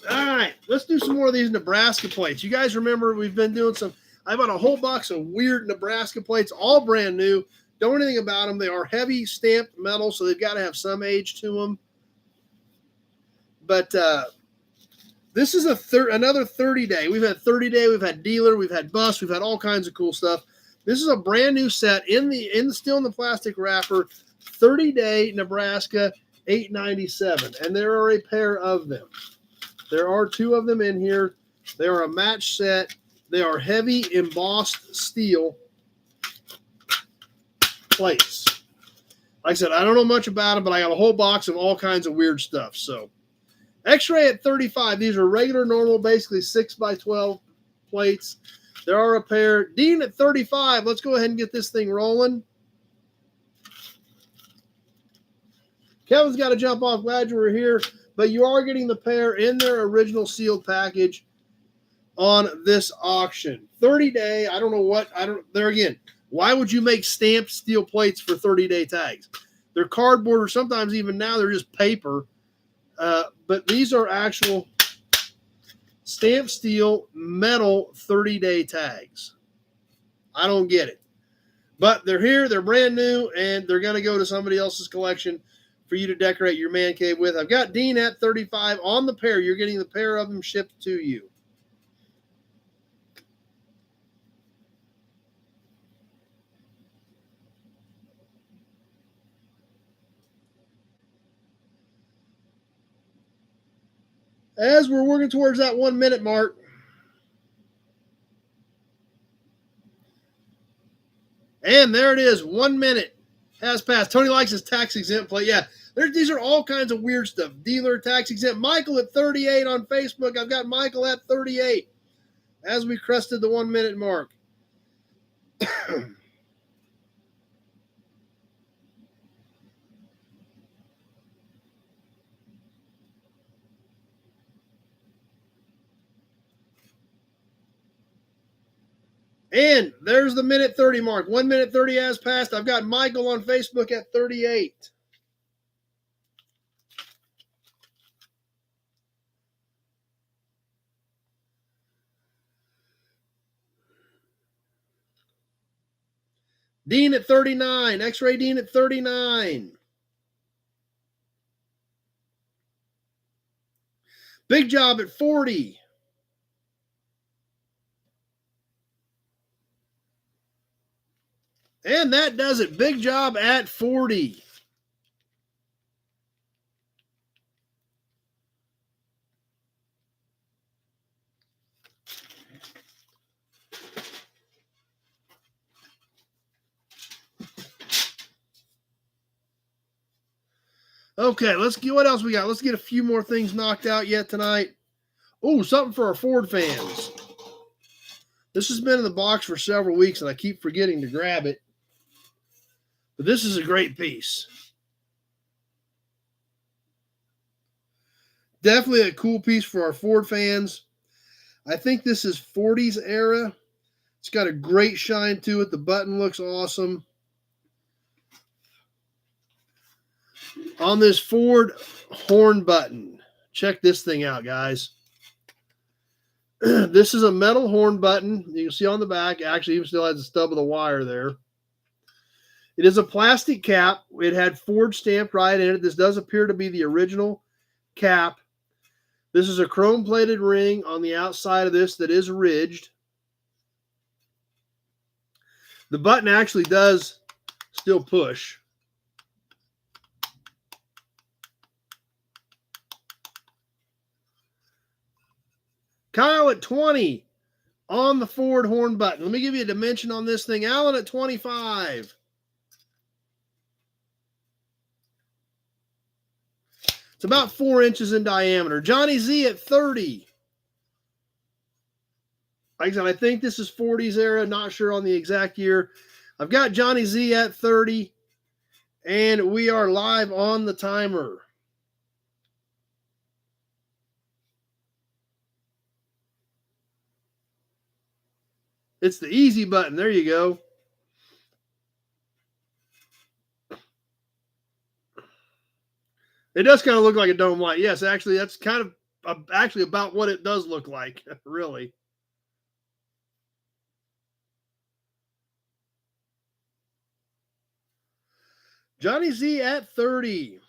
All right, let's do some more of these Nebraska plates. You guys remember we've been doing some, I bought a whole box of weird Nebraska plates, all brand new. Don't know anything about them. They are heavy stamped metal, so they've got to have some age to them. But this is another 30-day. We've had 30-day, we've had dealer, we've had bus, we've had all kinds of cool stuff. This is a brand new set still in the plastic wrapper. 30-day Nebraska $8.97, and there are a pair of them. There are two of them in here. They are a match set. They are heavy embossed steel plates. Like I said, I don't know much about them, but I got a whole box of all kinds of weird stuff. So, X-ray at 35. These are regular, normal, basically 6x12 plates. There are a pair. Dean at 35. Let's go ahead and get this thing rolling. Kevin's got to jump off. Glad you were here. But you are getting the pair in their original sealed package on this auction. 30-day, there again, why would you make stamped steel plates for 30-day tags? They're cardboard, or sometimes even now they're just paper. But these are actual stamped steel metal 30-day tags. I don't get it. But they're here, they're brand new, and they're going to go to somebody else's collection for you to decorate your man cave with. I've got Dean at 35 on the pair. You're getting the pair of them shipped to you. As we're working towards that 1 minute mark, and there it is, 1 minute has passed. Tony likes his tax exempt plate. Yeah, these are all kinds of weird stuff. Dealer, tax exempt. Michael at 38 on Facebook. I've got Michael at 38 as we crested the 1 minute mark. And there's the minute 30 mark. 1 minute 30 has passed. I've got Michael on Facebook at 38. Dean at 39. X-ray Dean at 39. Big Job at 40. And that does it. Big Job at 40. Okay, let's get what else we got. Let's get a few more things knocked out yet tonight. Oh, something for our Ford fans. This has been in the box for several weeks, and I keep forgetting to grab it. But this is a great piece. Definitely a cool piece for our Ford fans. I think this is 40s era. It's got a great shine to it. The button looks awesome. On this Ford horn button, check this thing out, guys. This is a metal horn button. You can see on the back, actually, even still has the stub of the wire there. It is a plastic cap. It had Ford stamped right in it. This does appear to be the original cap. This is a chrome-plated ring on the outside of this that is ridged. The button actually does still push. Kyle at 20 on the Ford horn button. Let me give you a dimension on this thing. Alan at 25. It's about 4 inches in diameter. Johnny Z at 30. Like I said, I think this is 40s era. Not sure on the exact year. I've got Johnny Z at 30. And we are live on the timer. It's the easy button. There you go. It does kind of look like a dome light. Yes, actually, that's kind of actually about what it does look like, really. Johnny Z at 30.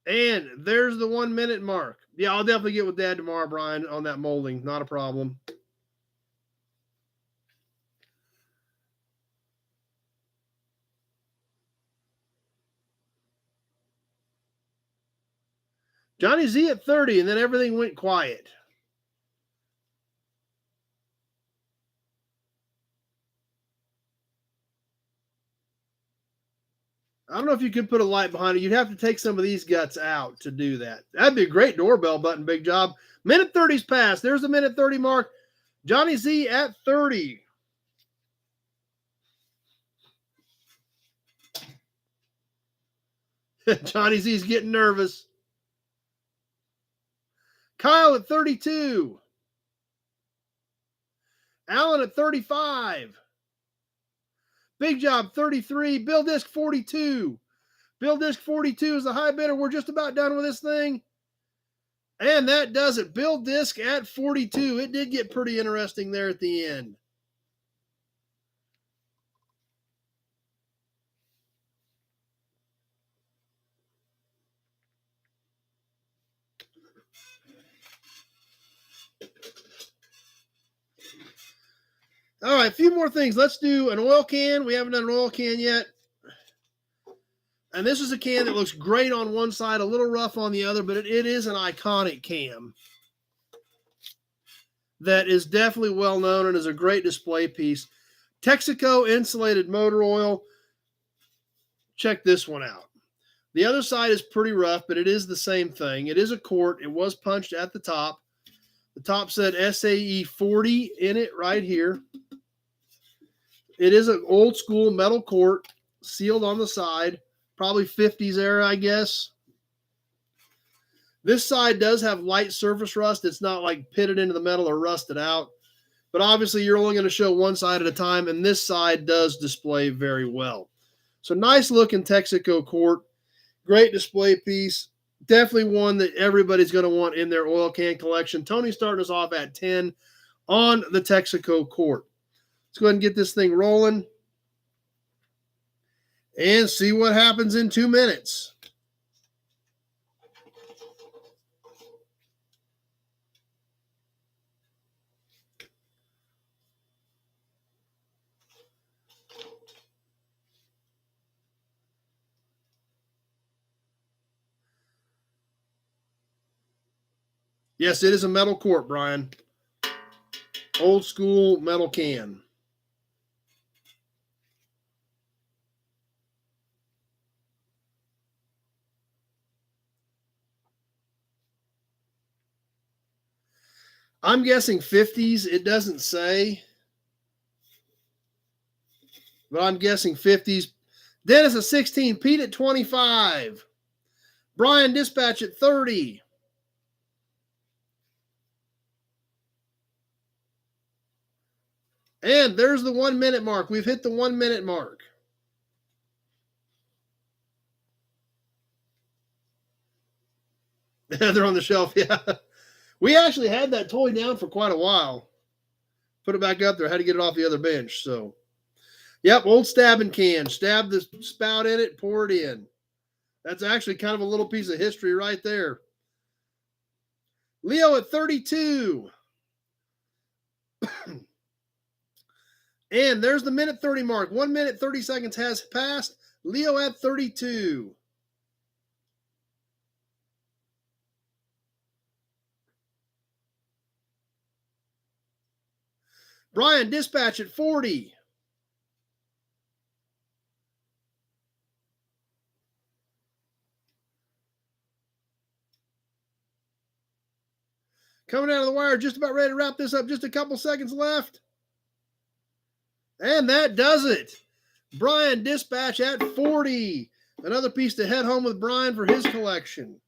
And there's the 1 minute mark. Yeah, I'll definitely get with Dad tomorrow, Brian, on that molding. Not a problem. Johnny Z at 30, and then everything went quiet. I don't know if you could put a light behind it. You'd have to take some of these guts out to do that. That'd be a great doorbell button. Big job. Minute 30's passed. There's the minute 30 mark. Johnny Z at 30. Johnny Z's getting nervous. Kyle at 32. Alan at 35. Big Job 33. Bill Disc 42. Bill Disc 42 is the high bidder. We're just about done with this thing. And that does it. Bill Disc at 42. It did get pretty interesting there at the end. All right, a few more things. Let's do an oil can. We haven't done an oil can yet. And this is a can that looks great on one side, a little rough on the other, but it is an iconic can that is definitely well known and is a great display piece. Texaco insulated motor oil. Check this one out. The other side is pretty rough, but it is the same thing. It is a quart. It was punched at the top. The top said SAE 40 in it right here. It is an old school metal quart, sealed on the side. Probably 50s era, I guess. This side does have light surface rust. It's not like pitted into the metal or rusted out. But obviously, you're only going to show one side at a time, and this side does display very well. So nice looking Texaco quart. Great display piece. Definitely one that everybody's going to want in their oil can collection. Tony's starting us off at 10 on the Texaco quart. Let's go ahead and get this thing rolling and see what happens in 2 minutes. Yes, it is a metal quart, Brian. Old school metal can. I'm guessing 50s. It doesn't say. But I'm guessing 50s. Dennis at 16. Pete at 25. Brian Dispatch at 30. And there's the 1 minute mark. We've hit the 1 minute mark. They're on the shelf, yeah. We actually had that toy down for quite a while. Put it back up there. Had to get it off the other bench. So, yep, old stabbing can. Stab the spout in it, pour it in. That's actually kind of a little piece of history right there. Leo at 32. And there's the minute 30 mark. 1 minute, 30 seconds has passed. Leo at 32. Brian Dispatch at 40. Coming out of the wire, just about ready to wrap this up. Just a couple seconds left. And that does it. Brian Dispatch at 40. Another piece to head home with Brian for his collection.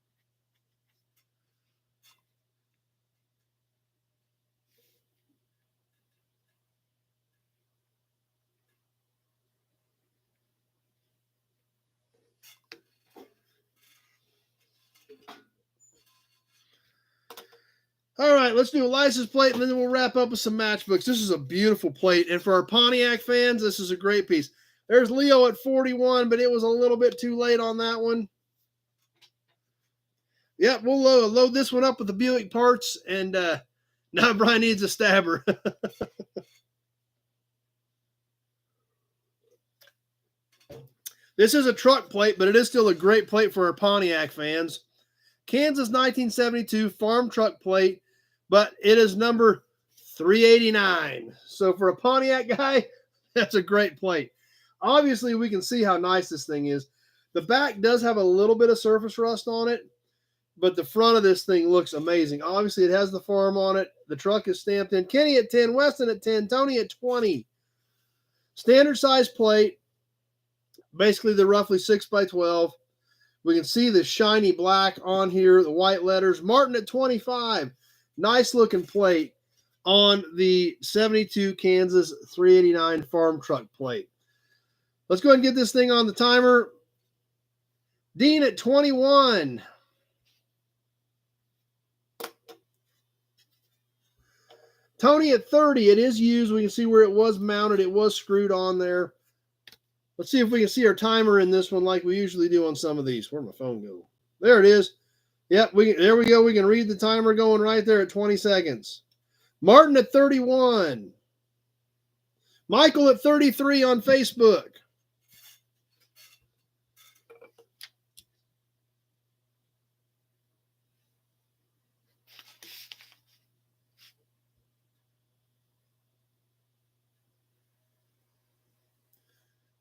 All right, let's do a license plate, and then we'll wrap up with some matchbooks. This is a beautiful plate, and for our Pontiac fans, this is a great piece. There's Leo at 41, but it was a little bit too late on that one. Yep, we'll load this one up with the Buick parts, and now Brian needs a stabber. This is a truck plate, but it is still a great plate for our Pontiac fans. Kansas 1972 farm truck plate, but it is number 389. So for a Pontiac guy, that's a great plate. Obviously, we can see how nice this thing is. The back does have a little bit of surface rust on it, but the front of this thing looks amazing. Obviously, it has the farm on it. The truck is stamped in. Kenny at 10, Weston at 10, Tony at 20. Standard size plate, basically the roughly 6x12. We can see the shiny black on here, the white letters. Martin at 25. Nice looking plate on the 72 Kansas 389 farm truck plate. Let's go ahead and get this thing on the timer. Dean at 21. Tony at 30. It is used. We can see where it was mounted. It was screwed on there. Let's see if we can see our timer in this one like we usually do on some of these. Where'd my phone go? There it is. Yep, there we go. We can read the timer going right there at 20 seconds. Martin at 31. Michael at 33 on Facebook.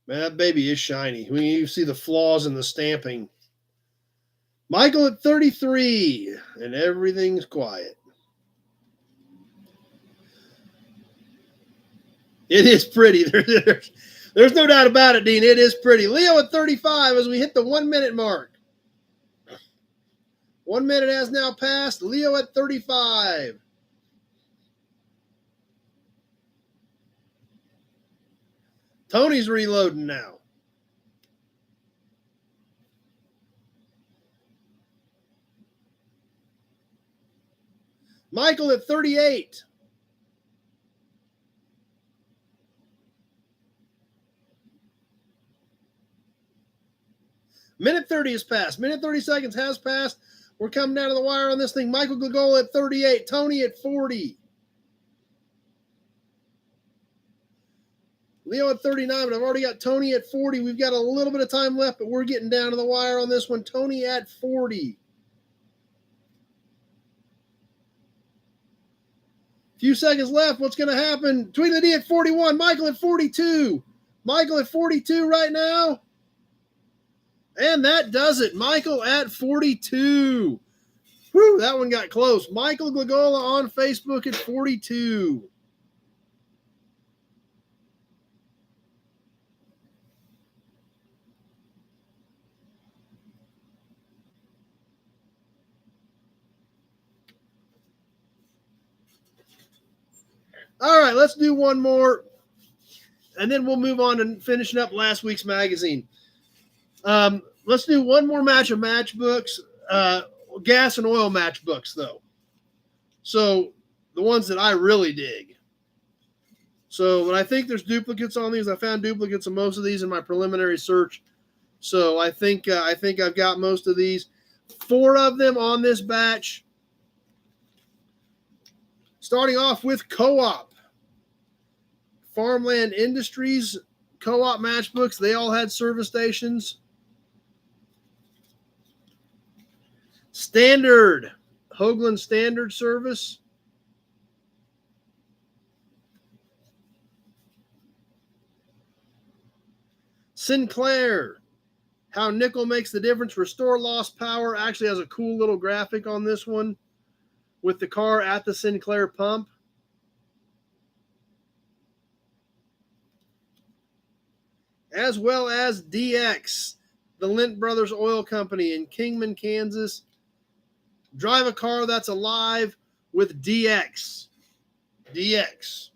Man, that baby is shiny. You see the flaws in the stamping. Michael at 33, and everything's quiet. It is pretty. There's no doubt about it, Dean. It is pretty. Leo at 35 as we hit the 1 minute mark. 1 minute has now passed. Leo at 35. Tony's reloading now. Michael at 38. Minute 30 has passed. Minute 30 seconds has passed. We're coming down to the wire on this thing. Michael Glagola at 38. Tony at 40. Leo at 39, but I've already got Tony at 40. We've got a little bit of time left, but we're getting down to the wire on this one. Tony at 40. Few seconds left. What's going to happen? Tweedledee D at 41. Michael at 42. Michael at 42 right now. And that does it. Michael at 42. Whew, that one got close. Michael Glagola on Facebook at 42. All right, let's do one more, and then we'll move on to finishing up last week's magazine. Let's do one more match of matchbooks, gas and oil matchbooks, though. So the ones that I really dig. So, but I think there's duplicates on these. I found duplicates of most of these in my preliminary search. So I think I've got most of these. 4 of them on this batch. Starting off with Co-op. Farmland Industries Co-op matchbooks. They all had service stations. Standard. Hoagland Standard service. Sinclair. How nickel makes the difference. Restore lost power. Actually has a cool little graphic on this one with the car at the Sinclair pump. As well as DX, the Lint Brothers Oil Company in Kingman, Kansas. Drive a car that's alive with DX. DX.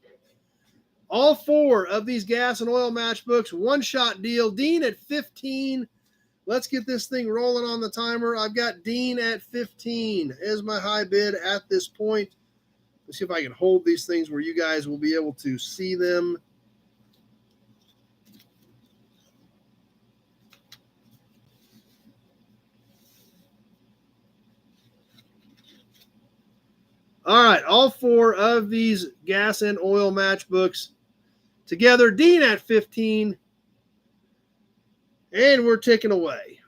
All 4 of these gas and oil matchbooks, one-shot deal. Dean at 15. Let's get this thing rolling on the timer. I've got Dean at 15 as my high bid at this point. Let's see if I can hold these things where you guys will be able to see them. All right, all 4 of these gas and oil matchbooks together. Dean at 15. And we're ticking away.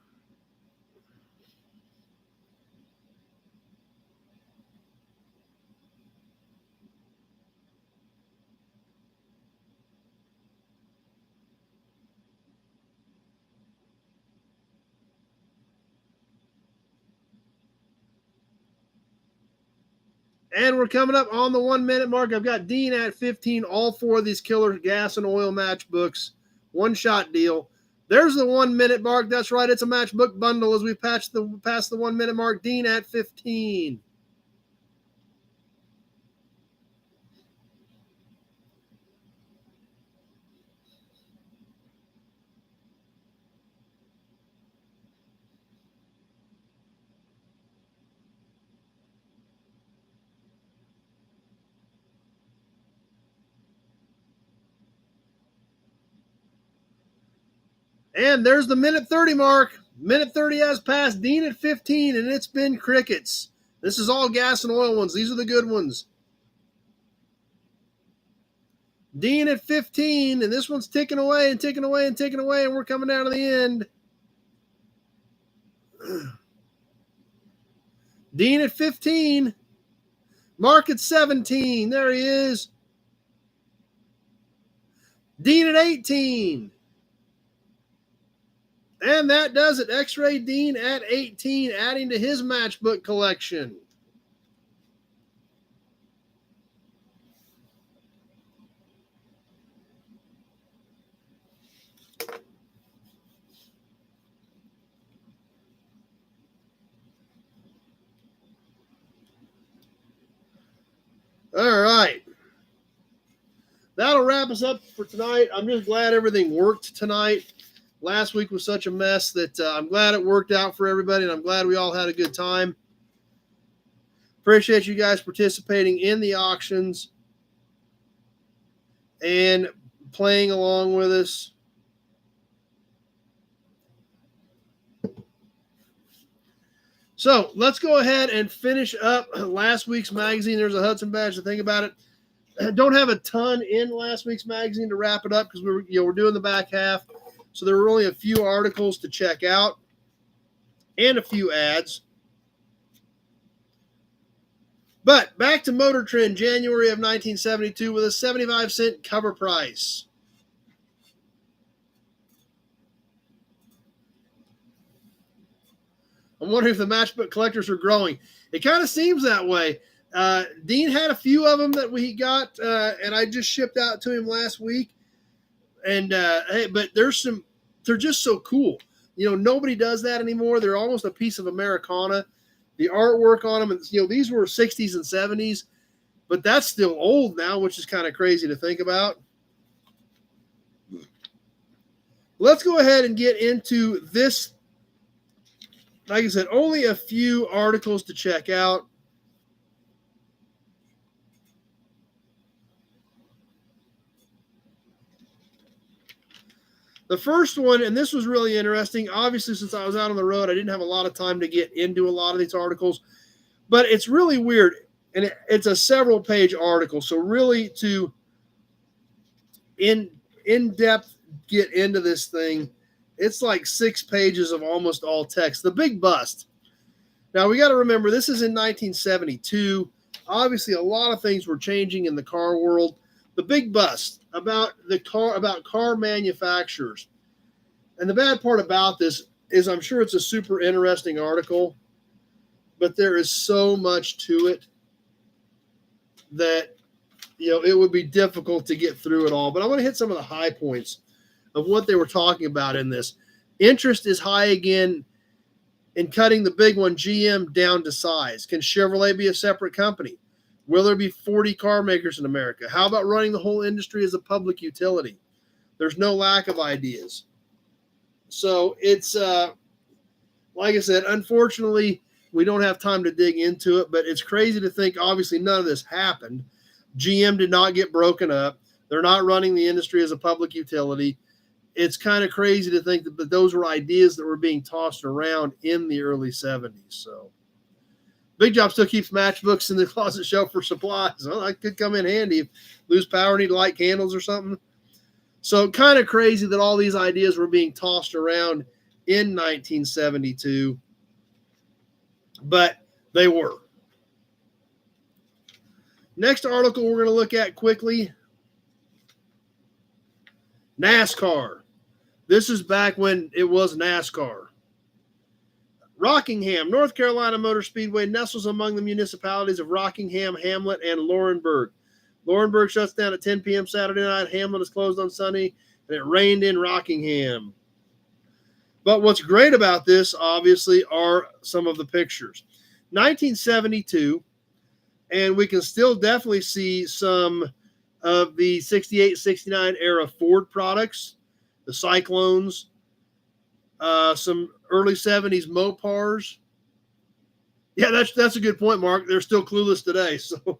And we're coming up on the 1 minute mark. I've got Dean at 15, all 4 of these killer gas and oil matchbooks. One-shot deal. There's the 1 minute mark. That's right. It's a matchbook bundle as we past the 1 minute mark. Dean at 15. And there's the minute 30 mark. Minute 30 has passed. Dean at 15, and it's been crickets. This is all gas and oil ones. These are the good ones. Dean at 15, and this one's ticking away and ticking away and ticking away, and we're coming down to the end. Dean at 15. Mark at 17. There he is. Dean at 18. And that does it. X-Ray Dean at 18, adding to his matchbook collection. All right. That'll wrap us up for tonight. I'm just glad everything worked tonight. Last week was such a mess that I'm glad it worked out for everybody, and I'm glad we all had a good time. Appreciate you guys participating in the auctions and playing along with us. So let's go ahead and finish up last week's magazine. There's a Hudson badge to think about it. Don't have a ton in last week's magazine to wrap it up because we're doing the back half. So there were only a few articles to check out and a few ads. But back to Motor Trend, January of 1972 with a 75-cent cover price. I'm wondering if the matchbook collectors are growing. It kind of seems that way. Dean had a few of them that we got, and I just shipped out to him last week. And hey, but they're just so cool. You know, nobody does that anymore. They're almost a piece of Americana. The artwork on them, and you know, these were 60s and 70s, but that's still old now, which is kind of crazy to think about. Let's go ahead and get into this. Like I said, only a few articles to check out. The first one, and this was really interesting. Obviously, since I was out on the road, I didn't have a lot of time to get into a lot of these articles, but it's really weird. And it's a several-page article. So really to in-depth get into this thing, it's like 6 pages of almost all text. The big bust. Now, we got to remember, this is in 1972. Obviously, a lot of things were changing in the car world. The big bust about car manufacturers. And the bad part about this is I'm sure it's a super interesting article, but there is so much to it that, you know, it would be difficult to get through it all. But I want to hit some of the high points of what they were talking about in this. Interest is high again in cutting the big one, GM, down to size. Can Chevrolet be a separate company? Will there be 40 car makers in America? How about running the whole industry as a public utility? There's no lack of ideas. So it's, like I said, unfortunately, we don't have time to dig into it, but it's crazy to think, obviously, none of this happened. GM did not get broken up. They're not running the industry as a public utility. It's kind of crazy to think that those were ideas that were being tossed around in the early 70s. So Big Job still keeps matchbooks in the closet shelf for supplies. Well, that could come in handy if lose power, need to light candles or something. So kind of crazy that all these ideas were being tossed around in 1972, but they were. Next article we're going to look at quickly, NASCAR. This is back when it was NASCAR. Rockingham, North Carolina Motor Speedway nestles among the municipalities of Rockingham, Hamlet, and Laurinburg. Laurinburg shuts down at 10 p.m. Saturday night. Hamlet is closed on Sunday, and it rained in Rockingham. But what's great about this, obviously, are some of the pictures. 1972, and we can still definitely see some of the 68, 69 era Ford products, the Cyclones, some early 70s Mopars. Yeah, that's a good point, Mark. They're still clueless today. So,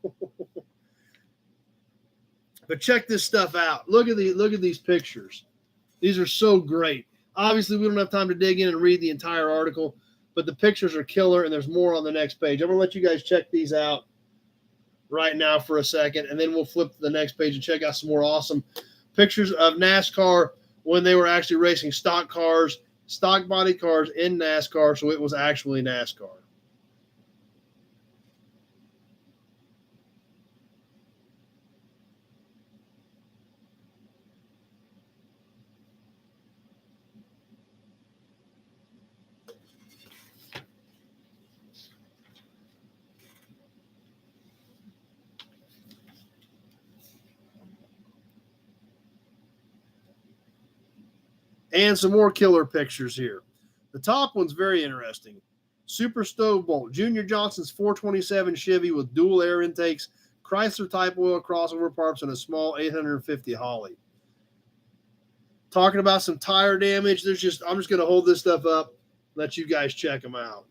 but check this stuff out. Look at these pictures. These are so great. Obviously, we don't have time to dig in and read the entire article, but the pictures are killer, and there's more on the next page. I'm going to let you guys check these out right now for a second, and then we'll flip to the next page and check out some more awesome pictures of NASCAR when they were actually racing stock cars, stock body cars in NASCAR, so it was actually NASCAR. And some more killer pictures here. The top one's very interesting. Super Stove Bolt, Junior Johnson's 427 Chevy with dual air intakes, Chrysler Type Oil crossover parts, and a small 850 Holly. Talking about some tire damage, I'm just going to hold this stuff up, let you guys check them out.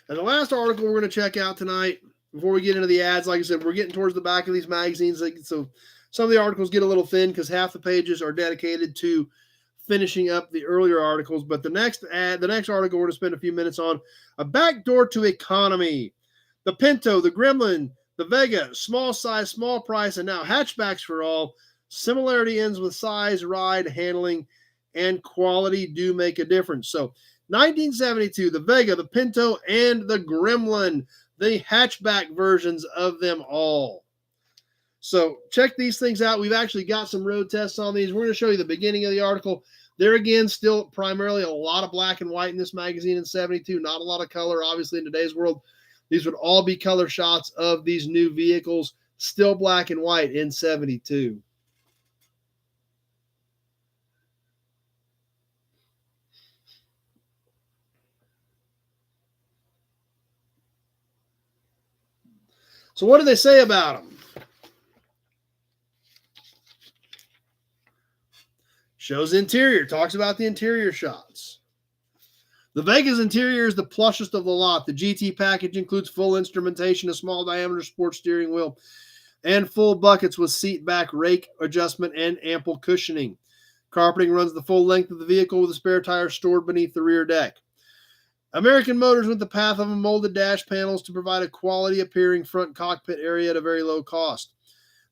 And the last article we're going to check out tonight, before we get into the ads, like I said, we're getting towards the back of these magazines, so Some of the articles get a little thin because half the pages are dedicated to finishing up the earlier articles. But the next article we're going to spend a few minutes on, a backdoor to economy. The Pinto, the Gremlin, the Vega, small size, small price, and now hatchbacks for all. Similarity ends with size, ride, handling, and quality do make a difference. So 1972, the Vega, the Pinto, and the Gremlin, the hatchback versions of them all. So check these things out. We've actually got some road tests on these. We're going to show you the beginning of the article. There again, still primarily a lot of black and white in this magazine in 72. Not a lot of color, obviously, in today's world. These would all be color shots of these new vehicles, still black and white in 72. So what do they say about them? Shows interior, talks about the interior shots. The Vega's interior is the plushest of the lot. The GT package includes full instrumentation, a small diameter sports steering wheel, and full buckets with seat back rake adjustment and ample cushioning. Carpeting runs the full length of the vehicle with a spare tire stored beneath the rear deck. American Motors went the path of molded dash panels to provide a quality appearing front cockpit area at a very low cost.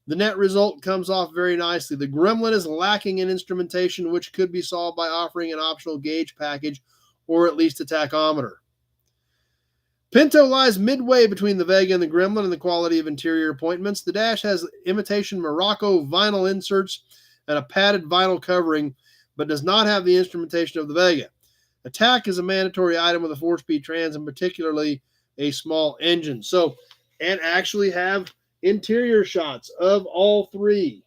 The net result comes off very nicely. The Gremlin is lacking in instrumentation, which could be solved by offering an optional gauge package or at least a tachometer. Pinto lies midway between the Vega and the Gremlin in the quality of interior appointments. The dash has imitation Morocco vinyl inserts and a padded vinyl covering, but does not have the instrumentation of the Vega. Attack is a mandatory item with a 4-speed trans and particularly a small engine. So, and actually have interior shots of all three.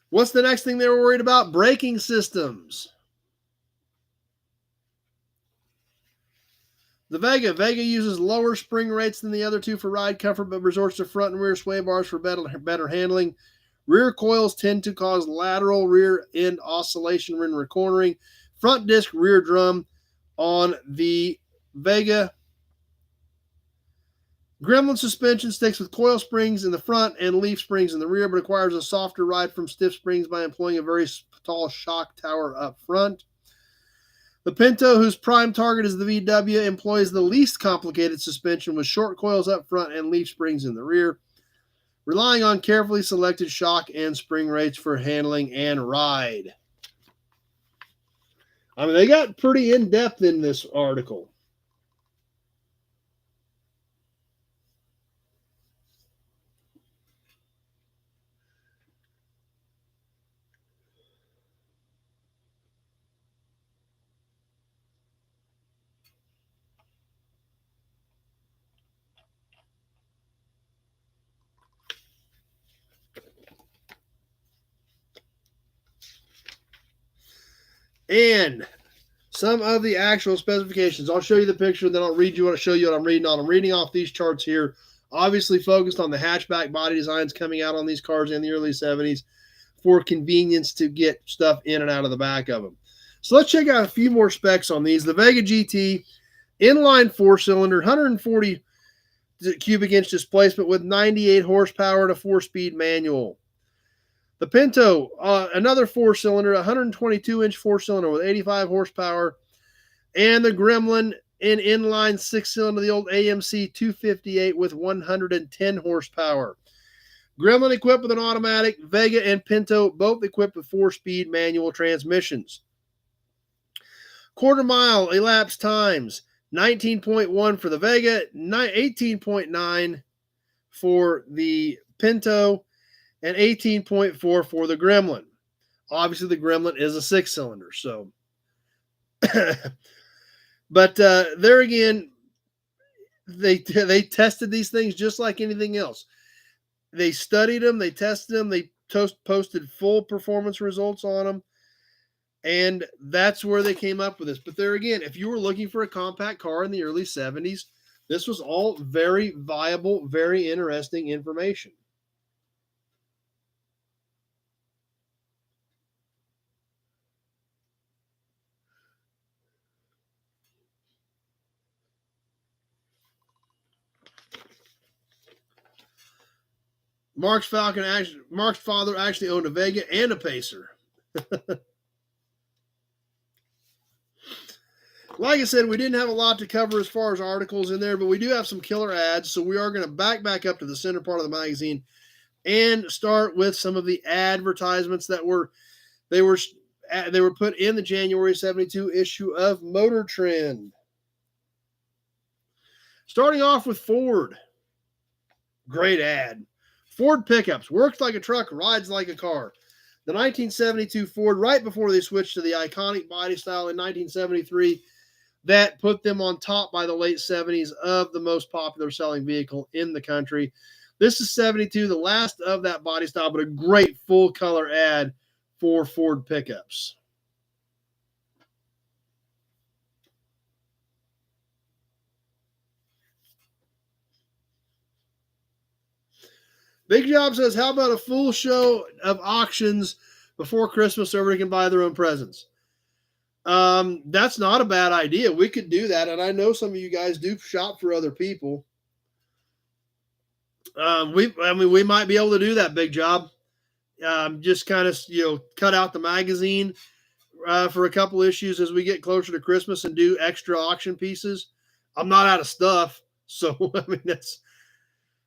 What's the next thing they were worried about? Braking systems. The Vega uses lower spring rates than the other two for ride comfort, but resorts to front and rear sway bars for better handling. Rear coils tend to cause lateral rear end oscillation when recornering. Front disc rear drum on the Vega. Gremlin suspension sticks with coil springs in the front and leaf springs in the rear, but requires a softer ride from stiff springs by employing a very tall shock tower up front. The Pinto, whose prime target is the VW, employs the least complicated suspension with short coils up front and leaf springs in the rear, relying on carefully selected shock and spring rates for handling and ride. I mean, they got pretty in-depth in this article. And some of the actual specifications. I'll show you the picture, then I'll show you what I'm reading on. I'm reading off these charts here, obviously focused on the hatchback body designs coming out on these cars in the early 70s for convenience to get stuff in and out of the back of them. So let's check out a few more specs on these. The Vega GT, inline 4-cylinder, 140 cubic inch displacement with 98 horsepower and a 4-speed manual. The Pinto, another 4-cylinder, 122-inch 4-cylinder with 85 horsepower. And the Gremlin, an inline 6-cylinder, the old AMC 258 with 110 horsepower. Gremlin equipped with an automatic. Vega and Pinto both equipped with 4-speed manual transmissions. Quarter mile elapsed times, 19.1 for the Vega, 18.9 for the Pinto, and 18.4 for the Gremlin. Obviously, the Gremlin is a 6-cylinder, so. But there again, they tested these things just like anything else. They studied them, they tested them, they posted full performance results on them, and that's where they came up with this. But there again, if you were looking for a compact car in the early 70s, this was all very viable, very interesting information. Mark's father actually owned a Vega and a Pacer. Like I said, we didn't have a lot to cover as far as articles in there, but we do have some killer ads. So we are going to back up to the center part of the magazine and start with some of the advertisements that were put in the January 72 issue of Motor Trend. Starting off with Ford. Great ad. Ford pickups. Works like a truck, rides like a car. The 1972 Ford, right before they switched to the iconic body style in 1973, that put them on top by the late 70s of the most popular selling vehicle in the country. This is 72, the last of that body style, but a great full color ad for Ford pickups. Big Job says, how about a full show of auctions before Christmas so everybody can buy their own presents? That's not a bad idea. We could do that. And I know some of you guys do shop for other people. We might be able to do that, Big Job. Just kind of, cut out the magazine for a couple issues as we get closer to Christmas and do extra auction pieces. I'm not out of stuff. So, I mean, that's,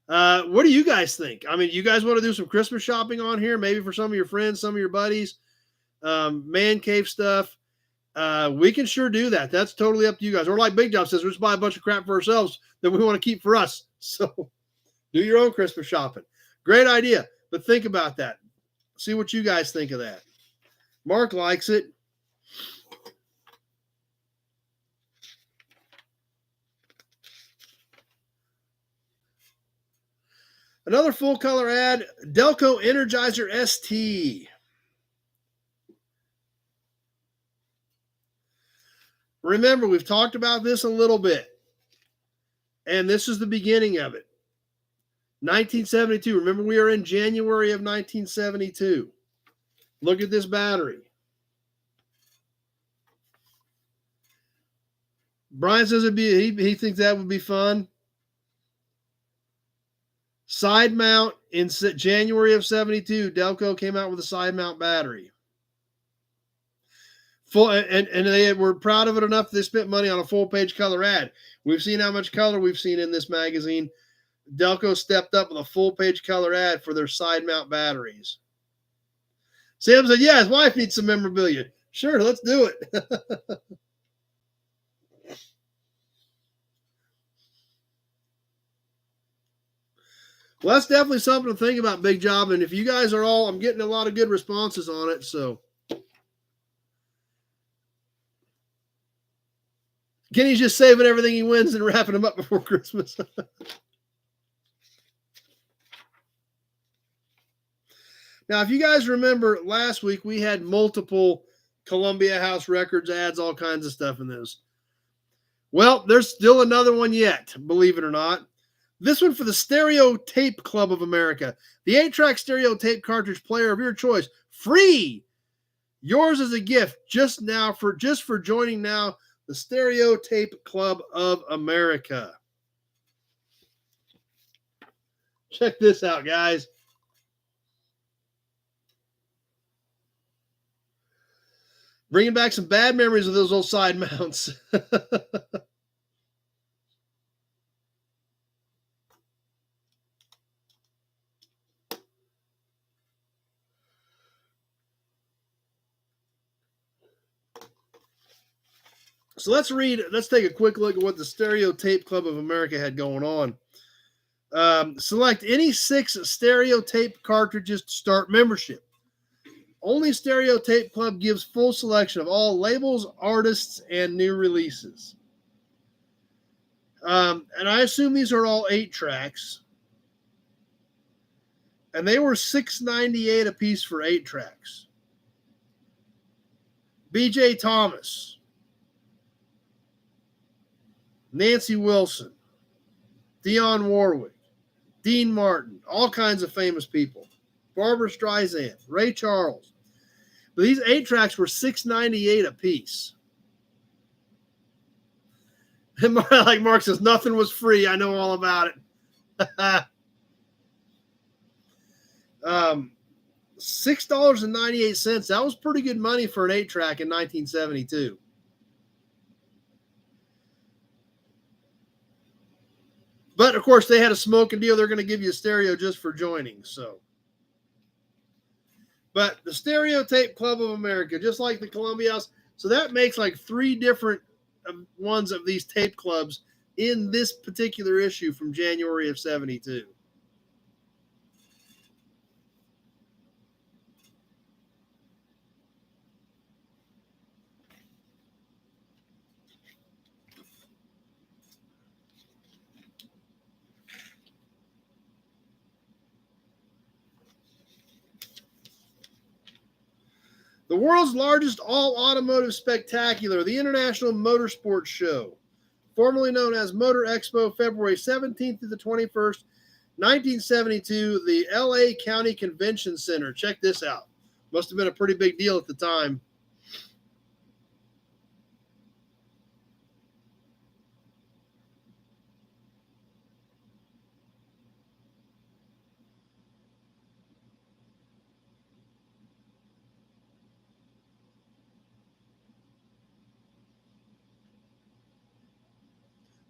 what do you guys think? I mean, you guys want to do some Christmas shopping on here? Maybe for some of your friends, some of your buddies, man cave stuff. We can sure do that. That's totally up to you guys. Or like Big Job says, we'll just buy a bunch of crap for ourselves that we want to keep for us. So do your own Christmas shopping. Great idea. But think about that. See what you guys think of that. Mark likes it. Another full color ad, Delco Energizer ST. Remember, we've talked about this a little bit, and this is the beginning of it. 1972. Remember, we are in January of 1972. Look at this battery. Brian says he thinks that would be fun. Side mount in January of 72. Delco came out with a side mount battery. Full, and they were proud of it enough they spent money on a full page color ad. We've seen how much color we've seen in this magazine. Delco stepped up with a full page color ad for their side mount batteries. Sam said, yeah, his wife needs some memorabilia. Sure, let's do it. Well, that's definitely something to think about, Big Job. And if you guys are all, I'm getting a lot of good responses on it. So Kenny's just saving everything he wins and wrapping them up before Christmas. Now, if you guys remember last week, we had multiple Columbia House Records ads, all kinds of stuff in this. Well, there's still another one yet, believe it or not. This one for the Stereo Tape Club of America. The 8-track stereo tape cartridge player of your choice. Free. Yours as a gift just for joining now the Stereo Tape Club of America. Check this out, guys. Bringing back some bad memories of those old side mounts. So let's take a quick look at what the Stereo Tape Club of America had going on. Select any 6 stereo tape cartridges to start membership. Only Stereo Tape Club gives full selection of all labels, artists, and new releases. And I assume these are all 8 tracks. And they were $6.98 a piece for 8 tracks. B.J. Thomas, Nancy Wilson, Dionne Warwick, Dean Martin, all kinds of famous people. Barbara Streisand, Ray Charles. But these 8 tracks were $6.98 a piece. And like Mark says, nothing was free. I know all about it. $6.98. That was pretty good money for an 8-track in 1972. But of course, they had a smoking deal. They're going to give you a stereo just for joining. So, but the Stereo Tape Club of America, just like the Columbia House, so that makes like 3 different ones of these tape clubs in this particular issue from January of 72. The world's largest all-automotive spectacular, the International Motorsports Show, formerly known as Motor Expo, February 17th to the 21st, 1972, the LA County Convention Center. Check this out. Must have been a pretty big deal at the time.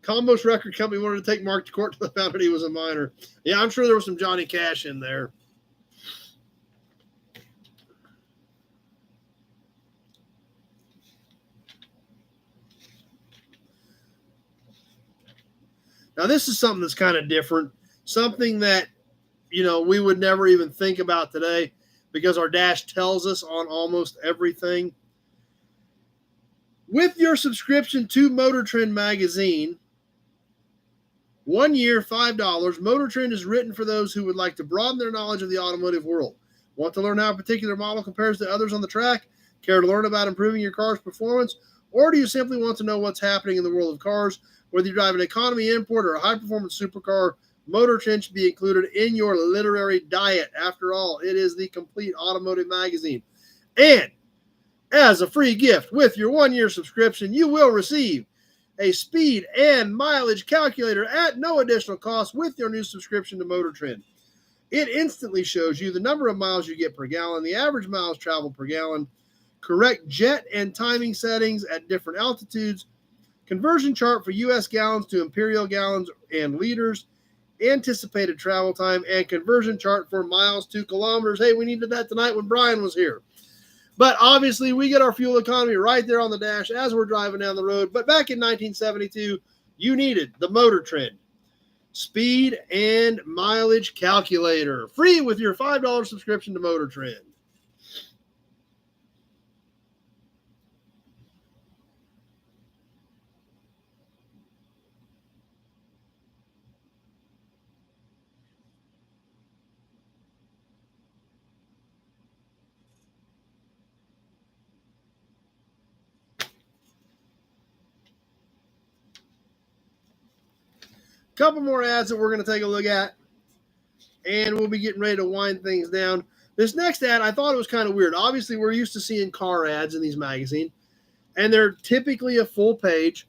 Combos Record Company wanted to take Mark to court to the found out he was a minor. Yeah, I'm sure there was some Johnny Cash in there. Now, this is something that's kind of different, something that, we would never even think about today because our dash tells us on almost everything. With your subscription to Motor Trend magazine, 1 year, $5, Motor Trend is written for those who would like to broaden their knowledge of the automotive world. Want to learn how a particular model compares to others on the track? Care to learn about improving your car's performance? Or do you simply want to know what's happening in the world of cars? Whether you drive an economy import or a high-performance supercar, Motor Trend should be included in your literary diet. After all, it is the complete automotive magazine. And as a free gift with your 1 year subscription, you will receive a speed and mileage calculator at no additional cost with your new subscription to Motor Trend. It instantly shows you the number of miles you get per gallon, the average miles traveled per gallon, correct jet and timing settings at different altitudes, conversion chart for U.S. gallons to imperial gallons and liters, anticipated travel time, and conversion chart for miles to kilometers. Hey, we needed that tonight when Brian was here. But obviously, we get our fuel economy right there on the dash as we're driving down the road. But back in 1972, you needed the Motor Trend speed and mileage calculator, free with your $5 subscription to Motor Trend. Couple more ads that we're going to take a look at, and we'll be getting ready to wind things down. This next ad, I thought it was kind of weird. Obviously, we're used to seeing car ads in these magazines, and they're typically a full page.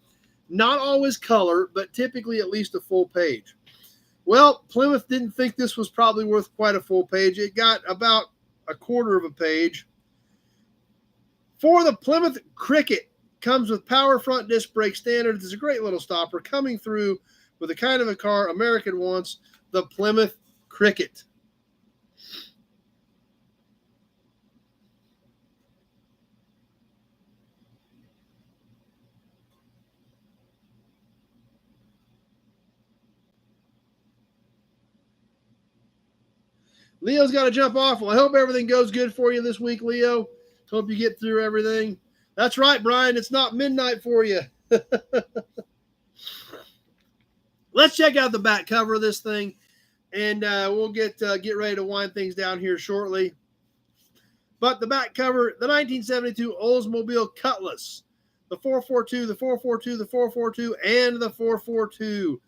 Not always color, but typically at least a full page. Well, Plymouth didn't think this was probably worth quite a full page. It got about a quarter of a page. For the Plymouth Cricket, comes with power front disc brake standard. It's a great little stopper coming through with the kind of a car American wants, the Plymouth Cricket. Leo's got to jump off. Well, I hope everything goes good for you this week, Leo. Hope you get through everything. That's right, Brian. It's not midnight for you. Let's check out the back cover of this thing, and we'll get ready to wind things down here shortly. But the back cover, the 1972 Oldsmobile Cutlass, the 442, the 442, the 442, and the 442.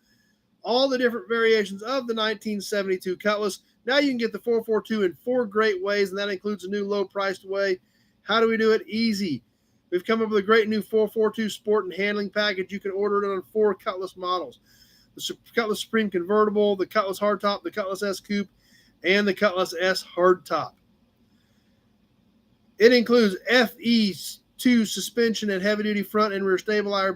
All the different variations of the 1972 Cutlass. Now you can get the 442 in 4 great ways, and that includes a new low-priced way. How do we do it? Easy. We've come up with a great new 442 Sport and Handling package. You can order it on 4 Cutlass models. The Cutlass Supreme Convertible, the Cutlass Hardtop, the Cutlass S Coupe, and the Cutlass S hardtop. It includes FE2 suspension and heavy-duty front and rear stabilizer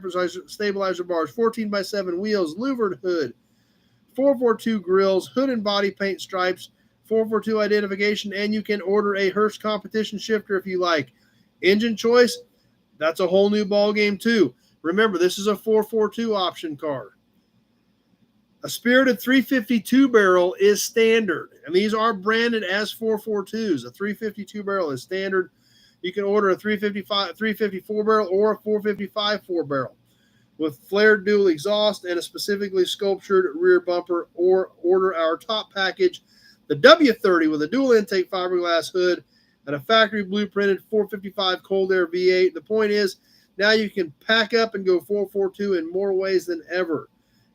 bars, 14x7 wheels, louvered hood, 442 grills, hood and body paint stripes, 442 identification, and you can order a Hurst competition shifter if you like. Engine choice, that's a whole new ball game too. Remember, this is a 442 option car. A Spirited 352 barrel is standard, and these are branded as 442s. A 352 barrel is standard. You can order a 354 barrel or a 455 4-barrel with flared dual exhaust and a specifically sculptured rear bumper, or order our top package, the W30 with a dual intake fiberglass hood and a factory blueprinted 455 cold air V8. The point is, now you can pack up and go 442 in more ways than ever,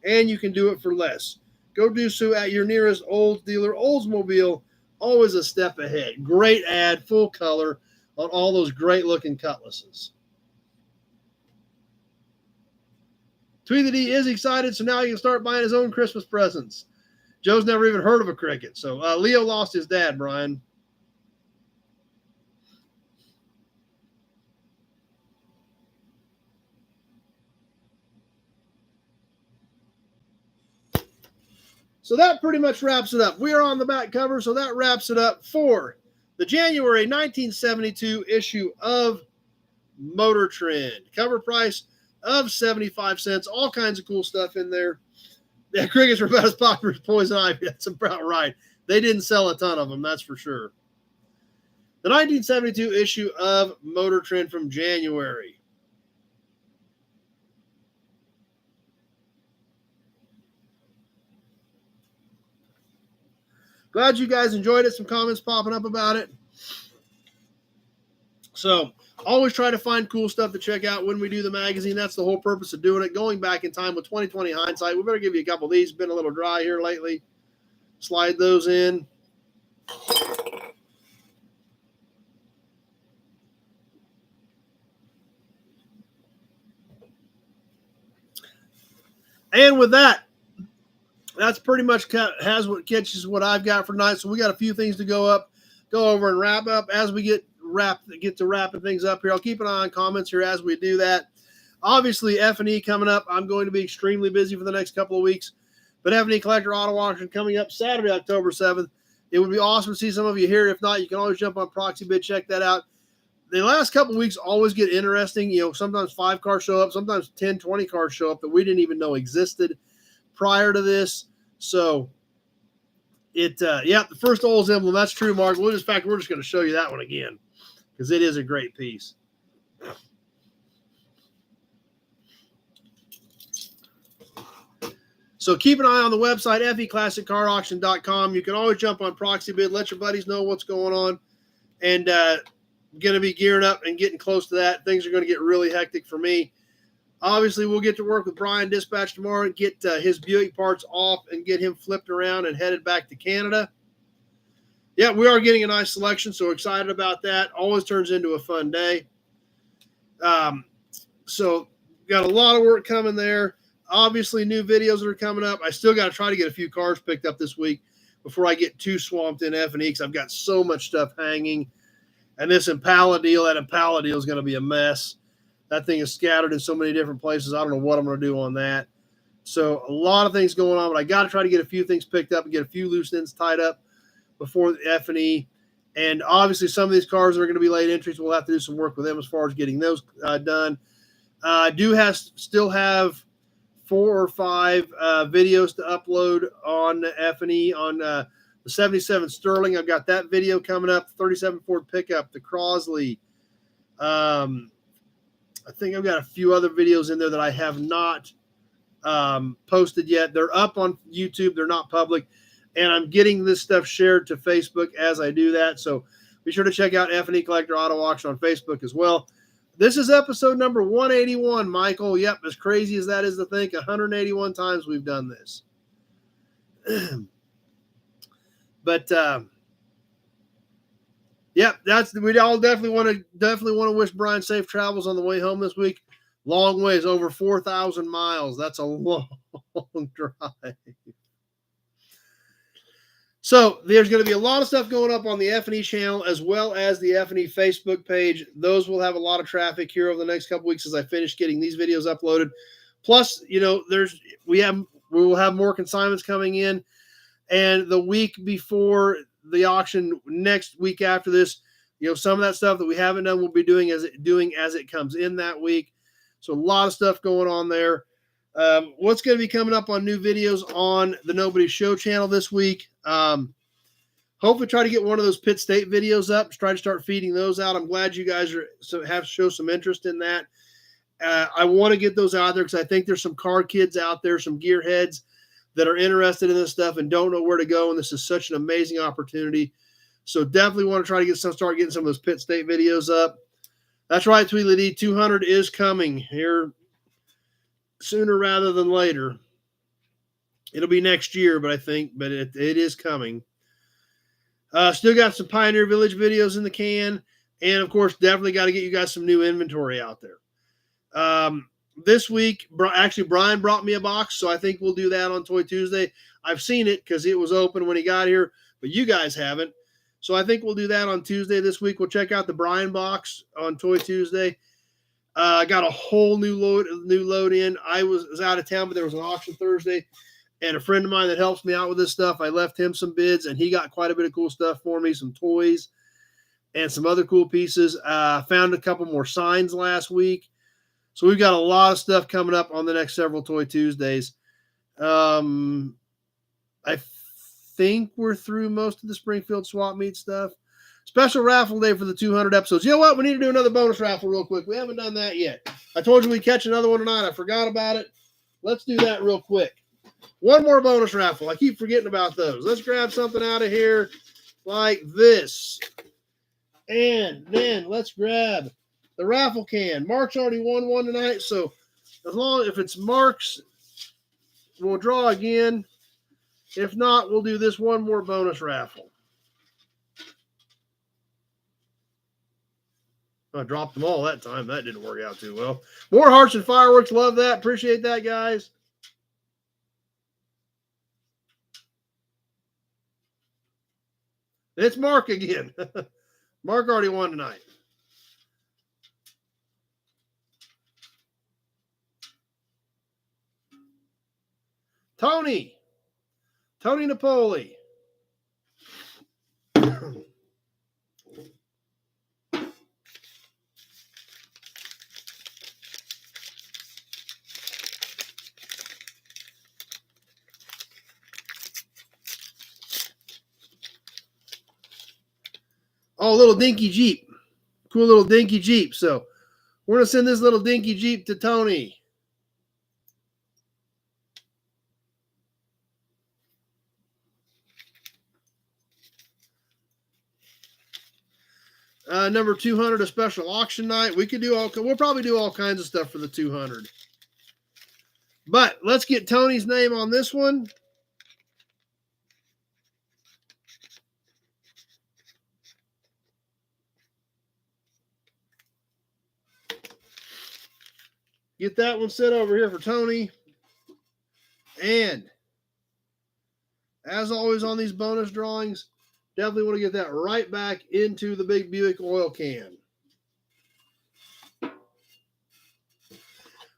and you can do it for less. Go do so at your nearest Olds dealer. Oldsmobile, always a step ahead. Great ad, full color on all those great looking Cutlasses. Tweety D is excited, so now he can start buying his own Christmas presents. Joe's never even heard of a Cricket. So Leo lost his dad, Brian. So that pretty much wraps it up. We are on the back cover, so that wraps it up for the January 1972 issue of Motor Trend. Cover price of 75 cents. All kinds of cool stuff in there. Yeah, Crickets are about as popular as Poison Ivy. That's about right. They didn't sell a ton of them, that's for sure. The 1972 issue of Motor Trend from January. Glad you guys enjoyed it. Some comments popping up about it. So, always try to find cool stuff to check out when we do the magazine. That's the whole purpose of doing it. Going back in time with 2020 hindsight, we better give you a couple of these. Been a little dry here lately. Slide those in. And with that, that's pretty much has what catches what I've got for tonight. So we got a few things to go over and wrap up. As we get to wrapping things up here, I'll keep an eye on comments here as we do that. Obviously, F&E coming up. I'm going to be extremely busy for the next couple of weeks. But F&E Collector Auto Auction coming up Saturday, October 7th. It would be awesome to see some of you here. If not, you can always jump on Proxy Bid, check that out. The last couple of weeks always get interesting. You know, sometimes 5 cars show up, sometimes 10, 20 cars show up that we didn't even know existed prior to this. So the first Olds emblem, that's true, Mark. We're just going to show you that one again because it is a great piece. So keep an eye on the website, feclassiccarauction.com. You can always jump on Proxy Bid, let your buddies know what's going on, and going to be gearing up and getting close to that. Things are going to get really hectic for me. Obviously, we'll get to work with Brian Dispatch tomorrow and get his Buick parts off and get him flipped around and headed back to Canada. Yeah, we are getting a nice selection, so excited about that. Always turns into a fun day. So got a lot of work coming there. Obviously, new videos that are coming up. I still got to try to get a few cars picked up this week before I get too swamped in F&E because I've got so much stuff hanging. And this that Impala deal is going to be a mess. That thing is scattered in so many different places. I don't know what I'm going to do on that. So a lot of things going on, but I got to try to get a few things picked up and get a few loose ends tied up before the F&E. And obviously, some of these cars are going to be late entries. We'll have to do some work with them as far as getting those done. I still have 4 or 5 videos to upload on F&E on the 77 Sterling. I've got that video coming up. 37 Ford pickup, the Crosley. I think I've got a few other videos in there that I have not posted yet. They're up on YouTube. They're not public. And I'm getting this stuff shared to Facebook as I do that. So be sure to check out F&E Collector Auto Auction on Facebook as well. This is episode number 181, Michael. Yep, as crazy as that is to think, 181 times we've done this. But we all definitely want to wish Brian safe travels on the way home this week. Long ways, over 4,000 miles. That's a long drive. So there's going to be a lot of stuff going up on the F&E channel as well as the F&E Facebook page. Those will have a lot of traffic here over the next couple weeks as I finish getting these videos uploaded. Plus, you know, we will have more consignments coming in, and the week before the auction, next week after this, you know, some of that stuff that we haven't done, we'll be doing as it comes in that week. So a lot of stuff going on there. What's going to be coming up on new videos on the Nobody Show channel this week? Hopefully try to get one of those Pitt State videos up. Try to start feeding those out. I'm glad you guys have shown some interest in that. I want to get those out there because I think there's some card kids out there, some gearheads that are interested in this stuff and don't know where to go. And this is such an amazing opportunity. So definitely want to try to start getting some of those Pitt State videos up. That's right, Tweedledee. 200 is coming here sooner rather than later. It'll be next year, but it is coming. Still got some Pioneer Village videos in the can. And, of course, definitely got to get you guys some new inventory out there. This week, actually, Brian brought me a box, so I think we'll do that on Toy Tuesday. I've seen it because it was open when he got here, but you guys haven't. So I think we'll do that on Tuesday this week. We'll check out the Brian box on Toy Tuesday. I got a whole new load in. I was out of town, but there was an auction Thursday, and a friend of mine that helps me out with this stuff, I left him some bids, and he got quite a bit of cool stuff for me, some toys and some other cool pieces. Found a couple more signs last week. So we've got a lot of stuff coming up on the next several Toy Tuesdays. I think we're through most of the Springfield Swap Meet stuff. Special raffle day for the 200 episodes. You know what? We need to do another bonus raffle real quick. We haven't done that yet. I told you we'd catch another one tonight. I forgot about it. Let's do that real quick. One more bonus raffle. I keep forgetting about those. Let's grab something out of here like this. And then let's grab the raffle can. Mark's already won one tonight, so if it's Mark's, we'll draw again. If not, we'll do this one more bonus raffle. I dropped them all that time. That didn't work out too well. More hearts and fireworks. Love that. Appreciate that, guys. It's Mark again. Mark already won tonight. Tony Napoli. Oh, little dinky Jeep. Cool little dinky Jeep. So we're going to send this little dinky Jeep to Tony. Number 200, a special auction night. We'll probably do all kinds of stuff for the 200. But let's get Tony's name on this one. Get that one set over here for Tony. And as always on these bonus drawings, definitely want to get that right back into the big Buick oil can.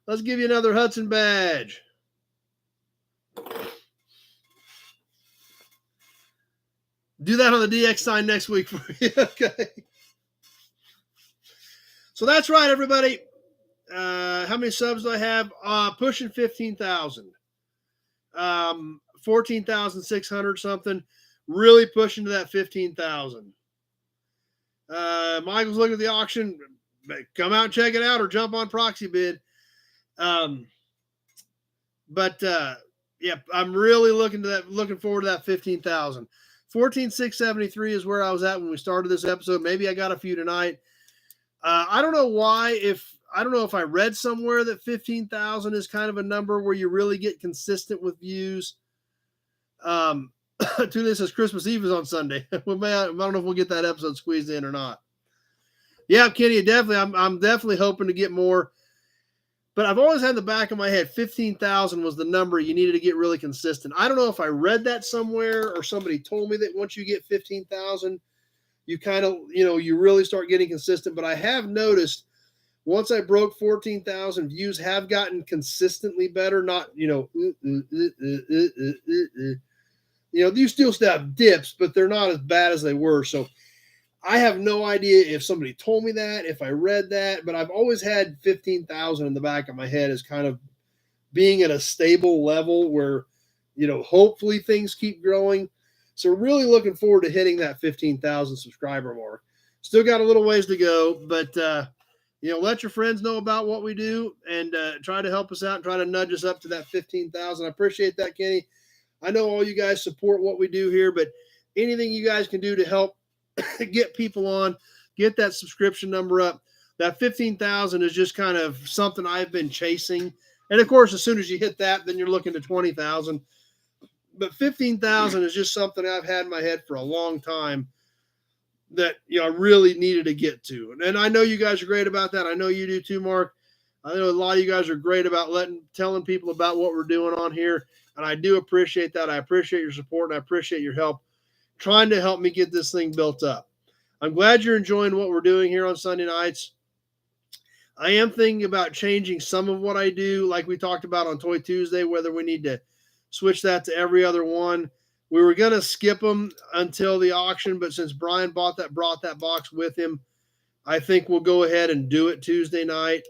Let's give you another Hudson badge. Do that on the DX sign next week for you. Okay. So that's right, everybody. How many subs do I have? Pushing 15,000. 14,600 something. Really pushing to that 15,000. Michael's looking at the auction. Come out and check it out or jump on Proxy Bid. Yeah, I'm really looking forward to that 15,000. 14,673 is where I was at when we started this episode. Maybe I got a few tonight. I don't know why. I don't know if I read somewhere that 15,000 is kind of a number where you really get consistent with views. This says Christmas Eve is on Sunday. I don't know if we'll get that episode squeezed in or not. Yeah, Kenny, definitely. I'm definitely hoping to get more. But I've always had in the back of my head 15,000 was the number you needed to get really consistent. I don't know if I read that somewhere or somebody told me that once you get 15,000, you kind of, you really start getting consistent. But I have noticed once I broke 14,000, views have gotten consistently better. Not, you still have dips, but they're not as bad as they were. So I have no idea if somebody told me that, if I read that, but I've always had 15,000 in the back of my head as kind of being at a stable level where, hopefully things keep growing. So really looking forward to hitting that 15,000 subscriber mark. Still got a little ways to go, but, let your friends know about what we do and try to help us out and try to nudge us up to that 15,000. I appreciate that, Kenny. I know all you guys support what we do here, but anything you guys can do to help get people on, get that subscription number up. That 15,000 is just kind of something I've been chasing. And of course, as soon as you hit that, then you're looking to 20,000. But 15,000 is just something I've had in my head for a long time that, I really needed to get to. And I know you guys are great about that. I know you do too, Mark. I know a lot of you guys are great about telling people about what we're doing on here. And I do appreciate that. I appreciate your support and I appreciate your help trying to help me get this thing built up. I'm glad you're enjoying what we're doing here on Sunday nights. I am thinking about changing some of what I do, like we talked about on Toy Tuesday, whether we need to switch that to every other one. We were going to skip them until the auction, but since Brian brought that box with him, I think we'll go ahead and do it Tuesday night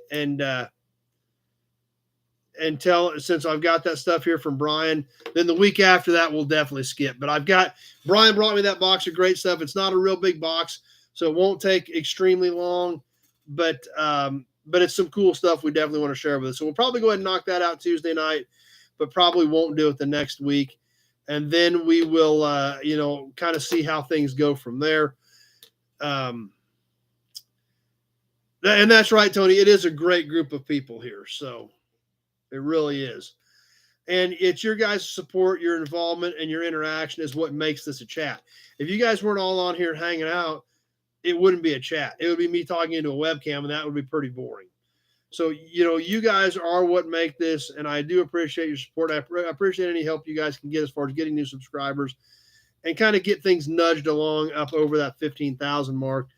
since I've got that stuff here from Brian, then the week after that we'll definitely skip. But Brian brought me that box of great stuff. It's not a real big box, so it won't take extremely long, but it's some cool stuff we definitely want to share with us. So we'll probably go ahead and knock that out Tuesday night, but probably won't do it the next week. And then we will, kind of see how things go from there. And that's right, Tony. It is a great group of people here. So it really is. And it's your guys' support, your involvement, and your interaction is what makes this a chat. If you guys weren't all on here hanging out, it wouldn't be a chat. It would be me talking into a webcam, and that would be pretty boring. So, you guys are what make this, and I do appreciate your support. I appreciate any help you guys can get as far as getting new subscribers and kind of get things nudged along up over that 15,000 mark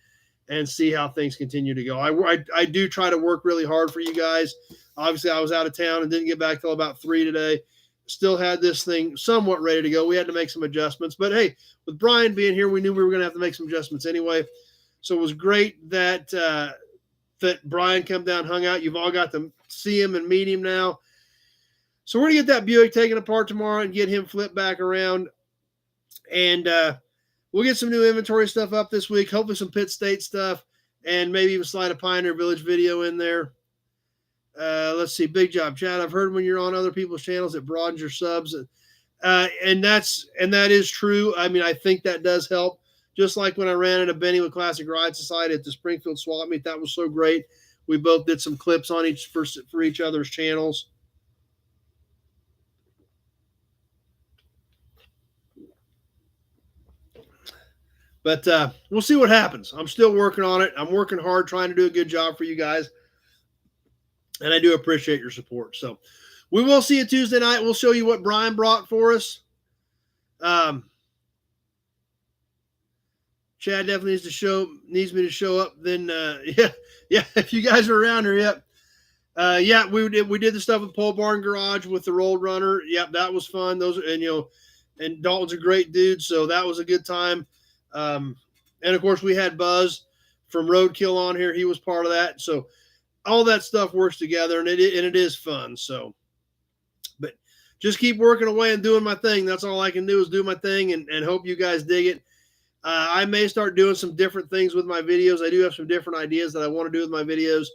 and see how things continue to go. I do try to work really hard for you guys. Obviously, I was out of town and didn't get back till about 3 today. Still had this thing somewhat ready to go. We had to make some adjustments. But, hey, with Brian being here, we knew we were going to have to make some adjustments anyway. So it was great that Brian come down, hung out. You've all got to see him and meet him now. So we're going to get that Buick taken apart tomorrow and get him flipped back around. And we'll get some new inventory stuff up this week, hopefully some Pitt State stuff, and maybe even slide a Pioneer Village video in there. Let's see. Big job, Chad. I've heard when you're on other people's channels, it broadens your subs. And that is true. I mean, I think that does help. Just like when I ran into Benny with Classic Ride Society at the Springfield Swap Meet, that was so great. We both did some clips on for each other's channels. But we'll see what happens. I'm still working on it. I'm working hard, trying to do a good job for you guys. And I do appreciate your support. So we will see you Tuesday night. We'll show you what Brian brought for us. Chad definitely needs me to show up. Then, yeah. If you guys are around here, yep. We did the stuff with Pole Barn Garage with the Road Runner. Yep, that was fun. And Dalton's a great dude, so that was a good time. And of course, we had Buzz from Roadkill on here. He was part of that. So all that stuff works together, and it is fun. So, but just keep working away and doing my thing. That's all I can do is do my thing and hope you guys dig it. I may start doing some different things with my videos. I do have some different ideas that I want to do with my videos.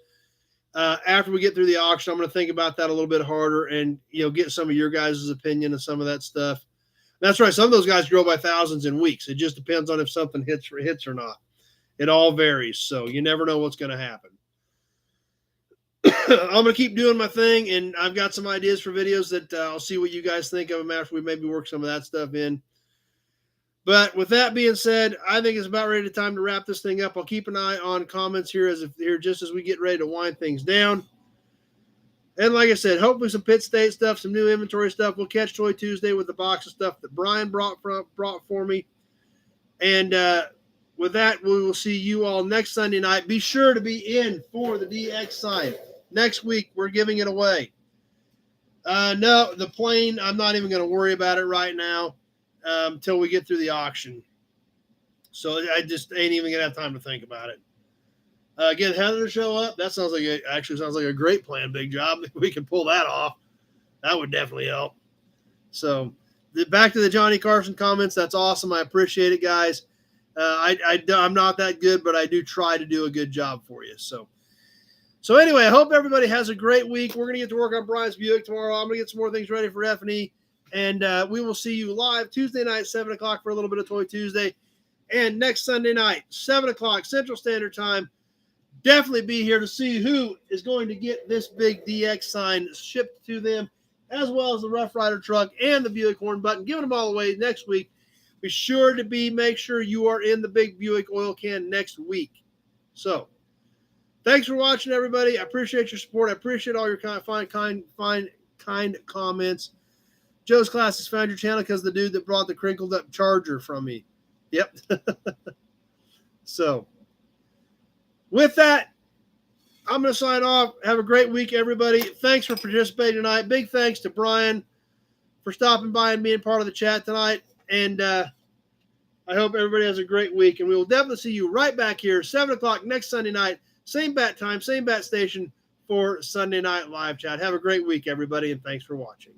After we get through the auction, I'm going to think about that a little bit harder and, get some of your guys' opinion of some of that stuff. That's right. Some of those guys grow by thousands in weeks. It just depends on if something hits or not. It all varies. So you never know what's going to happen. I'm going to keep doing my thing, and I've got some ideas for videos that I'll see what you guys think of them after we maybe work some of that stuff in. But with that being said, I think it's about ready time to wrap this thing up. I'll keep an eye on comments here just as we get ready to wind things down. And like I said, hopefully some Pitt State stuff, some new inventory stuff. We'll catch Toy Tuesday with the box of stuff that Brian brought for me. And with that, we will see you all next Sunday night. Be sure to be in for the DX sign. Next week, we're giving it away. No, the plane, I'm not even going to worry about it right now until we get through the auction. So I just ain't even going to have time to think about it. Get Heather to show up. That sounds like a great plan, Big Job. If we can pull that off, that would definitely help. So back to the Johnny Carson comments. That's awesome. I appreciate it, guys. I'm not that good, but I do try to do a good job for you. So anyway, I hope everybody has a great week. We're going to get to work on Brian's Buick tomorrow. I'm going to get some more things ready for F&E. And we will see you live Tuesday night, 7 o'clock for a little bit of Toy Tuesday. And next Sunday night, 7 o'clock Central Standard Time. Definitely be here to see who is going to get this big DX sign shipped to them, as well as the Rough Rider truck and the Buick horn button. Giving them all away next week. Be sure to make sure you are in the big Buick oil can next week. So, thanks for watching, everybody. I appreciate your support. I appreciate all your kind comments. Joe's Class has found your channel because the dude that brought the crinkled up charger from me. Yep. So, with that, I'm going to sign off. Have a great week, everybody. Thanks for participating tonight. Big thanks to Brian for stopping by and being part of the chat tonight. And I hope everybody has a great week. And we will definitely see you right back here, 7 o'clock next Sunday night. Same bat time, same bat station for Sunday Night Live Chat. Have a great week, everybody, and thanks for watching.